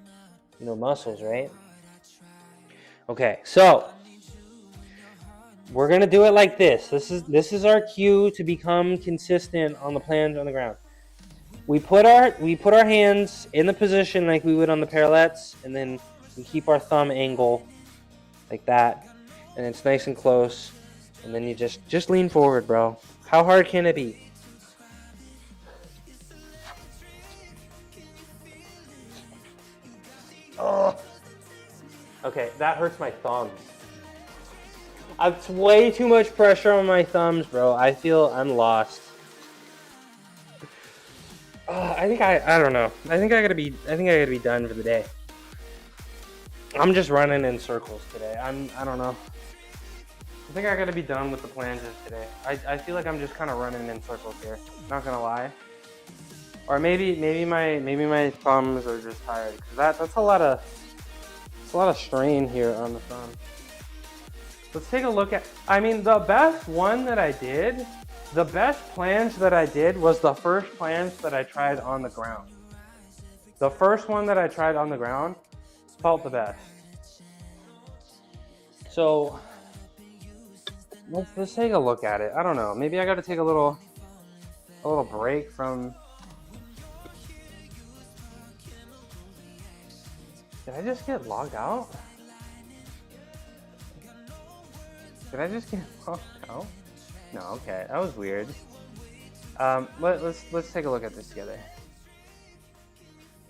muscles, right? Okay, so we're gonna do it like this. This is our cue to become consistent on the plunge on the ground. We put our hands in the position like we would on the parallettes, and then we keep our thumb angle like that, and it's nice and close. And then you just lean forward, bro. How hard can it be? Oh. Okay, that hurts my thumbs. It's way too much pressure on my thumbs, bro. I feel I'm lost. I don't know. I think I gotta be done for the day. I'm just running in circles today. I don't know. I think I gotta be done with the planches today. I feel like I'm just kind of running in circles here. Not gonna lie. Or maybe my thumbs are just tired. Cause that's a lot of strain here on the thumb. Let's take a look at. I mean, the best planche that I did was the first planche that I tried on the ground. The first one that I tried on the ground felt the best. So let's take a look at it. I don't know. Maybe I got to take a little break from. Did I just get logged out? Did I just get logged out? No, okay, that was weird. Let's take a look at this together.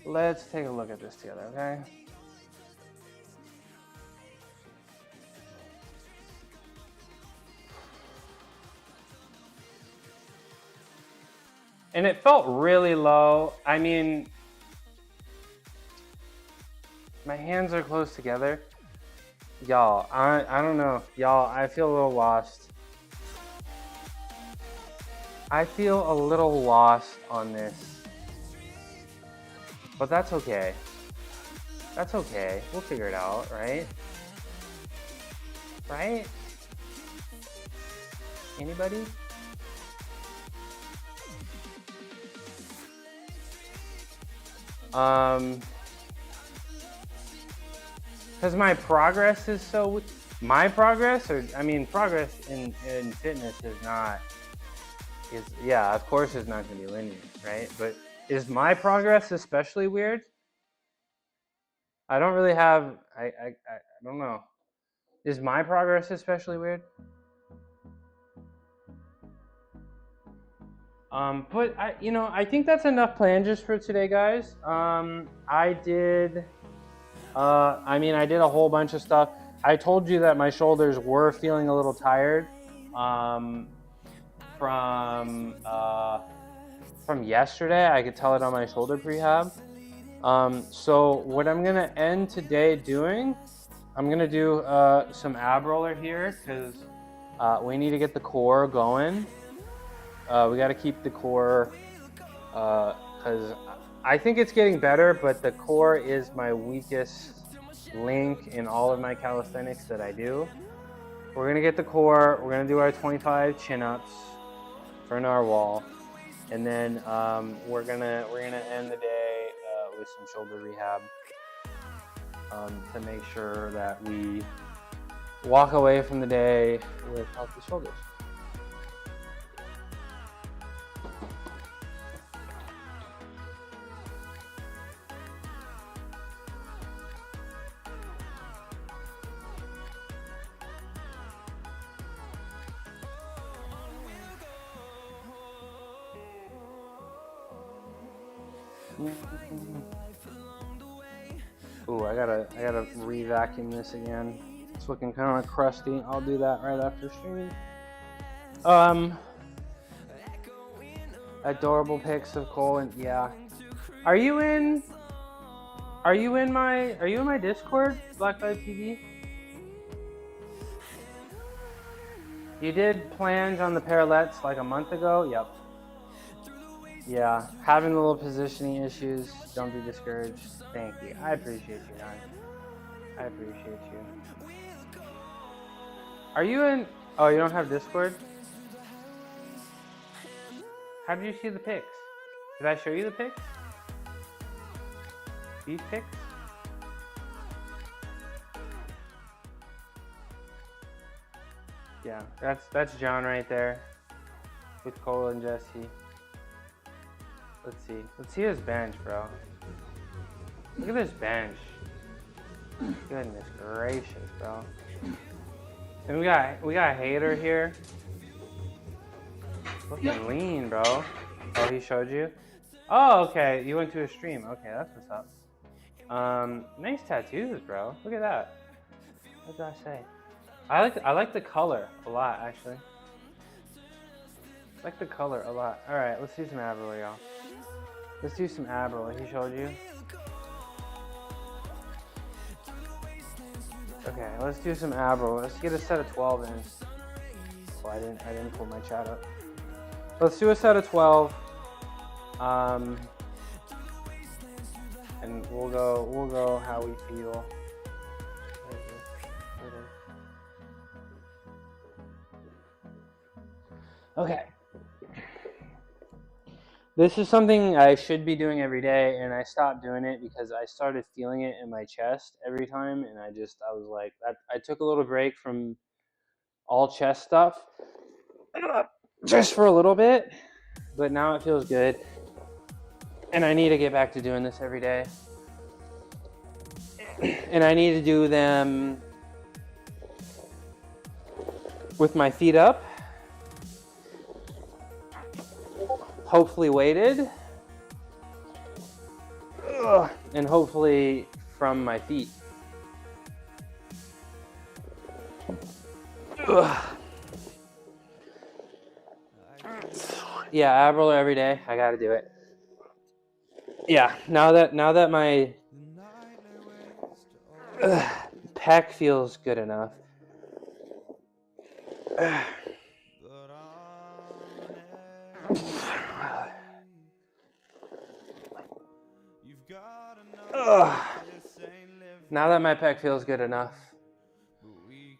Let's take a look at this together, okay? And it felt really low. I mean, my hands are close together. Y'all, I don't know. Y'all, I feel a little lost. I feel a little lost on this. But that's okay. That's okay. We'll figure it out, right? Right? Anybody? Because my progress is so... My progress, or I mean, progress in fitness yeah, of course it's not going to be linear, right? But is my progress especially weird? I don't really have... I don't know. Is my progress especially weird? But I think that's enough planches for today, guys. I did a whole bunch of stuff. I told you that my shoulders were feeling a little tired from yesterday. I could tell it on my shoulder prehab. So what I'm gonna end today doing, I'm gonna do some ab roller here because we need to get the core going. We got to keep the core because I think it's getting better, but the core is my weakest link in all of my calisthenics that I do. We're going to get the core. We're going to do our 25 chin-ups for narwhal. And then we're gonna end the day with some shoulder rehab to make sure that we walk away from the day with healthy shoulders. Ooh, I gotta re-vacuum this again. It's looking kind of crusty. I'll do that right after streaming. Adorable pics of Cole, and yeah, Are you in my Discord, Blacklight TV? You did plans on the parallettes like a month ago? Yep. Yeah, having a little positioning issues. Don't be discouraged. Thank you. I appreciate you, guys. I appreciate you. Are you in? Oh, you don't have Discord? How did you see the pics? Did I show you the pics? These pics? Yeah, that's John right there with Cole and Jesse. Let's see his bench, bro. Look at this bench. Goodness gracious, bro. And we got a hater here. Looking lean, bro. Oh, he showed you? Oh, okay. You went to a stream. Okay, that's what's up. Nice tattoos, bro. Look at that. What did I say? I like the color a lot, actually. I like the color a lot. All right, let's do some ab roll, y'all. Let's do some ab roll. He showed you. Okay, let's do some ab roll. Let's get a set of 12 in. Oh, I didn't pull my chat up. Let's do a set of 12. And we'll go how we feel. Okay. This is something I should be doing every day, and I stopped doing it because I started feeling it in my chest every time, and I was like, I took a little break from all chest stuff just for a little bit, but now it feels good, and I need to get back to doing this every day. And I need to do them with my feet up, hopefully weighted, and hopefully from my feet. Yeah, ab roller every day. I gotta do it. Yeah, now that my pec feels good enough. Now that my pec feels good enough,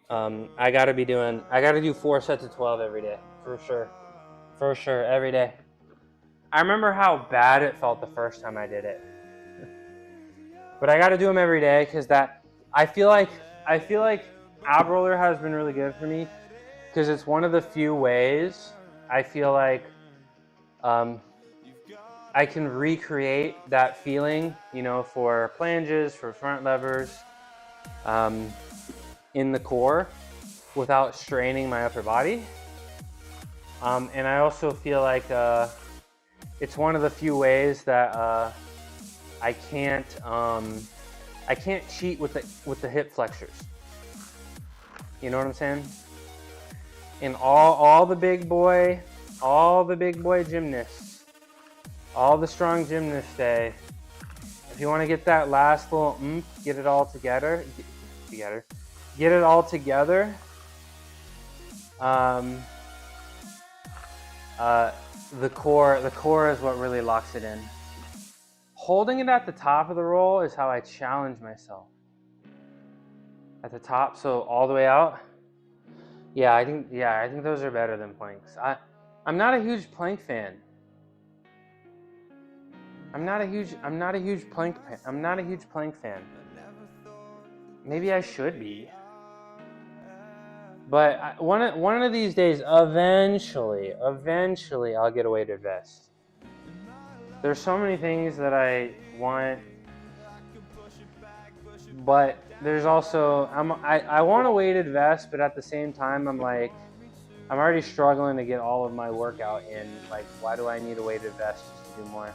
I gotta do 4 sets of 12 every day, for sure, every day. I remember how bad it felt the first time I did it, but I gotta do them every day because I feel like ab roller has been really good for me because it's one of the few ways I feel like I can recreate that feeling, you know, for flanges, for front levers, in the core without straining my upper body. And I also feel like it's one of the few ways that I can't cheat with the hip flexors. You know what I'm saying? And all the big boy gymnasts, all the strong gymnasts say, if you want to get that last little get it all together. Get it all together. The core is what really locks it in. Holding it at the top of the roll is how I challenge myself. At the top, so all the way out. Yeah, I think those are better than planks. I'm not a huge plank fan. I'm not a huge plank fan. Maybe I should be. But one of these days, eventually, I'll get a weighted vest. There's so many things that I want, but there's also I want a weighted vest, but at the same time, I'm already struggling to get all of my workout in. Like, why do I need a weighted vest just to do more?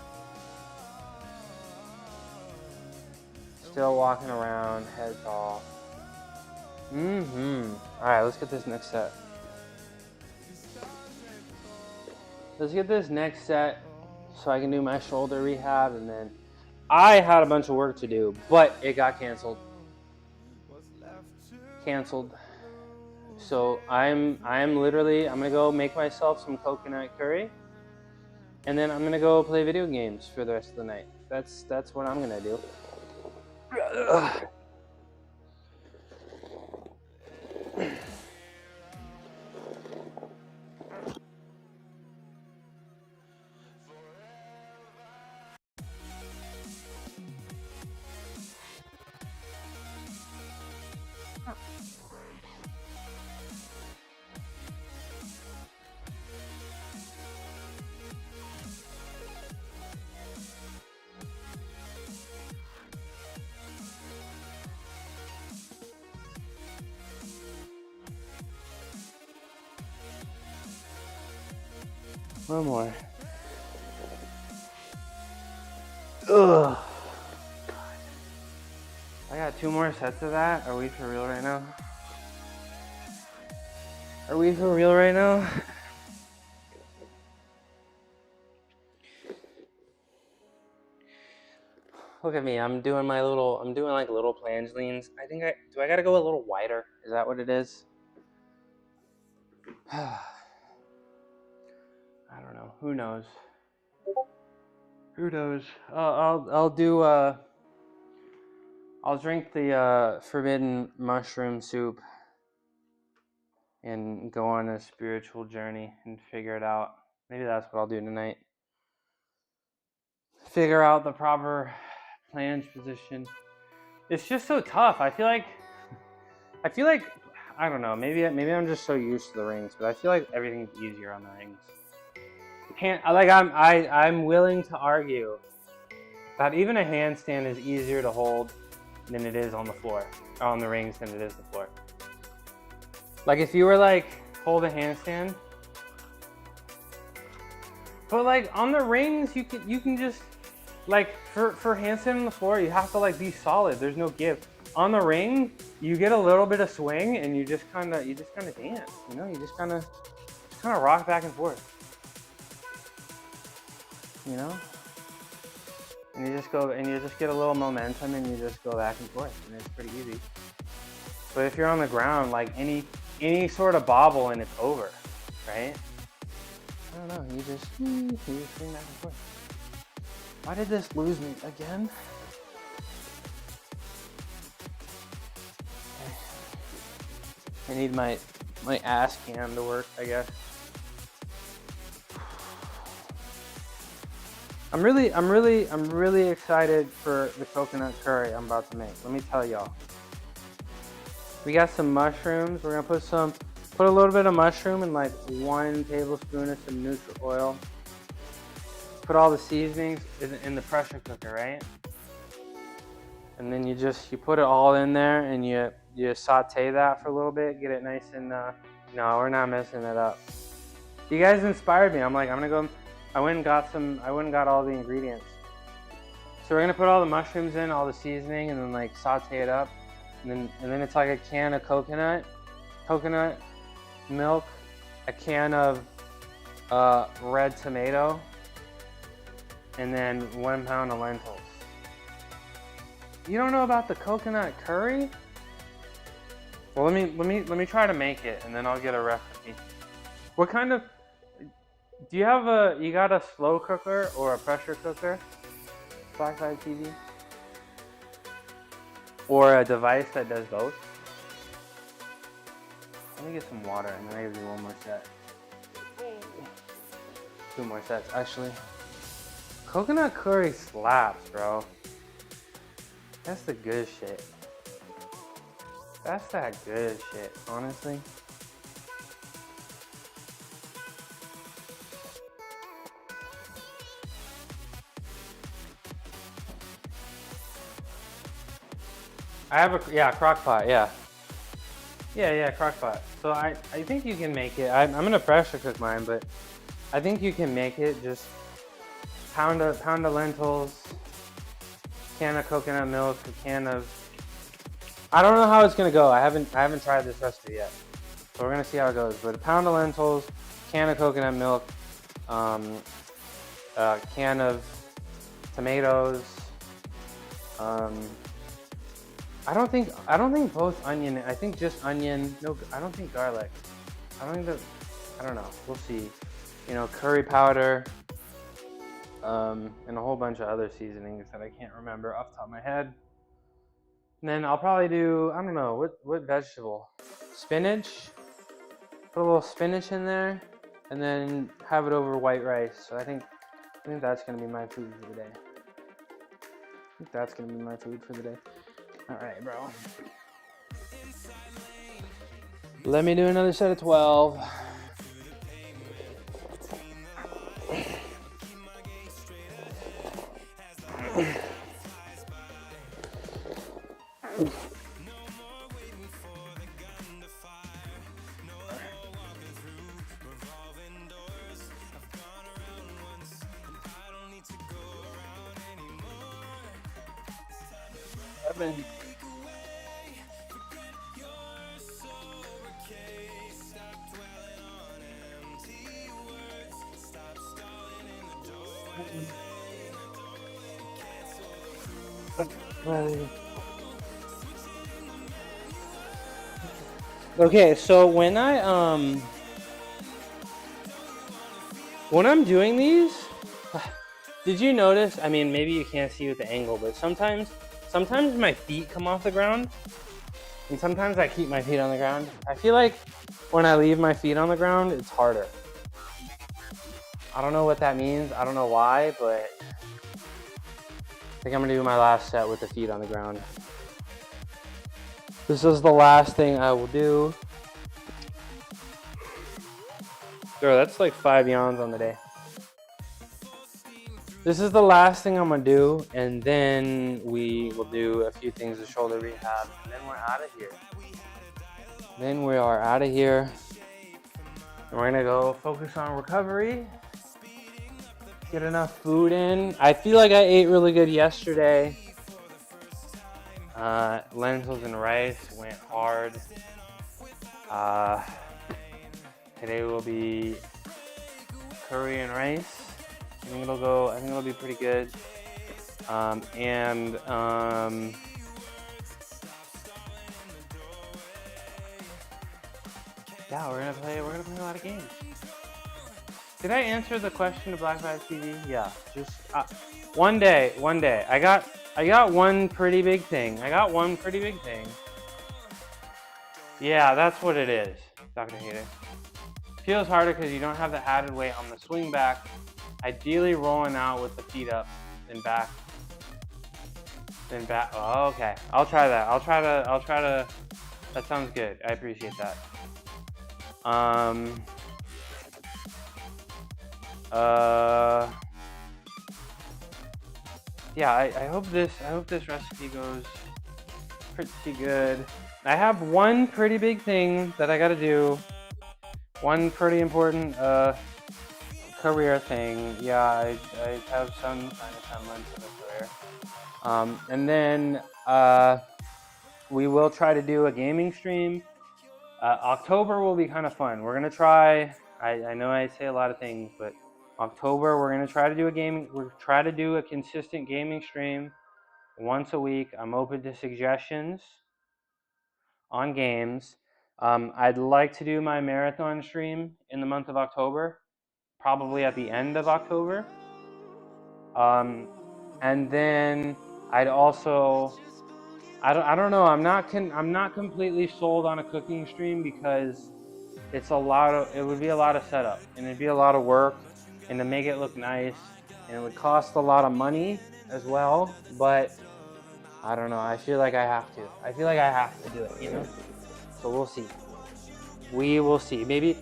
Still walking around, head tall. Alright, let's get this next set. Let's get this next set so I can do my shoulder rehab, and then I had a bunch of work to do, but it got canceled. So I'm gonna go make myself some coconut curry, and then I'm gonna go play video games for the rest of the night. That's what I'm gonna do. One more. Ugh. I got 2 more sets of that. Are we for real right now? Are we for real right now? Look at me. I'm doing like little planche leans. Do I gotta go a little wider? Is that what it is? I don't know. Who knows? Who knows? I'll drink the forbidden mushroom soup and go on a spiritual journey and figure it out. Maybe that's what I'll do tonight. Figure out the proper planche position. It's just so tough. I feel like I don't know. Maybe I'm just so used to the rings, but I feel like everything's easier on the rings. I'm willing to argue that even a handstand is easier to hold than it is on the floor, or on the rings than it is the floor. Like if you were like hold a handstand, but like on the rings you can just like for handstand on the floor you have to like be solid. There's no give. On the ring you get a little bit of swing and you just kind of dance. You know, you just kind of rock back and forth. You know, and you just get a little momentum and you just go back and forth, and it's pretty easy. But if you're on the ground, like any sort of bobble and it's over, right? I don't know. You just swing back and forth. Why did this lose me again? I need my ass cam to work, I guess. I'm really excited for the coconut curry I'm about to make. Let me tell y'all. We got some mushrooms. We're gonna put a little bit of mushroom in like 1 tablespoon of some Nutri-Oil. Put all the seasonings in the pressure cooker, right? And then you put it all in there and you saute that for a little bit, get it nice and no, we're not messing it up. You guys inspired me. I'm gonna go. I went and got all the ingredients. So we're gonna put all the mushrooms in, all the seasoning, and then like saute it up. And then it's like a can of coconut milk, a can of red tomato, and then 1 pound of lentils. You don't know about the coconut curry? Well, let me try to make it, and then I'll get a recipe. What kind of do you have you got a slow cooker or a pressure cooker? Blackside TV? Or a device that does both? Let me get some water and then maybe 1 more set. 2 more sets, actually. Coconut curry slaps, bro. That's the good shit. That's that good shit, honestly. I have a crock pot, yeah. Yeah, crock pot. So I think you can make it. I'm gonna pressure cook mine, but I think you can make it. Just pound of lentils, can of coconut milk, a can of. I don't know how it's gonna go. I haven't tried this recipe yet, so we're gonna see how it goes. But a pound of lentils, can of coconut milk, a can of tomatoes, I don't think both onion. I think just onion. No, I don't think garlic. I don't know. We'll see. You know, curry powder, and a whole bunch of other seasonings that I can't remember off the top of my head. And then I'll probably do, I don't know, what vegetable? Spinach. Put a little spinach in there, and then have it over white rice. So I think that's gonna be my food for the day. All right, bro. Let me do another set of 12. Okay, so when I'm doing these, did you notice? I mean, maybe you can't see with the angle, but sometimes my feet come off the ground, and sometimes I keep my feet on the ground. I feel like when I leave my feet on the ground, it's harder. I don't know what that means. I don't know why, but I think I'm gonna do my last set with the feet on the ground. This is the last thing I will do. Bro, that's like 5 yawns on the day. This is the last thing I'm gonna do, and then we will do a few things of shoulder rehab, and then we're out of here. Then we are out of here, and we're gonna go focus on recovery. Get enough food in. I feel like I ate really good yesterday. Lentils and rice went hard. Today will be curry and rice. I think it'll be pretty good. Yeah, we're gonna play a lot of games. Did I answer the question of Black Vibes TV? Yeah, just one day. I got one pretty big thing. Yeah, that's what it is, Dr. Hater. Feels harder because you don't have the added weight on the swing back. Ideally rolling out with the feet up, then back. Oh, okay. I'll try that. I'll try to. That sounds good. I appreciate that. Yeah, I hope this recipe goes pretty good. I have one pretty big thing that I gotta do. One pretty important career thing. Yeah, I have some kind of semblance of a career. And then we will try to do a gaming stream. October will be kind of fun. We're gonna try. I know I say a lot of things, but October we're gonna try to do a consistent gaming stream once a week. I'm open to suggestions on games. I'd like to do my marathon stream in the month of October, probably at the end of October. And then I'd also, I don't know. I'm not completely sold on a cooking stream because it would be a lot of setup and it'd be a lot of work, and to make it look nice, and it would cost a lot of money as well. But I don't know. I feel like I have to do it, you know. So we'll see. We will see. Maybe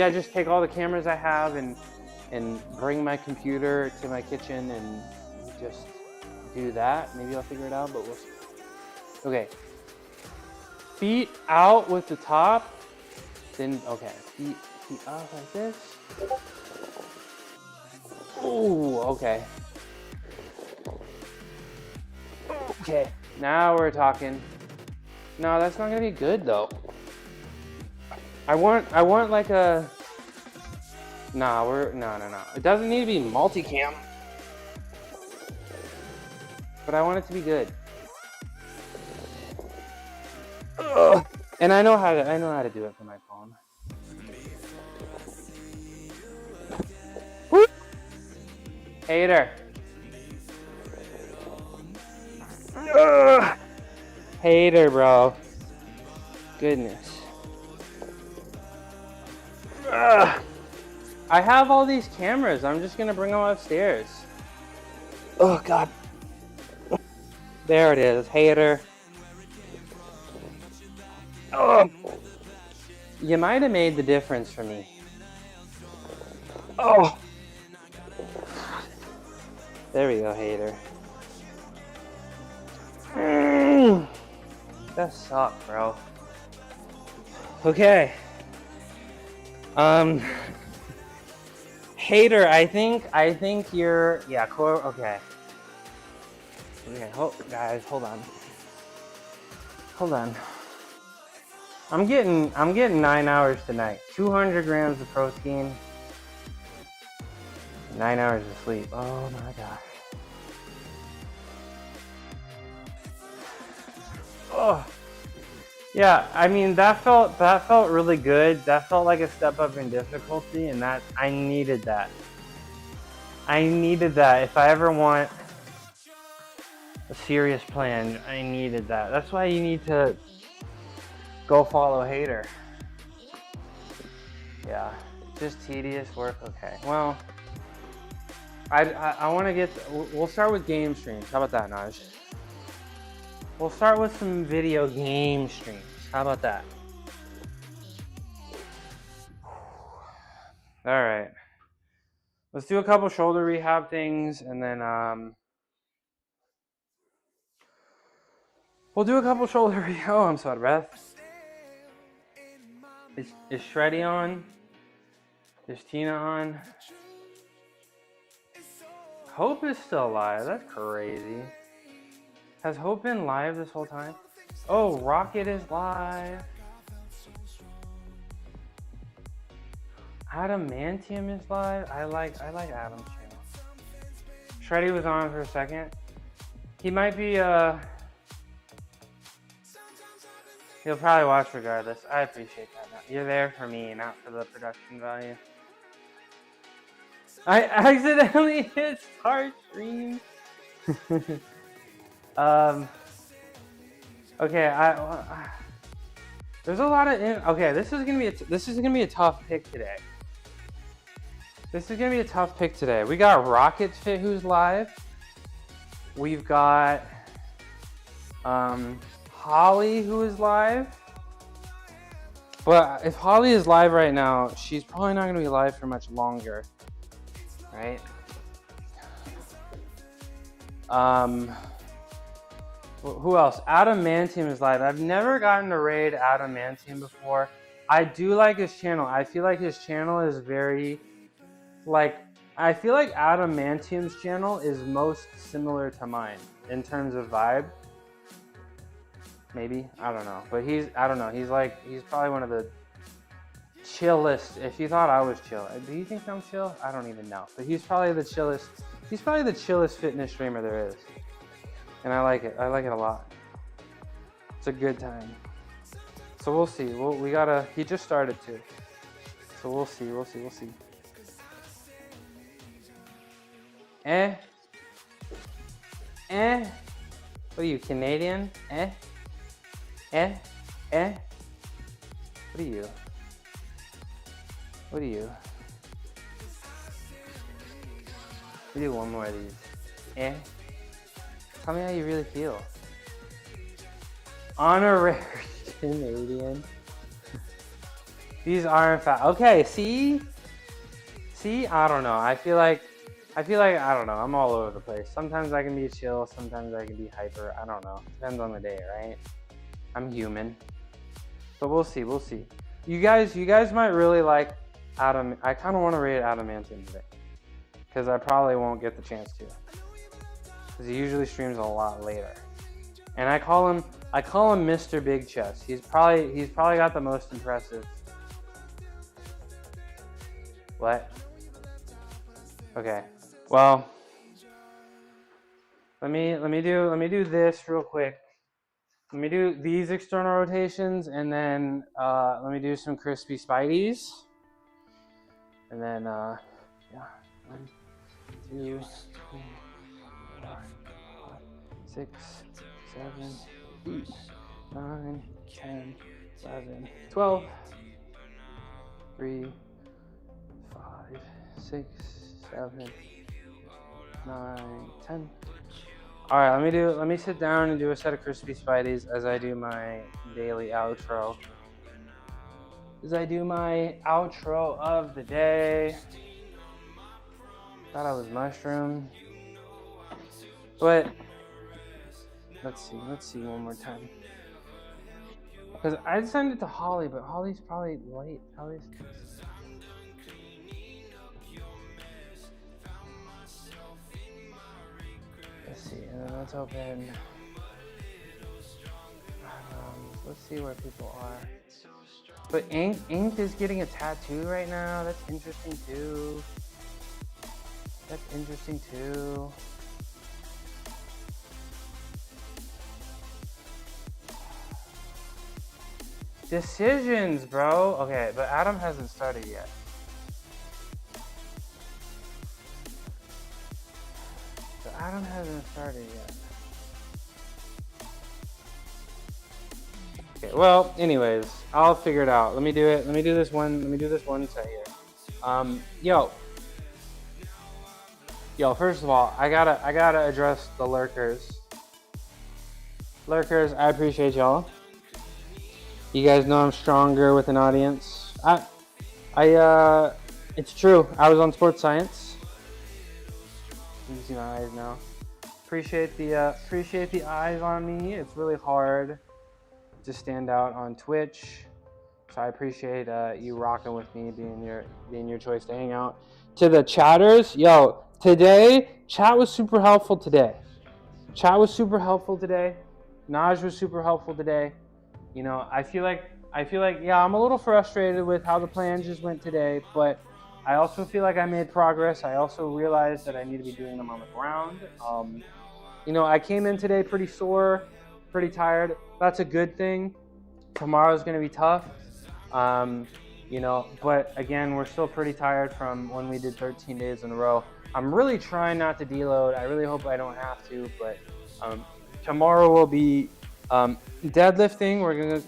I just take all the cameras I have and bring my computer to my kitchen and just do that. Maybe I'll figure it out, but we'll see. Okay. Feet out with the top. Then, okay. Feet up like this. Oh, okay. Okay. Now we're talking. No, that's not gonna be good though. I want like a. No. It doesn't need to be multicam. But I want it to be good. Ugh. And I know how to do it for my phone. Woo! Hater. Ugh. Hater, bro. Goodness. Ugh. I have all these cameras. I'm just gonna bring them upstairs. Oh God. There it is, hater. Oh. You might have made the difference for me. Oh. There we go, hater. That sucked, bro. Okay. Hater, I think you're, yeah, okay. Okay, guys, hold on. Hold on. I'm getting 9 hours tonight. 200 grams of protein. 9 hours of sleep. Oh my gosh. Oh. Yeah, I mean that felt really good. That felt like a step up in difficulty, and that I needed that. I needed that. If I ever want a serious plan, I needed that. That's why you need to go follow hater. Yeah, just tedious work. Okay, well, I want to get. We'll start with game streams. How about that, Naj? We'll start with some video game streams. How about that? All right. Let's do a couple shoulder rehab things, and then we'll do a couple shoulder rehab. Oh, I'm so out of breath. Is Shreddy on? Is Tina on? Hope is still alive. That's crazy. Has Hope been live this whole time? Oh, Rocket is live. Adamantium is live. I like Adam's channel. Shreddy was on for a second. He might be he'll probably watch regardless. I appreciate that. You're there for me, not for the production value. I accidentally hit start stream. Okay, there's a lot of okay. This is gonna be a tough pick today. We got Rocket Fit who's live. We've got Holly who is live. But if Holly is live right now, she's probably not gonna be live for much longer, right? Who else? Adamantium is live. I've never gotten to raid Adamantium before. I do like his channel. I feel like his channel is very, I feel like Adamantium's channel is most similar to mine in terms of vibe. Maybe, I don't know. But he's probably one of the chillest. If you thought I was chill, do you think I'm chill? I don't even know. But he's probably the chillest. He's probably the chillest fitness streamer there is. And I like it. I like it a lot. It's a good time. So we'll see. He just started too. So we'll see. What are you, Canadian? What are you? We do one more of these. Tell me how you really feel. Honorary Canadian. These aren't fat. Okay, see, I don't know. I feel like I don't know. I'm all over the place. Sometimes I can be chill. Sometimes I can be hyper. I don't know. Depends on the day, right? I'm human. But we'll see. You guys might really like Adam. I kind of want to rate Adamantium today because I probably won't get the chance to. Because he usually streams a lot later, and I call him Mr. Big Chest. He's probably got the most impressive. What? Okay. Well, let me do this real quick. Let me do these external rotations, and then let me do some crispy spideys. And then, yeah, 1, 2, 3, 4, 5, 6, 7, 8, 9, 10, 11, 12, 3, 5, 6, 7, 9, 10. All right, let me sit down and do a set of crispy spideys as I do my daily outro. As I do my outro of the day. Thought I was mushroom, but let's see one more time. Because I'd send it to Holly, but Holly's probably late. Let's see, and then let's open. Let's see where people are. But Ink is getting a tattoo right now. That's interesting too. Decisions, bro. Okay, but Adam hasn't started yet. Okay, well, anyways, I'll figure it out. Let me do it. Let me do this one set here. Yo, first of all, I gotta address the lurkers. Lurkers, I appreciate y'all. You guys know I'm stronger with an audience. It's true. I was on Sports Science. You can see my eyes now. Appreciate the eyes on me. It's really hard to stand out on Twitch, so I appreciate you rocking with me, being your choice to hang out. To the chatters, yo, today chat was super helpful today. Naj was super helpful today. You know, I feel like yeah, I'm a little frustrated with how the plan just went today, but I also feel like I made progress. I also realized that I need to be doing them on the ground. You know, I came in today pretty sore, pretty tired. That's a good thing. Tomorrow's going to be tough. You know, but again, we're still pretty tired from when we did 13 days in a row. I'm really trying not to deload. I really hope I don't have to, but tomorrow will be deadlifting.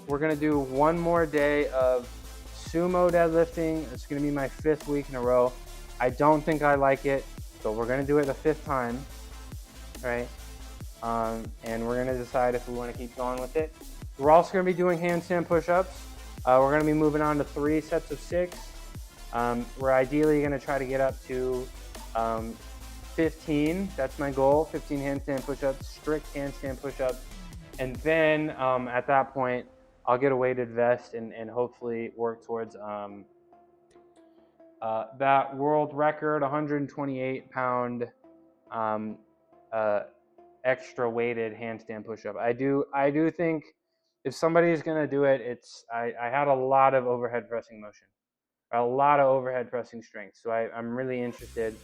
We're gonna do one more day of sumo deadlifting. It's gonna be my 5th week in a row. I don't think I like it, so we're gonna do it the 5th time, right? And we're gonna decide if we want to keep going with it. We're also gonna be doing handstand push-ups. We're gonna be moving on to 3 sets of 6. We're ideally gonna try to get up to 15. That's my goal. 15 handstand push-ups, strict handstand push-ups. And then at that point, I'll get a weighted vest and hopefully work towards that world record, 128-pound extra weighted handstand push-up. I do think if somebody's gonna do it, I had a lot of overhead pressing motion, a lot of overhead pressing strength. So I'm really interested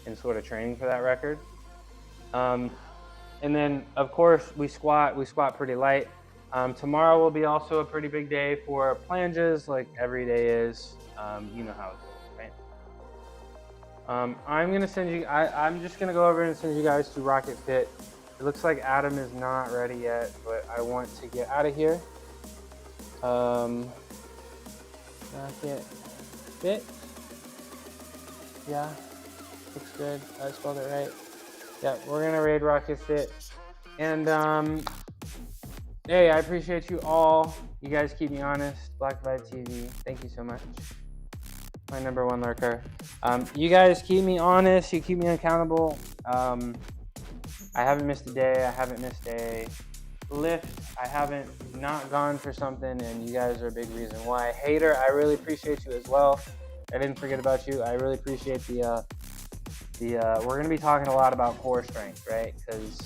in sort of training for that record. And then, of course, we squat pretty light. Tomorrow will be also a pretty big day for planges, like every day is. You know how it goes, right? I'm gonna send you. I'm just gonna go over and send you guys to Rocket Fit. It looks like Adam is not ready yet, but I want to get out of here. Rocket Fit. Yeah, looks good. I spelled it right. Yeah, we're gonna raid Rocket Fit. And hey, I appreciate you all. You guys keep me honest. Black Vibe TV, thank you so much. My #1 lurker. You guys keep me honest. You keep me accountable. I haven't missed a day. I haven't missed a lift. I haven't not gone for something, and you guys are a big reason why. Hater, I really appreciate you as well. I didn't forget about you. I really appreciate the we're gonna be talking a lot about core strength, right? Because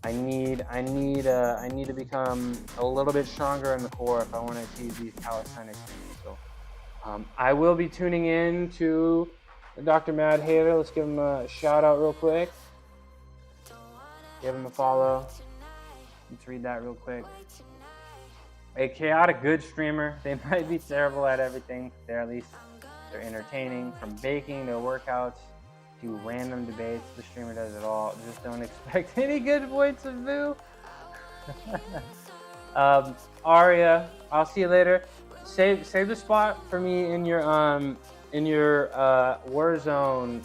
I need to become a little bit stronger in the core if I want to achieve these calisthenics things. So I will be tuning in to Dr. Mad Hater. Let's give him a shout out real quick. Give him a follow. Let's read that real quick. A chaotic good streamer. They might be terrible at everything. They're entertaining. From baking to workouts to random debates, the streamer does it all. Just don't expect any good points of view. Aria, I'll see you later. Save the spot for me in your Warzone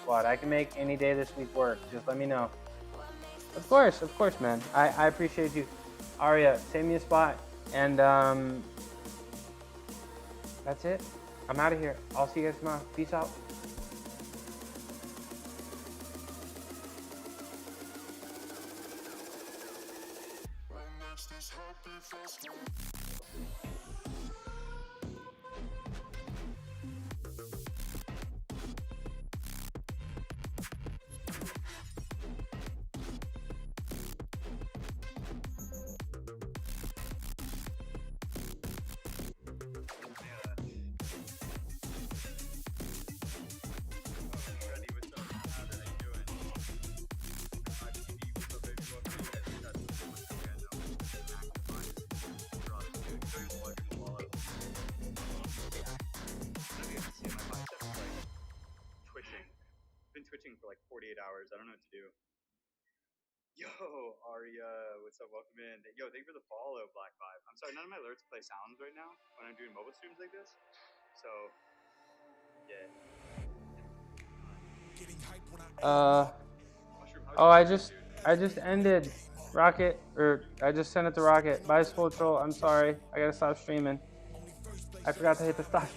squad. I can make any day this week work. Just let me know. Of course, man. I appreciate you. Aria, save me a spot. And that's it. I'm out of here. I'll see you guys tomorrow. Peace out. Twitching for like 48 hours. I don't know what to do. Yo, Aria, what's up? Welcome in. Yo, thank you for the follow, Black Vibe. I'm sorry, none of my alerts play sounds right now when I'm doing mobile streams like this. So, yeah. Oh, I just ended Rocket, or I just sent it to Rocket. Bye, Spoltro. I'm sorry. I gotta stop streaming. I forgot to hit the stop stream.